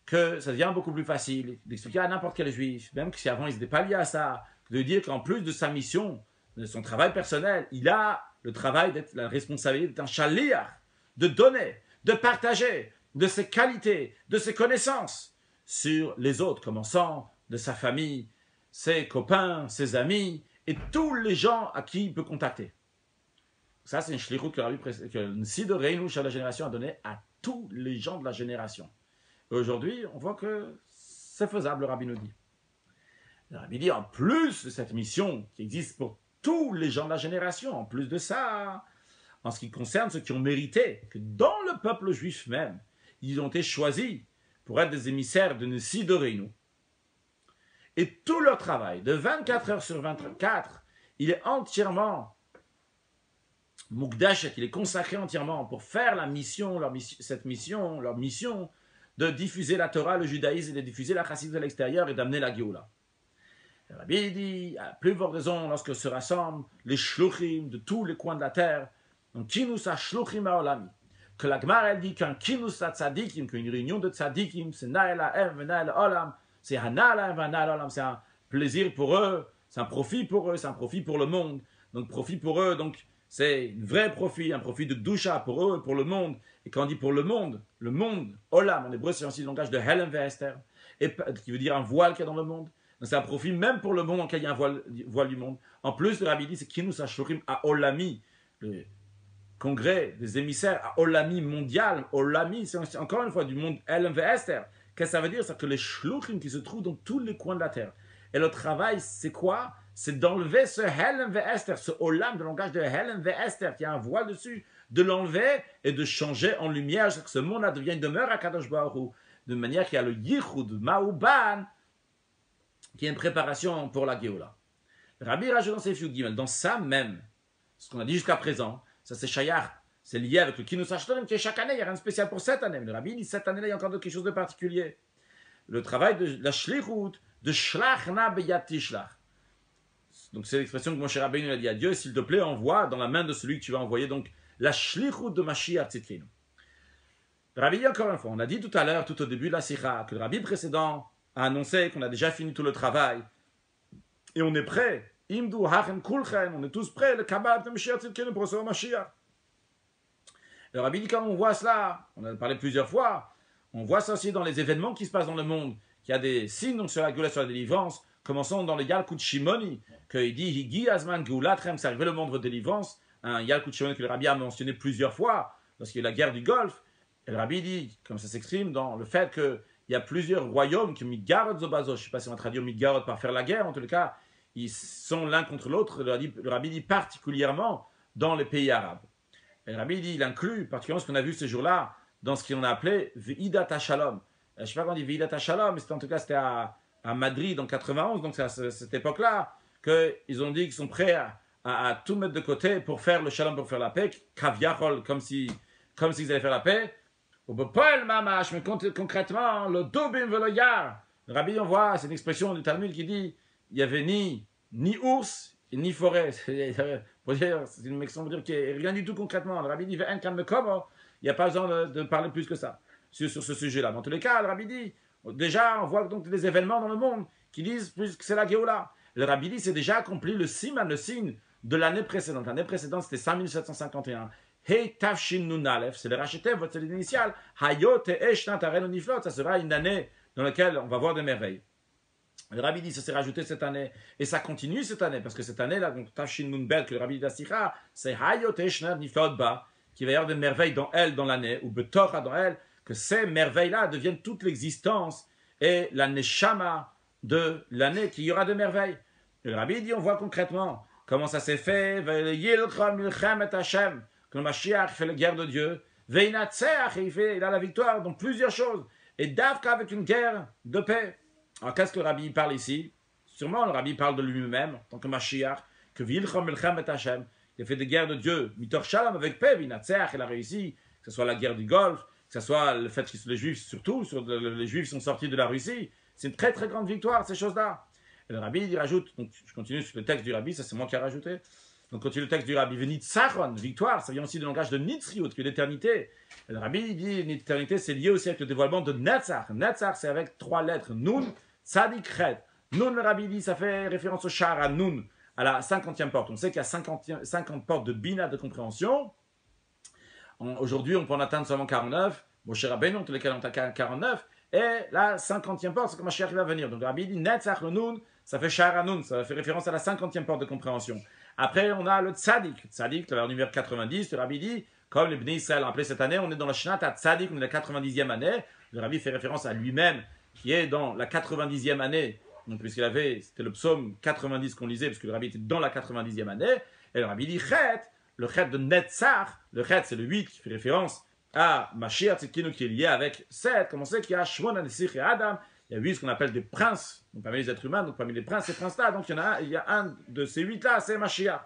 que ça devient beaucoup plus facile d'expliquer à n'importe quel juif, même si avant ils n'étaient pas liés à ça, de dire qu'en plus de sa mission, de son travail personnel, il a le travail d'être la responsabilité d'être un shaliach, de donner, de partager de ses qualités, de ses connaissances sur les autres, commençant de sa famille, ses copains, ses amis et tous les gens à qui il peut contacter. Ça, c'est une shlichut que le Nessi de Reinu de la génération a donné à tous les gens de la génération. Et aujourd'hui, on voit que c'est faisable, le Rabbi nous dit. Le Rabbi dit, en plus de cette mission qui existe pour tous les gens de la génération, en plus de ça, en ce qui concerne ceux qui ont mérité que dans le peuple juif même, ils ont été choisis pour être des émissaires de Nessi de Reinu. Et tout leur travail, de 24 heures sur 24, il est entièrement Mukdash, il est consacré entièrement pour faire la mission, leur mission de diffuser la Torah, le judaïsme, et de diffuser la chassidut à l'extérieur et d'amener la Géoula. Le Rabbi dit, à plus forte raison, lorsque se rassemblent les shluchim de tous les coins de la terre, donc kinus ha-shluchim ha-olami, que la Gemara elle dit qu'un kinus ha-tzadikim, qu'une réunion de tzadikim, c'est na'el ha'ev ve'na'el ha'olam, c'est hana'el ha'ev ve'na'el ha'olam, c'est un plaisir pour eux, c'est un profit pour eux, c'est un profit pour le monde. Donc profit pour eux, donc c'est un vrai profit, un profit de doucha pour eux, pour le monde. Et quand on dit pour le monde, olam, en hébreu c'est aussi le langage de Helen Vester, qui veut dire un voile qu'il y a dans le monde. Donc c'est un profit même pour le monde en lequel il y a un voile du monde. En plus, le Rabbi dit, c'est kinus ha-shluchim ha-olami, le congrès des émissaires à Olami mondial. Olami, c'est encore une fois du monde Helen Vester. Qu'est-ce que ça veut dire? C'est que les shluchim qui se trouvent dans tous les coins de la terre. Et le travail, c'est quoi? C'est d'enlever ce Helen Vester, ce Olam, le langage de Helen Vester, qui a un voile dessus, de l'enlever et de changer en lumière, que ce monde-là devienne une demeure à Kadosh Baruch Hu, de manière qu'il y a le Yichud Ma'uban, qui est une préparation pour la Géoula. Le Rabbi rajoute dans ses Fiou Gimel, dans ça même, ce qu'on a dit jusqu'à présent, ça c'est Shayach, c'est lié avec le Kinus HaShlorim, qui est chaque année, il n'y a rien de spécial pour cette année. Mais le Rabbi dit, cette année-là, il y a encore quelque chose de particulier. Le travail de la Shlichut, de Shlachna Beyat Tishlach. Donc c'est l'expression que Moshe Rabbeinu a dit à Dieu, s'il te plaît, envoie dans la main de celui que tu vas envoyer, donc la Shlichut de Mashiach Tzidkenu. Le Rabbi dit encore une fois, on a dit tout à l'heure, tout au début de la Sikha, que le Rabbi précédent a annoncé qu'on a déjà fini tout le travail, et on est prêt, Imdu Hachem Kulchem, on est tous prêts, le Kabbalah de Mashiach Tzidkenu pour recevoir Mashiach. Le Rabbi dit, quand on voit cela, on en a parlé plusieurs fois, on voit ça aussi dans les événements qui se passent dans le monde, qu'il y a des signes donc, sur la Géoula, sur la délivrance, commençons dans le Yalkut Shimoni, qu'il dit Higi Azman Geulatrem, c'est arrivé le monde de délivrance, un Yalkut Shimoni que le Rabbi a mentionné plusieurs fois, lorsqu'il y a eu la guerre du Golfe. Et le Rabbi dit, comme ça s'exprime dans le fait qu'il y a plusieurs royaumes qui Migarot Zobazo, je ne sais pas si on va traduire Migarot par faire la guerre, en tout cas, ils sont l'un contre l'autre, le Rabbi dit particulièrement dans les pays arabes. Et le Rabbi dit, il inclut particulièrement ce qu'on a vu ces jours-là, dans ce qu'on a appelé Veidat HaShalom. Je ne sais pas quand on dit Veidat HaShalom, mais en tout cas c'était à Madrid en 91, donc c'est à cette époque-là qu'ils ont dit qu'ils sont prêts à tout mettre de côté pour faire le shalom, pour faire la paix, kaviachol, comme si comme s'ils allaient faire la paix. Au Paul Mamash, mais concrètement, le Dobim Veloyar. Le Rabbi, on voit, c'est une expression du Talmud qui dit il n'y avait ni ours, ni forêt. C'est une expression pour dire qu'il n'y a rien du tout concrètement. Le Rabbi dit il n'y a pas besoin de parler plus que ça sur ce sujet-là. Dans tous les cas, le Rabbi dit déjà, on voit donc des événements dans le monde qui disent plus que c'est la Géoula. Le Rabbi dit c'est déjà accompli le siman, le signe de l'année précédente. L'année précédente, c'était 5751. Hey Tafshin Nun Aleph, c'est le racheté, votre initial. Hayot et Eshtant Aren Uniflot, ça sera une année dans laquelle on va voir des merveilles. Le Rabbi dit ça s'est rajouté cette année et ça continue cette année parce que cette année-là, donc Tafshin Nun Bet, que le Rabbi dit d'Asicha, c'est Hayot et Eshtant Uniflot Ba, qui va y avoir des merveilles dans elle dans l'année, ou Betorah dans elle, que ces merveilles-là deviennent toute l'existence et la neshama de l'année qu'il y aura de merveilles. Et le Rabbi dit, on voit concrètement comment ça s'est fait, que le Mashiach fait la guerre de Dieu, il a la victoire dans plusieurs choses, et Davka avec une guerre de paix. Alors qu'est-ce que le Rabbi parle ici? Sûrement le Rabbi parle de lui-même, en tant que Mashiach, que il a fait des guerres de Dieu, Mitor Shalom avec paix, il a réussi, que ce soit la guerre du Golfe, que ce soit le fait que les Juifs, surtout, les Juifs sont sortis de la Russie, c'est une très très grande victoire, ces choses-là. Et le Rabbi, il rajoute, donc je continue sur le texte du Rabbi, ça c'est moi qui ai rajouté, donc continue le texte du Rabbi, Venit Saron, victoire, ça vient aussi du langage de Nitzriut, qui est l'éternité. Et le Rabbi, il dit, l'éternité, c'est lié aussi avec le dévoilement de Netzach. Netzach, c'est avec 3 lettres, Nun, Tzadik, Chet. Nun, le Rabbi dit, ça fait référence au char, à Nun, à la 50e porte. On sait qu'il y a 50 portes de Bina, de compréhension. Aujourd'hui, on peut en atteindre seulement 49. Moshe Rabbeinu, en tous les cas, on atteint 49. Et la 50e porte, c'est comme Mashiach va venir. Donc, le Rabbi dit Netzach le Nun, ça fait Shar Nun, ça fait référence à la 50e porte de compréhension. Après, on a le Tzadik. Tzadik, le numéro 90, le Rabbi dit, comme les Bnei Israël ont appelé cette année, on est dans la Shnat Tzadik, on est dans la 90e année. Le Rabbi fait référence à lui-même, qui est dans la 90e année. Donc, puisqu'il avait, c'était le psaume 90 qu'on lisait, parce que le Rabbi était dans la 90e année. Et le Rabbi dit Chet, le Chet de Netzach, le Chet c'est le 8 qui fait référence à Mashiach Tzidkenu qui est lié avec 7, comme on sait qu'il y a Shmona Nesich et Adam, il y a 8 ce qu'on appelle des princes, donc parmi les êtres humains, donc parmi les princes, ces princes-là, donc il y a un de ces 8-là, c'est Mashiach.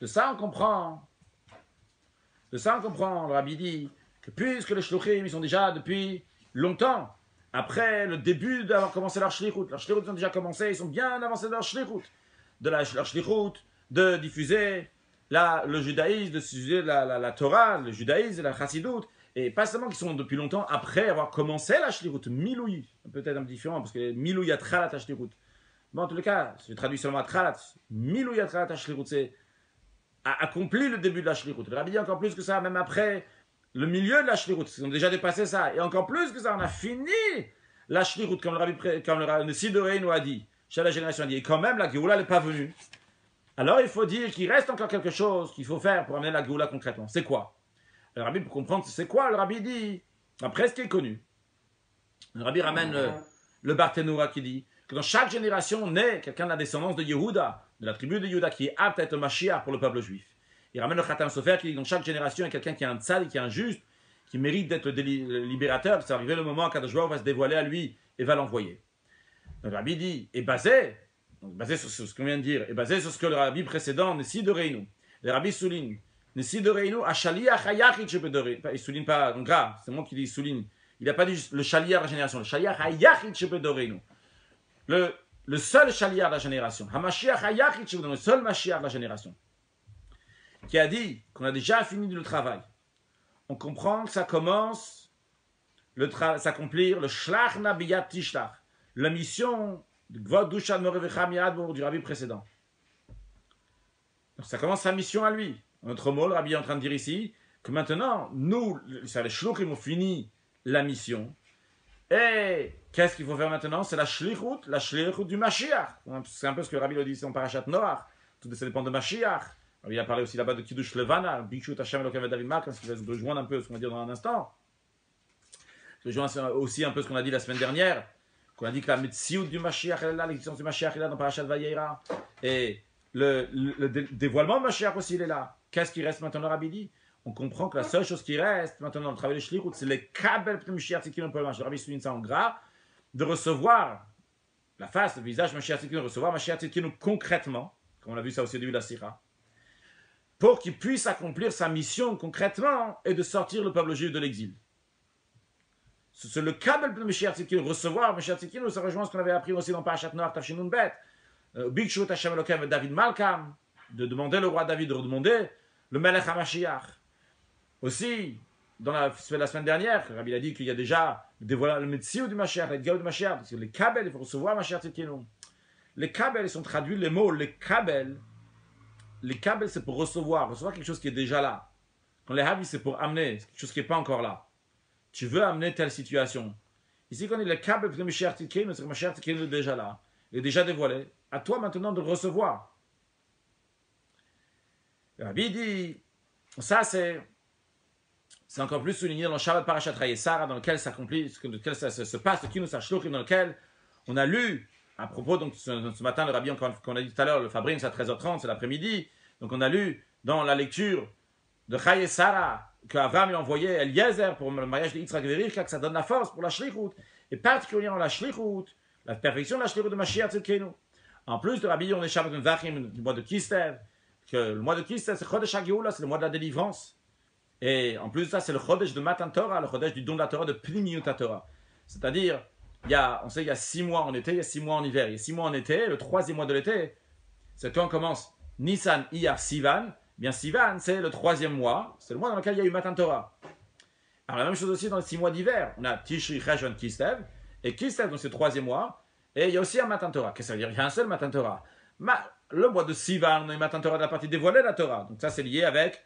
De ça on comprend, le Rabbi dit que puisque les Shluchim, ils sont déjà depuis longtemps, après le début d'avoir commencé leur Shlichut ils ont déjà commencé, ils sont bien avancés dans leur Shlichut, leur Shlichut, de diffuser le judaïsme, de diffuser la Torah, le judaïsme, la Chassidut, et pas seulement qu'ils sont depuis longtemps après avoir commencé la Shlichut, Miloui, peut-être un peu différent, parce que Miloui Atralat Shlichut. Bon, en tous les cas, je traduis seulement Atralat, Miloui Atralat Shlichut, c'est accompli le début de la Shlichut. Le Rabbi dit encore plus que ça, même après le milieu de la Shlichut, ils ont déjà dépassé ça, et encore plus que ça, on a fini la Shlichut, comme le Sid de Reino a dit, chez la génération a dit, et quand même la Géoula n'est pas venue. Alors il faut dire qu'il reste encore quelque chose qu'il faut faire pour amener la Géoula concrètement. C'est quoi? Le Rabbi, pour comprendre c'est quoi, le Rabbi dit, après ce qui est connu, le Rabbi ramène le Barthénoura qui dit que dans chaque génération naît quelqu'un de la descendance de Yehuda, de la tribu de Yehuda, qui est apte à être Mashiach pour le peuple juif. Il ramène le Khatam Sofer qui dit que dans chaque génération il y a quelqu'un qui est un tzad, qui est un juste, qui mérite d'être le libérateur, c'est arrivé le moment quand Kadosh Baruch Hu va se dévoiler à lui et va l'envoyer. Le Rabbi dit, et basé sur ce qu'on vient de dire, et basé sur ce que le Rabbi précédent, Nessi de Reinu, le Rabbi souligne, Nessi de Reinu, a Shaliach Hayachid Shebedorenu, il souligne pas, donc grave, c'est moi qui dis souligne, il n'a pas dit le Shaliach de la génération, le Shaliach Hayachid Shebedorenu, le seul Shaliach de la génération, Hamashiach Hayachid Shebedorenu, le seul Mashiach de la génération, qui a dit qu'on a déjà fini le travail. On comprend que ça commence s'accomplir le Shlach Nabiyat Tishlach, la mission du Rabbi précédent. Donc ça commence sa mission à lui. En autre mot, le Rabbi est en train de dire ici que maintenant, nous, les Shluchim ont fini la mission. Et qu'est-ce qu'il faut faire maintenant? C'est la Shlichut du Mashiach. C'est un peu ce que le Rabbi le dit ici en Parashat Noach. Tout ça dépend de Mashiach. Il a parlé aussi là-bas de Kiddush Levana, Bikshut Hashem Elokeim David Mak, ce qui va se rejoindre un peu ce qu'on va dire dans un instant. Je rejoins aussi un peu ce qu'on a dit la semaine dernière, qu'on a dit que la Metsiout du Mashiach est là, l'existence du Mashiach est là dans Parashat Vayera, et le dévoilement de Mashiach aussi il est là. Qu'est-ce qui reste maintenant, le Rabbi dit? On comprend que la seule chose qui reste maintenant dans le travail de Shlichut, c'est les Kabel P'tem Mashiach Tzidkenu P'tem Mashiach. Le Rabbi souligne ça en gras, de recevoir la face, le visage de Mashiach Tzidkenu, recevoir Mashiach Tzidkenu concrètement, comme on a vu ça aussi au début de la Sira. pour qu'il puisse accomplir sa mission concrètement et de sortir le peuple juif de l'exil. C'est le Kabel de Mashiach Tzidkenu, recevoir Mashiach Tzidkenu, ça rejoint ce qu'on avait appris aussi dans Parashat Noach, Tafshinun Bet, Bikshut Hashem Elokeim David Malkam, de demander le roi David de redemander le Melech HaMashiach. Aussi, dans la semaine dernière, Rabbi a dit qu'il y a déjà le Metziou du Mashiach, le Gaou du Mashiach, parce que les Kabel, il faut recevoir Mashiach Tzidkenu. Les Kabel, ils sont traduits, les mots, les Kabel, c'est pour recevoir quelque chose qui est déjà là. Quand les Havi, c'est pour amener quelque chose qui n'est pas encore là. Tu veux amener telle situation. Ici, quand il est le Kabel de Mashiach Tzidkenu, c'est que Mashiach Tzidkenu est déjà là. Il est déjà dévoilé. À toi maintenant de le recevoir. Rabbi dit, ça c'est encore plus souligné dans le Shabbat Parashat Rayesara, dans lequel ça se passe, le Kinus HaShluchim, dans lequel on a lu, à propos, donc ce matin, le Rabbi, qu'on a dit tout à l'heure, le Fabrin, c'est à 13h30, c'est l'après-midi, donc on a lu dans la lecture de Rayesara, qu'Avraham il envoyait Eliezer pour le mariage de Yitzhak et Rivka, que ça donne la force pour la Shlichut, et particulièrement la Shlichut, la perfection de la Shlichut de Mashiach Tzidkenu. En plus de Rabbi, on est Shabbat Vachim du mois de Kislev, que le mois de Kislev, c'est Chodesh HaGeoula, c'est le mois de la délivrance. Et en plus de ça, c'est le Chodesh de Matan Torah, le Chodesh du don de la Torah, de Pnimiut Torah. C'est-à-dire, on sait qu'il y a 6 mois en été, il y a 6 mois en hiver. Il y a 6 mois en été, le 3e mois de l'été, c'est quand on commence Nissan, Iyar, Sivan. Bien, Sivan, c'est le 3e mois, c'est le mois dans lequel il y a eu Matan Torah. Alors la même chose aussi dans les 6 mois d'hiver. On a Tishri, Cheshvan, Kislev. Et Kislev, donc c'est le 3e mois. Et il y a aussi un Matan Torah. Qu'est-ce que ça veut dire? Il y a un seul Matan Torah. Le mois de Sivan, on a eu Matan Torah de la partie dévoilée de la Torah. Donc ça, c'est lié avec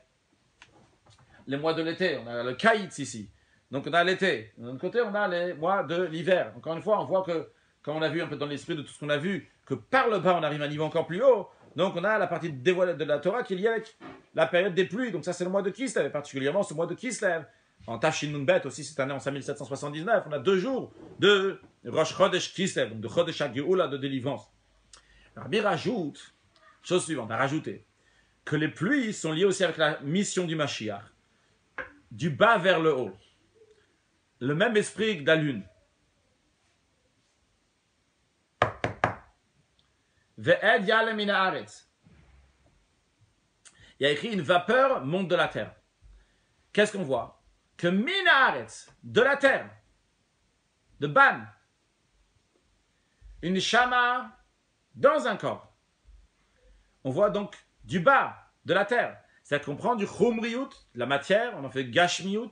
les mois de l'été. On a le Kaïtz ici. Donc on a l'été. De l'autre côté, on a les mois de l'hiver. Encore une fois, on voit que, quand on a vu un peu dans l'esprit de tout ce qu'on a vu, que par le bas, on arrive à un niveau encore plus haut. Donc on a la partie dévoilée de la Torah qui est liée avec la période des pluies. Donc ça, c'est le mois de Kislev. Et particulièrement ce mois de Kislev. En Tafshinun Bet aussi, cette année en 5779, on a 2 jours de Rosh Chodesh Kislev, donc de Chodesh HaGeoula, de délivrance. Rabbi rajoute, chose suivante, a rajouté, que les pluies sont liées aussi avec la mission du Mashiach, du bas vers le haut. Le même esprit que la lune. Ve'ed yale min haaretz. Il y a écrit une vapeur monte de la terre. Qu'est-ce qu'on voit? Que min haaretz, de la terre, de ban, une shama dans un corps. On voit donc du bas, de la terre. C'est-à-dire qu'on prend du chumriyut, la matière, on en fait gashmiyut.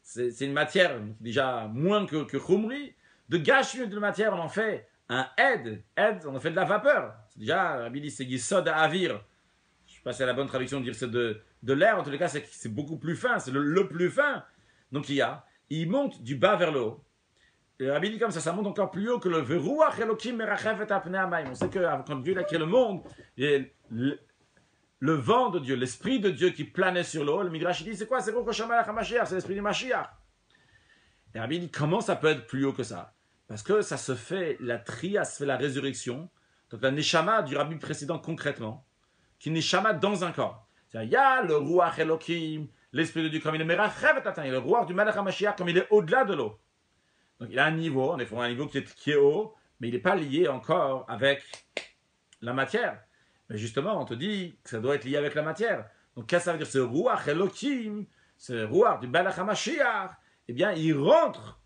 C'est une matière déjà moins que chumri. De gashmiyut de matière, on en fait un ed. Ed, on en fait de la vapeur. C'est déjà, Rabbi dit, c'est yisod avir. Je ne sais pas si c'est la bonne traduction de dire c'est de l'air. En tous les cas, c'est beaucoup plus fin. C'est le plus fin. Donc il monte du bas vers le haut. Et Rabbi dit comme ça monte encore plus haut que le veruach elokim merachef et apnei hamayim. On sait que quand Dieu a créé le monde, le vent de Dieu, l'esprit de Dieu qui planait sur l'eau, le Midrash dit c'est quoi? C'est Ruach HaMashiach, c'est l'esprit du Mashiach. Et Rabbi dit comment ça peut être plus haut que ça? Parce que ça se fait, la tria se fait la résurrection, donc la neshama du Rabbi précédent concrètement, qui est neshama dans un corps. C'est-à-dire, il y a le Ruach Elokim, l'esprit de Dieu comme il est merachef et apnei, le Ruach du Melech HaMashiach comme il est au-delà de l'eau. Donc il a un niveau, en effet, un niveau qui est haut, mais il n'est pas lié encore avec la matière. Mais justement, on te dit que ça doit être lié avec la matière. Donc qu'est-ce que ça veut dire? Ce Ruach Elokim, ce Ruach du Melech HaMashiach, eh bien, il rentre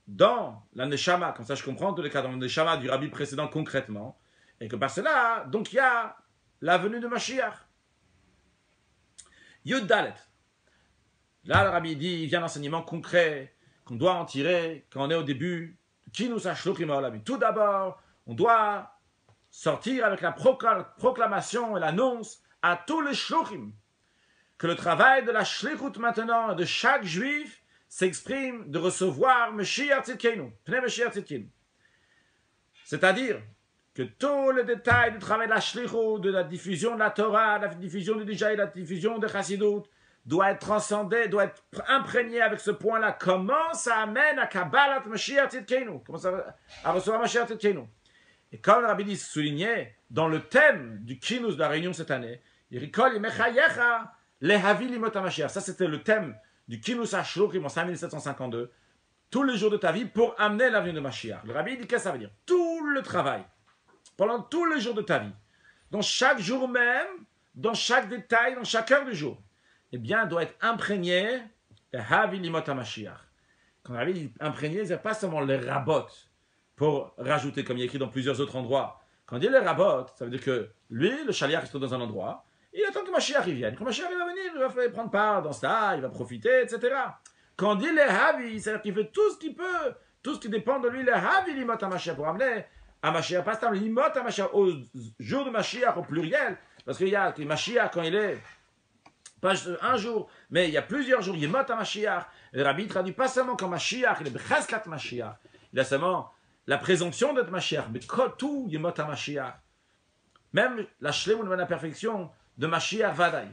dans la Neshama, comme ça je comprends, dans le cas dans la Neshama du Rabbi précédent concrètement, et que par cela, donc il y a la venue de Mashiach. Yud Dalet. Là, le Rabbi dit, il vient l'enseignement concret qu'on doit en tirer quand on est au début. Kinus HaShluchim HaOlamim. Tout d'abord, on doit sortir avec la proclamation et l'annonce à tous les shluchim que le travail de la shlichut maintenant de chaque juif s'exprime de recevoir Mashiach Tzidkenu, Pnei Mashiach Tzidkenu. C'est-à-dire que tous les détails du travail de la shlichut, de la diffusion de la Torah, de la diffusion du Dijay, de la diffusion de Chassidut, doit être transcendé, doit être imprégné avec ce point-là. Comment ça amène à Kabbalat Mashiach Tzidkenu? Comment ça à recevoir Mashiach Tzidkenu? Et comme le Rabbi dit soulignait dans le thème du Kinus de la réunion cette année, ça c'était le thème du Kinus HaShluchim en 5752, tous les jours de ta vie pour amener l'avenue de Mashiach. Le Rabbi dit qu'est-ce que ça veut dire? Tout le travail, pendant tous les jours de ta vie, donc chaque jour même, dans chaque détail, dans chaque heure du jour, eh bien, doit être imprégné de Havi Limot HaMashiach. Quand le Rabbi dit imprégné, c'est pas seulement les rabots pour rajouter, comme il y a écrit dans plusieurs autres endroits. Quand on dit les rabots, ça veut dire que lui, le shaliach, il se trouve dans un endroit, il attend que Mashiach il vienne. Quand Mashiach va venir, il va prendre part dans cela, il va profiter, etc. Quand on dit les Havi, c'est-à-dire qu'il fait tout ce qu'il peut, tout ce qui dépend de lui, les Havi Limot HaMashiach, pour amener à Mashiach, pas seulement Limot HaMashiach au jour de Mashiach au pluriel, parce qu'il y a Mashiach quand il est pas un jour, mais il y a plusieurs jours, Yemot HaMashiach. Le Rabbi traduit pas seulement comme Mashiach, il est Becheskat Mashiach. Il a seulement la présomption d'être Mashiach, mais tout Yemot HaMashiach. Même la Shlemoun de la perfection de Mashiach Vadaï.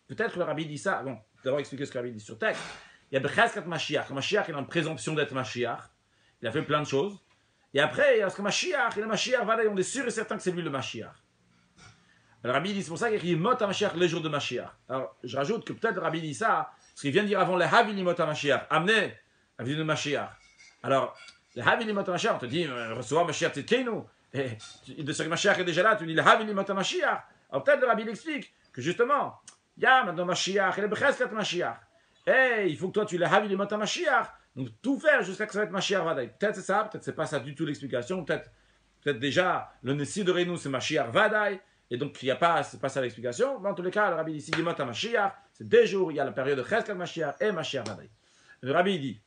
Peut-être que le Rabbi dit ça. Bon, d'abord expliquer ce que le Rabbi dit sur texte. Il y a Becheskat Mashiach. Mashiach, il a une présomption d'être Mashiach. Il a fait plein de choses. Et après, parce que Mashiach, il est Mashiach Vadaï, on est sûr et certain que c'est lui le Mashiach. Le Rabbi dit, c'est pour ça qu'il y a écrit Mot HaMashiach les jours de Mashiach. Alors, je rajoute que peut-être le Rabbi dit ça, parce qu'il vient de dire avant les Havili Mot HaMashiach, amenez la vie de Mashiach. Alors, les Havili Mot HaMashiach, on te dit, recevoir Mashiach Tzidkenu, et de ce que Mashiach est déjà là, tu dis les Havili Mot HaMashiach. Alors peut-être le Rabbi explique que justement, il y a maintenant Mashiach, et le Becheskat Mashiach. Et il faut que toi tu les Havili Mot HaMashiach, donc tout faire jusqu'à ce que ça va être Mashiach Vadaï. Peut-être c'est ça, peut-être c'est pas ça du tout l'explication, peut-être déjà, le Nessi de Reinu c'est Mashiach Vadaï. Et donc, il n'y a pas, c'est pas ça l'explication. Mais en tous les cas, le Rabbi dit ici, Yemot HaMashiach, c'est des jours, il y a la période de Cheskat Mashiach et Mashiach Vadaï. Le Rabbi dit,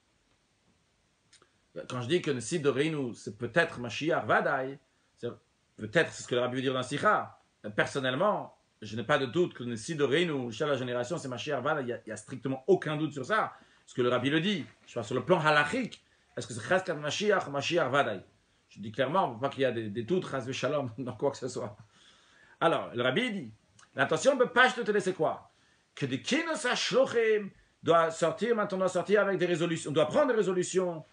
quand je dis que le site de Reinu, c'est peut-être Mashiach Vadaï, peut-être c'est ce que le Rabbi veut dire dans Sikha. Personnellement, je n'ai pas de doute que le site de Reinu, chez la génération, c'est Mashiach Vadaï. Il n'y a strictement aucun doute sur ça. Parce que le Rabbi le dit. Je parle sur le plan halachique. Est-ce que c'est Cheskat Mashiach ou Mashiach Vadaï? Je dis clairement, pour pas qu'il y ait des doutes, Chas Shalom, dans quoi que ce soit. Alors, le Rabbi dit, l'intention de Pashto c'est quoi? Que des Kinos HaShlochim doit sortir avec des résolutions, on doit prendre des résolutions.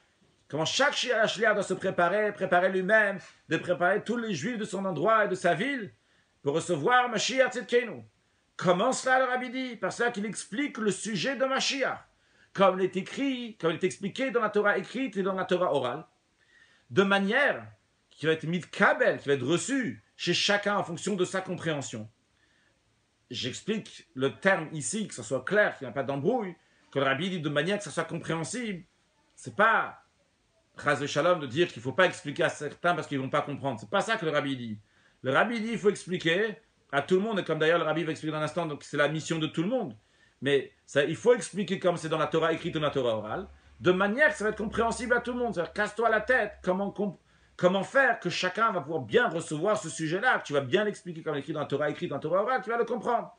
Comment chaque Shliach doit se préparer lui-même, de préparer tous les Juifs de son endroit et de sa ville pour recevoir Mashiach Tzidkenu. Comment cela, le Rabbi dit? Par ça qu'il explique le sujet de Mashiach, comme il est écrit, comme il est expliqué dans la Torah écrite et dans la Torah orale, de manière qui va être mitkabel, qui va être reçue chez chacun en fonction de sa compréhension. J'explique le terme ici, que ça soit clair, qu'il n'y a pas d'embrouille, que le Rabbi dit de manière que ça soit compréhensible. C'est pas Chas Shalom de dire qu'il ne faut pas expliquer à certains parce qu'ils ne vont pas comprendre. C'est pas ça que le Rabbi dit. Le Rabbi dit qu'il faut expliquer à tout le monde, et comme d'ailleurs le Rabbi va expliquer dans un instant, donc c'est la mission de tout le monde. Mais ça, il faut expliquer comme c'est dans la Torah écrite ou dans la Torah orale, de manière que ça va être compréhensible à tout le monde. C'est-à-dire, casse-toi la tête, comment faire que chacun va pouvoir bien recevoir ce sujet-là, que tu vas bien l'expliquer comme écrit dans la Torah écrite, dans la Torah orale, tu vas le comprendre.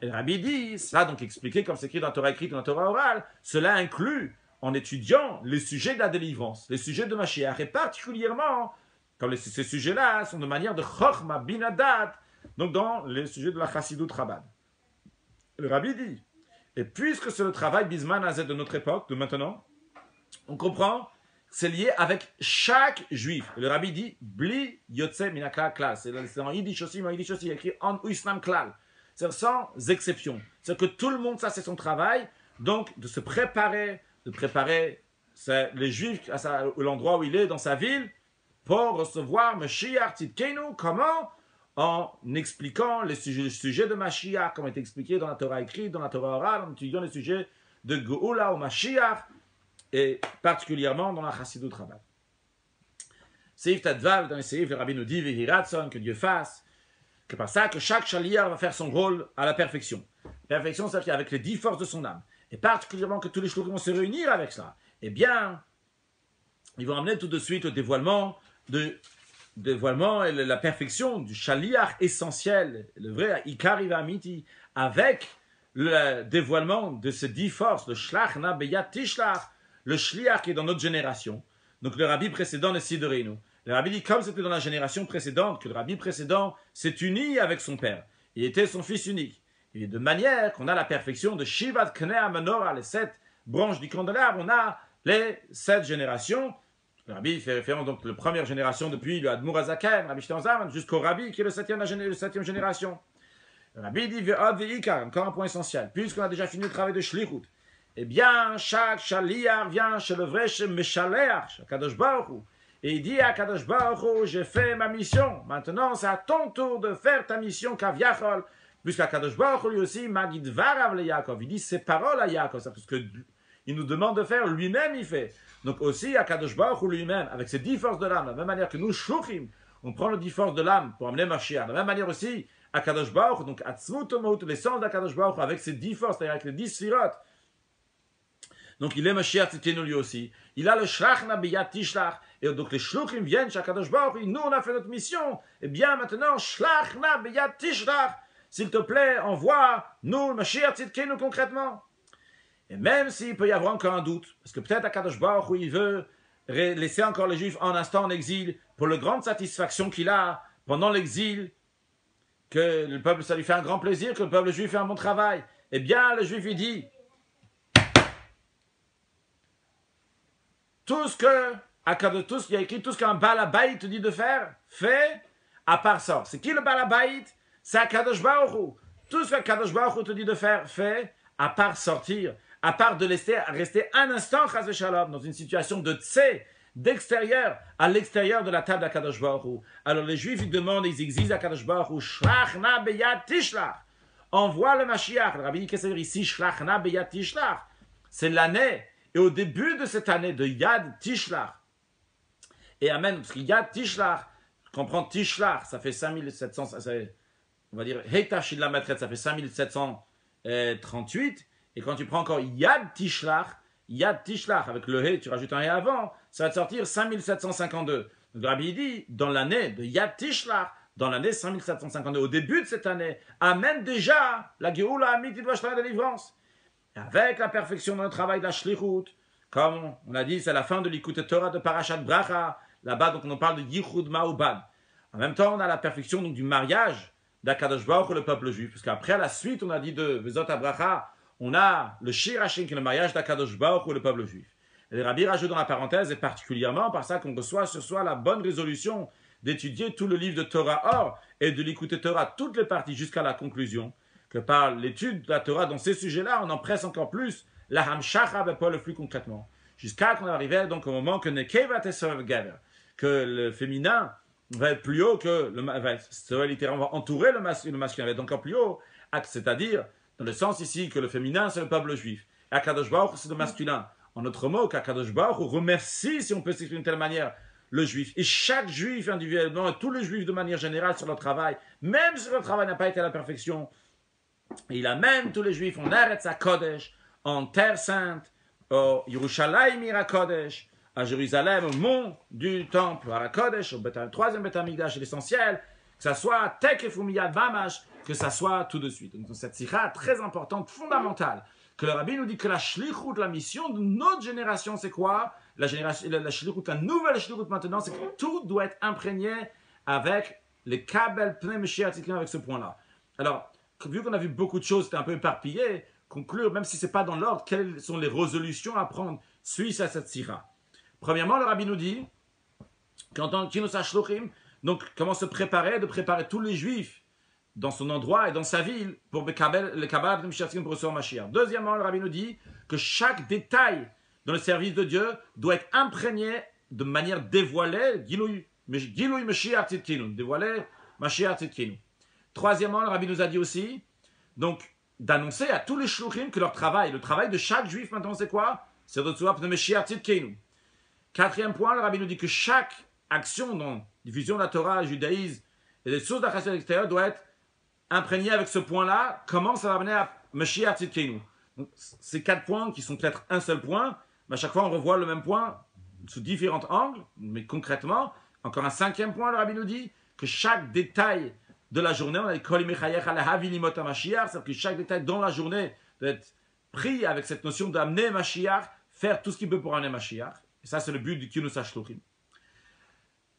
Et le Rabbi dit, ça donc expliquer comme c'est écrit dans la Torah écrite, dans la Torah orale, cela inclut, en étudiant les sujets de la délivrance, les sujets de Mashiach, et particulièrement, comme ces sujets-là sont de manière de Chochma, Binadat, donc dans les sujets de la Chassidut Chabad. Le Rabbi dit, et puisque c'est le travail Bisman Azet de notre époque, de maintenant, on comprend, c'est lié avec chaque juif. Et le Rabbi dit, Bli Yotze Minaklal Klal. C'est en Yiddish aussi, il y a écrit en Uislam Klal. C'est sans exception. C'est que tout le monde, ça c'est son travail, donc de se préparer, les juifs à l'endroit où il est, dans sa ville, pour recevoir Mashiach Tzidkenu. Comment? En expliquant les sujets de Mashiach, comme est expliqué dans la Torah écrite, dans la Torah orale, en étudiant les sujets de Geoula ou Mashiach, et particulièrement dans la Chassidut Chabad. Seif Tadvav, dans les Seif, le Rabbi nous dit, Vehiratson, que Dieu fasse, que par ça, que chaque chaliar va faire son rôle à la perfection. Perfection, c'est-à-dire avec les 10 forces de son âme. Et particulièrement que tous les shluchim vont se réunir avec cela. Eh bien, ils vont amener tout de suite le dévoilement et la perfection du chaliar essentiel, le vrai Ikari Vamiti, avec le dévoilement de ces 10 forces, le Shlach, Na, Beyat, Tishlach, le Shliach qui est dans notre génération. Donc le Rabbi précédent, le Sid de Reinu. Le Rabbi dit, comme c'était dans la génération précédente, que le Rabbi précédent s'est uni avec son père. Il était son fils unique. Et de manière qu'on a la perfection de Shivat Knea Menorah, les 7 branches du candélabre, on a les 7 générations. Le Rabbi fait référence donc à la première génération depuis le Admour Azaken, Rabbi Shtanzam, jusqu'au Rabbi qui est le 7e génération. Le Rabbi dit, Ve'od ve'ikar, encore un point essentiel, puisqu'on a déjà fini le travail de Shlichut. Eh bien, chaque chaliar vient chez le vrai Meshaleach, Kadosh Baruch Hu, et il dit à Kadosh Baruch Hu, j'ai fait ma mission. Maintenant, c'est à ton tour de faire ta mission, Kaviachol, Puisqu'Akadosh Baruch Hu lui aussi, Magid Varav le Yaakov, il dit ses paroles à Yaakov, c'est parce que il nous demande de faire, lui-même il fait. Donc aussi, Akadosh Baruch Hu lui-même, avec ses 10 forces de l'âme, de la même manière que nous, Shluchim, on prend les 10 forces de l'âme pour amener Mashiach. De la même manière aussi, Akadosh Baruch Hu, donc Atzmut Omot, l'essence d'Akadosh Baruch Hu, avec ses 10 forces, c'est-à-dire avec les 10 sphirot. Donc il est Mashiach Tzidkenu lui aussi. Il a le Shlachna Biyat Tishlach. Et donc les Shluchim viennent chez Akadosh Baruch Hu. Nous on a fait notre mission. Et bien maintenant, Shlachna Biyat Tishlach. S'il te plaît, envoie nous le Mashiach Tzidkenu concrètement. Et même s'il peut y avoir encore un doute, parce que peut-être Akadosh Baruch Hu il veut laisser encore les Juifs un instant en exil pour la grande satisfaction qu'il a pendant l'exil, que le peuple, ça lui fait un grand plaisir, que le peuple juif fait un bon travail. Eh bien, le Juif il dit tout ce qu'il y a écrit, tout ce qu'un Balabait te dit de faire, fais, à part ça. C'est qui le Balabait? C'est Akadosh Baruch Hu. Tout ce qu'Akadosh Baruch Hu te dit de faire, fais, à part sortir, à part de rester un instant, chas v'shalom, dans une situation de tsé, d'extérieur, à l'extérieur de la table d'Akadosh Baruch Hu. Alors les Juifs, ils demandent, ils exigent à Akadosh Baruch Hu, Shlachna beyat tishlach. Envoie le Mashiach. Le Rabbi dit, qu'est-ce que ça veut dire ici, Shlachna beyat tishlach? C'est l'année. Et au début de cette année de Yad Tishlach, et Amen, parce que Yad Tishlach, comprends Tishlach, ça fait 5700, on va dire, Heitashid la Matret, ça fait 5738, et quand tu prends encore Yad Tishlach, avec le He, tu rajoutes un He avant, ça va te sortir 5752. Donc le Rabbi dit, dans l'année de Yad Tishlach, dans l'année 5752, au début de cette année, amène déjà la Géoula Amit Idvashta de délivrance. Avec la perfection dans le travail de la Shlichut, comme on a dit, c'est la fin de l'Ikut Torah de Parashat Bracha, là-bas, donc on parle de Yichud Ma'ubad. En même temps, on a la perfection donc, du mariage d'Akadosh Baruch Hu et le peuple juif, parce qu'après, à la suite, on a dit de Vezot Bracha, on a le Shir Hashem, qui est le mariage d'Akadosh Baruch Hu et le peuple juif. Et les rabbis rajoutent dans la parenthèse, et particulièrement par ça qu'on reçoit sur soi la bonne résolution d'étudier tout le livre de Torah Or et de l'Ikut Torah, toutes les parties jusqu'à la conclusion, que par l'étude de la Torah dans ces sujets-là, on en presse encore plus la Hamshacha pas le plus concrètement. Jusqu'à qu'on arrive donc au moment que Nekeva Tesorev Gaver, que le féminin va être plus haut que le va littéralement entourer le masculin va être encore plus haut, c'est-à-dire dans le sens ici que le féminin c'est le peuple juif, et Akadosh Baruch c'est le masculin. En autre mot, qu'Akadosh Baruch remercie, si on peut s'exprimer de telle manière, le juif. Et chaque juif individuellement, et tous les juifs de manière générale sur leur travail, même si leur travail n'a pas été à la perfection, il amène tous les juifs en Eretz HaKodesh, en Terre Sainte, au Yerushalayim HaKodesh, à Jérusalem, au mont du Temple, à HaKodesh, au troisième Beth Amikdash, l'essentiel, que ça soit Tekef ou Miyad Mamash, que ça soit tout de suite. Donc cette sikha très importante, fondamentale, que le Rabbi nous dit que la shlichut, la mission de notre génération, c'est quoi? La shlichut, la nouvelle shlichut maintenant, c'est que tout doit être imprégné avec les kabel pnei Mashiach avec ce point-là. Alors, vu qu'on a vu beaucoup de choses, c'était un peu éparpillé, conclure, même si ce n'est pas dans l'ordre, quelles sont les résolutions à prendre suite à cette sira. Premièrement, le Rabbi nous dit, qu'en tant que Shluchim, donc comment se préparer, de préparer tous les Juifs dans son endroit et dans sa ville pour le Kabbal de Mashiach pour recevoir Mashiach. Deuxièmement, le Rabbi nous dit que chaque détail dans le service de Dieu doit être imprégné de manière dévoilée, Gilouy Mashiach Tzidkenu, dévoilé Mashiach Tzidkenu. Troisièmement, le Rabbi nous a dit aussi, donc, d'annoncer à tous les shluchim que leur travail, le travail de chaque juif maintenant, c'est quoi? C'est de recevoir de Mashiach Tzidkenu. Quatrième point, le Rabbi nous dit que chaque action dans la diffusion de la Torah, le judaïsme et les sources d'achasson extérieure doit être imprégnée avec ce point-là. Comment ça va amener à Mashiach Tzidkenu? Donc, ces 4 points qui sont peut-être un seul point, mais à chaque fois on revoit le même point sous différents angles, mais concrètement, encore un 5e point, le Rabbi nous dit que chaque détail de la journée, on a dit c'est-à-dire que chaque détail dans la journée doit être pris avec cette notion d'amener Mashiach, faire tout ce qu'il peut pour amener Mashiach. Et ça, c'est le but du Kinus HaShluchim.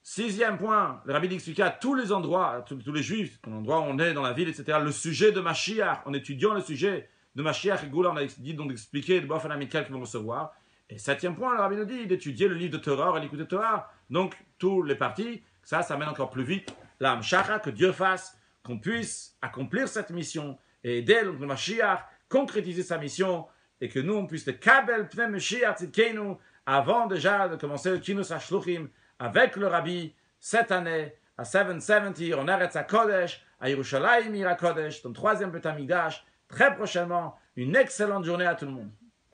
6e point, le Rabbi expliquait à tous les endroits, à tous les juifs, dans l'endroit où on est, dans la ville, etc., le sujet de Mashiach, en étudiant le sujet de Mashiach et Goula, on a dit donc d'expliquer de Bafan Amical qu'ils vont recevoir. Et 7e point, le Rabbi nous dit d'étudier le livre de Torah et l'écoute de Torah. Donc, tous les parties, ça mène encore plus vite la Hamshacha, que Dieu fasse, qu'on puisse accomplir cette mission et aider le Mashiach, concrétiser sa mission, et que nous, on puisse le Kabel Pnei Mashiach Tzidkenu, avant déjà de commencer le Kinus HaShluchim avec le Rabbi cette année, à 770, en Eretz HaKodesh, à Yerushalayim, Ira Kodesh, ton troisième Beth Amikdash, très prochainement. Une excellente journée à tout le monde.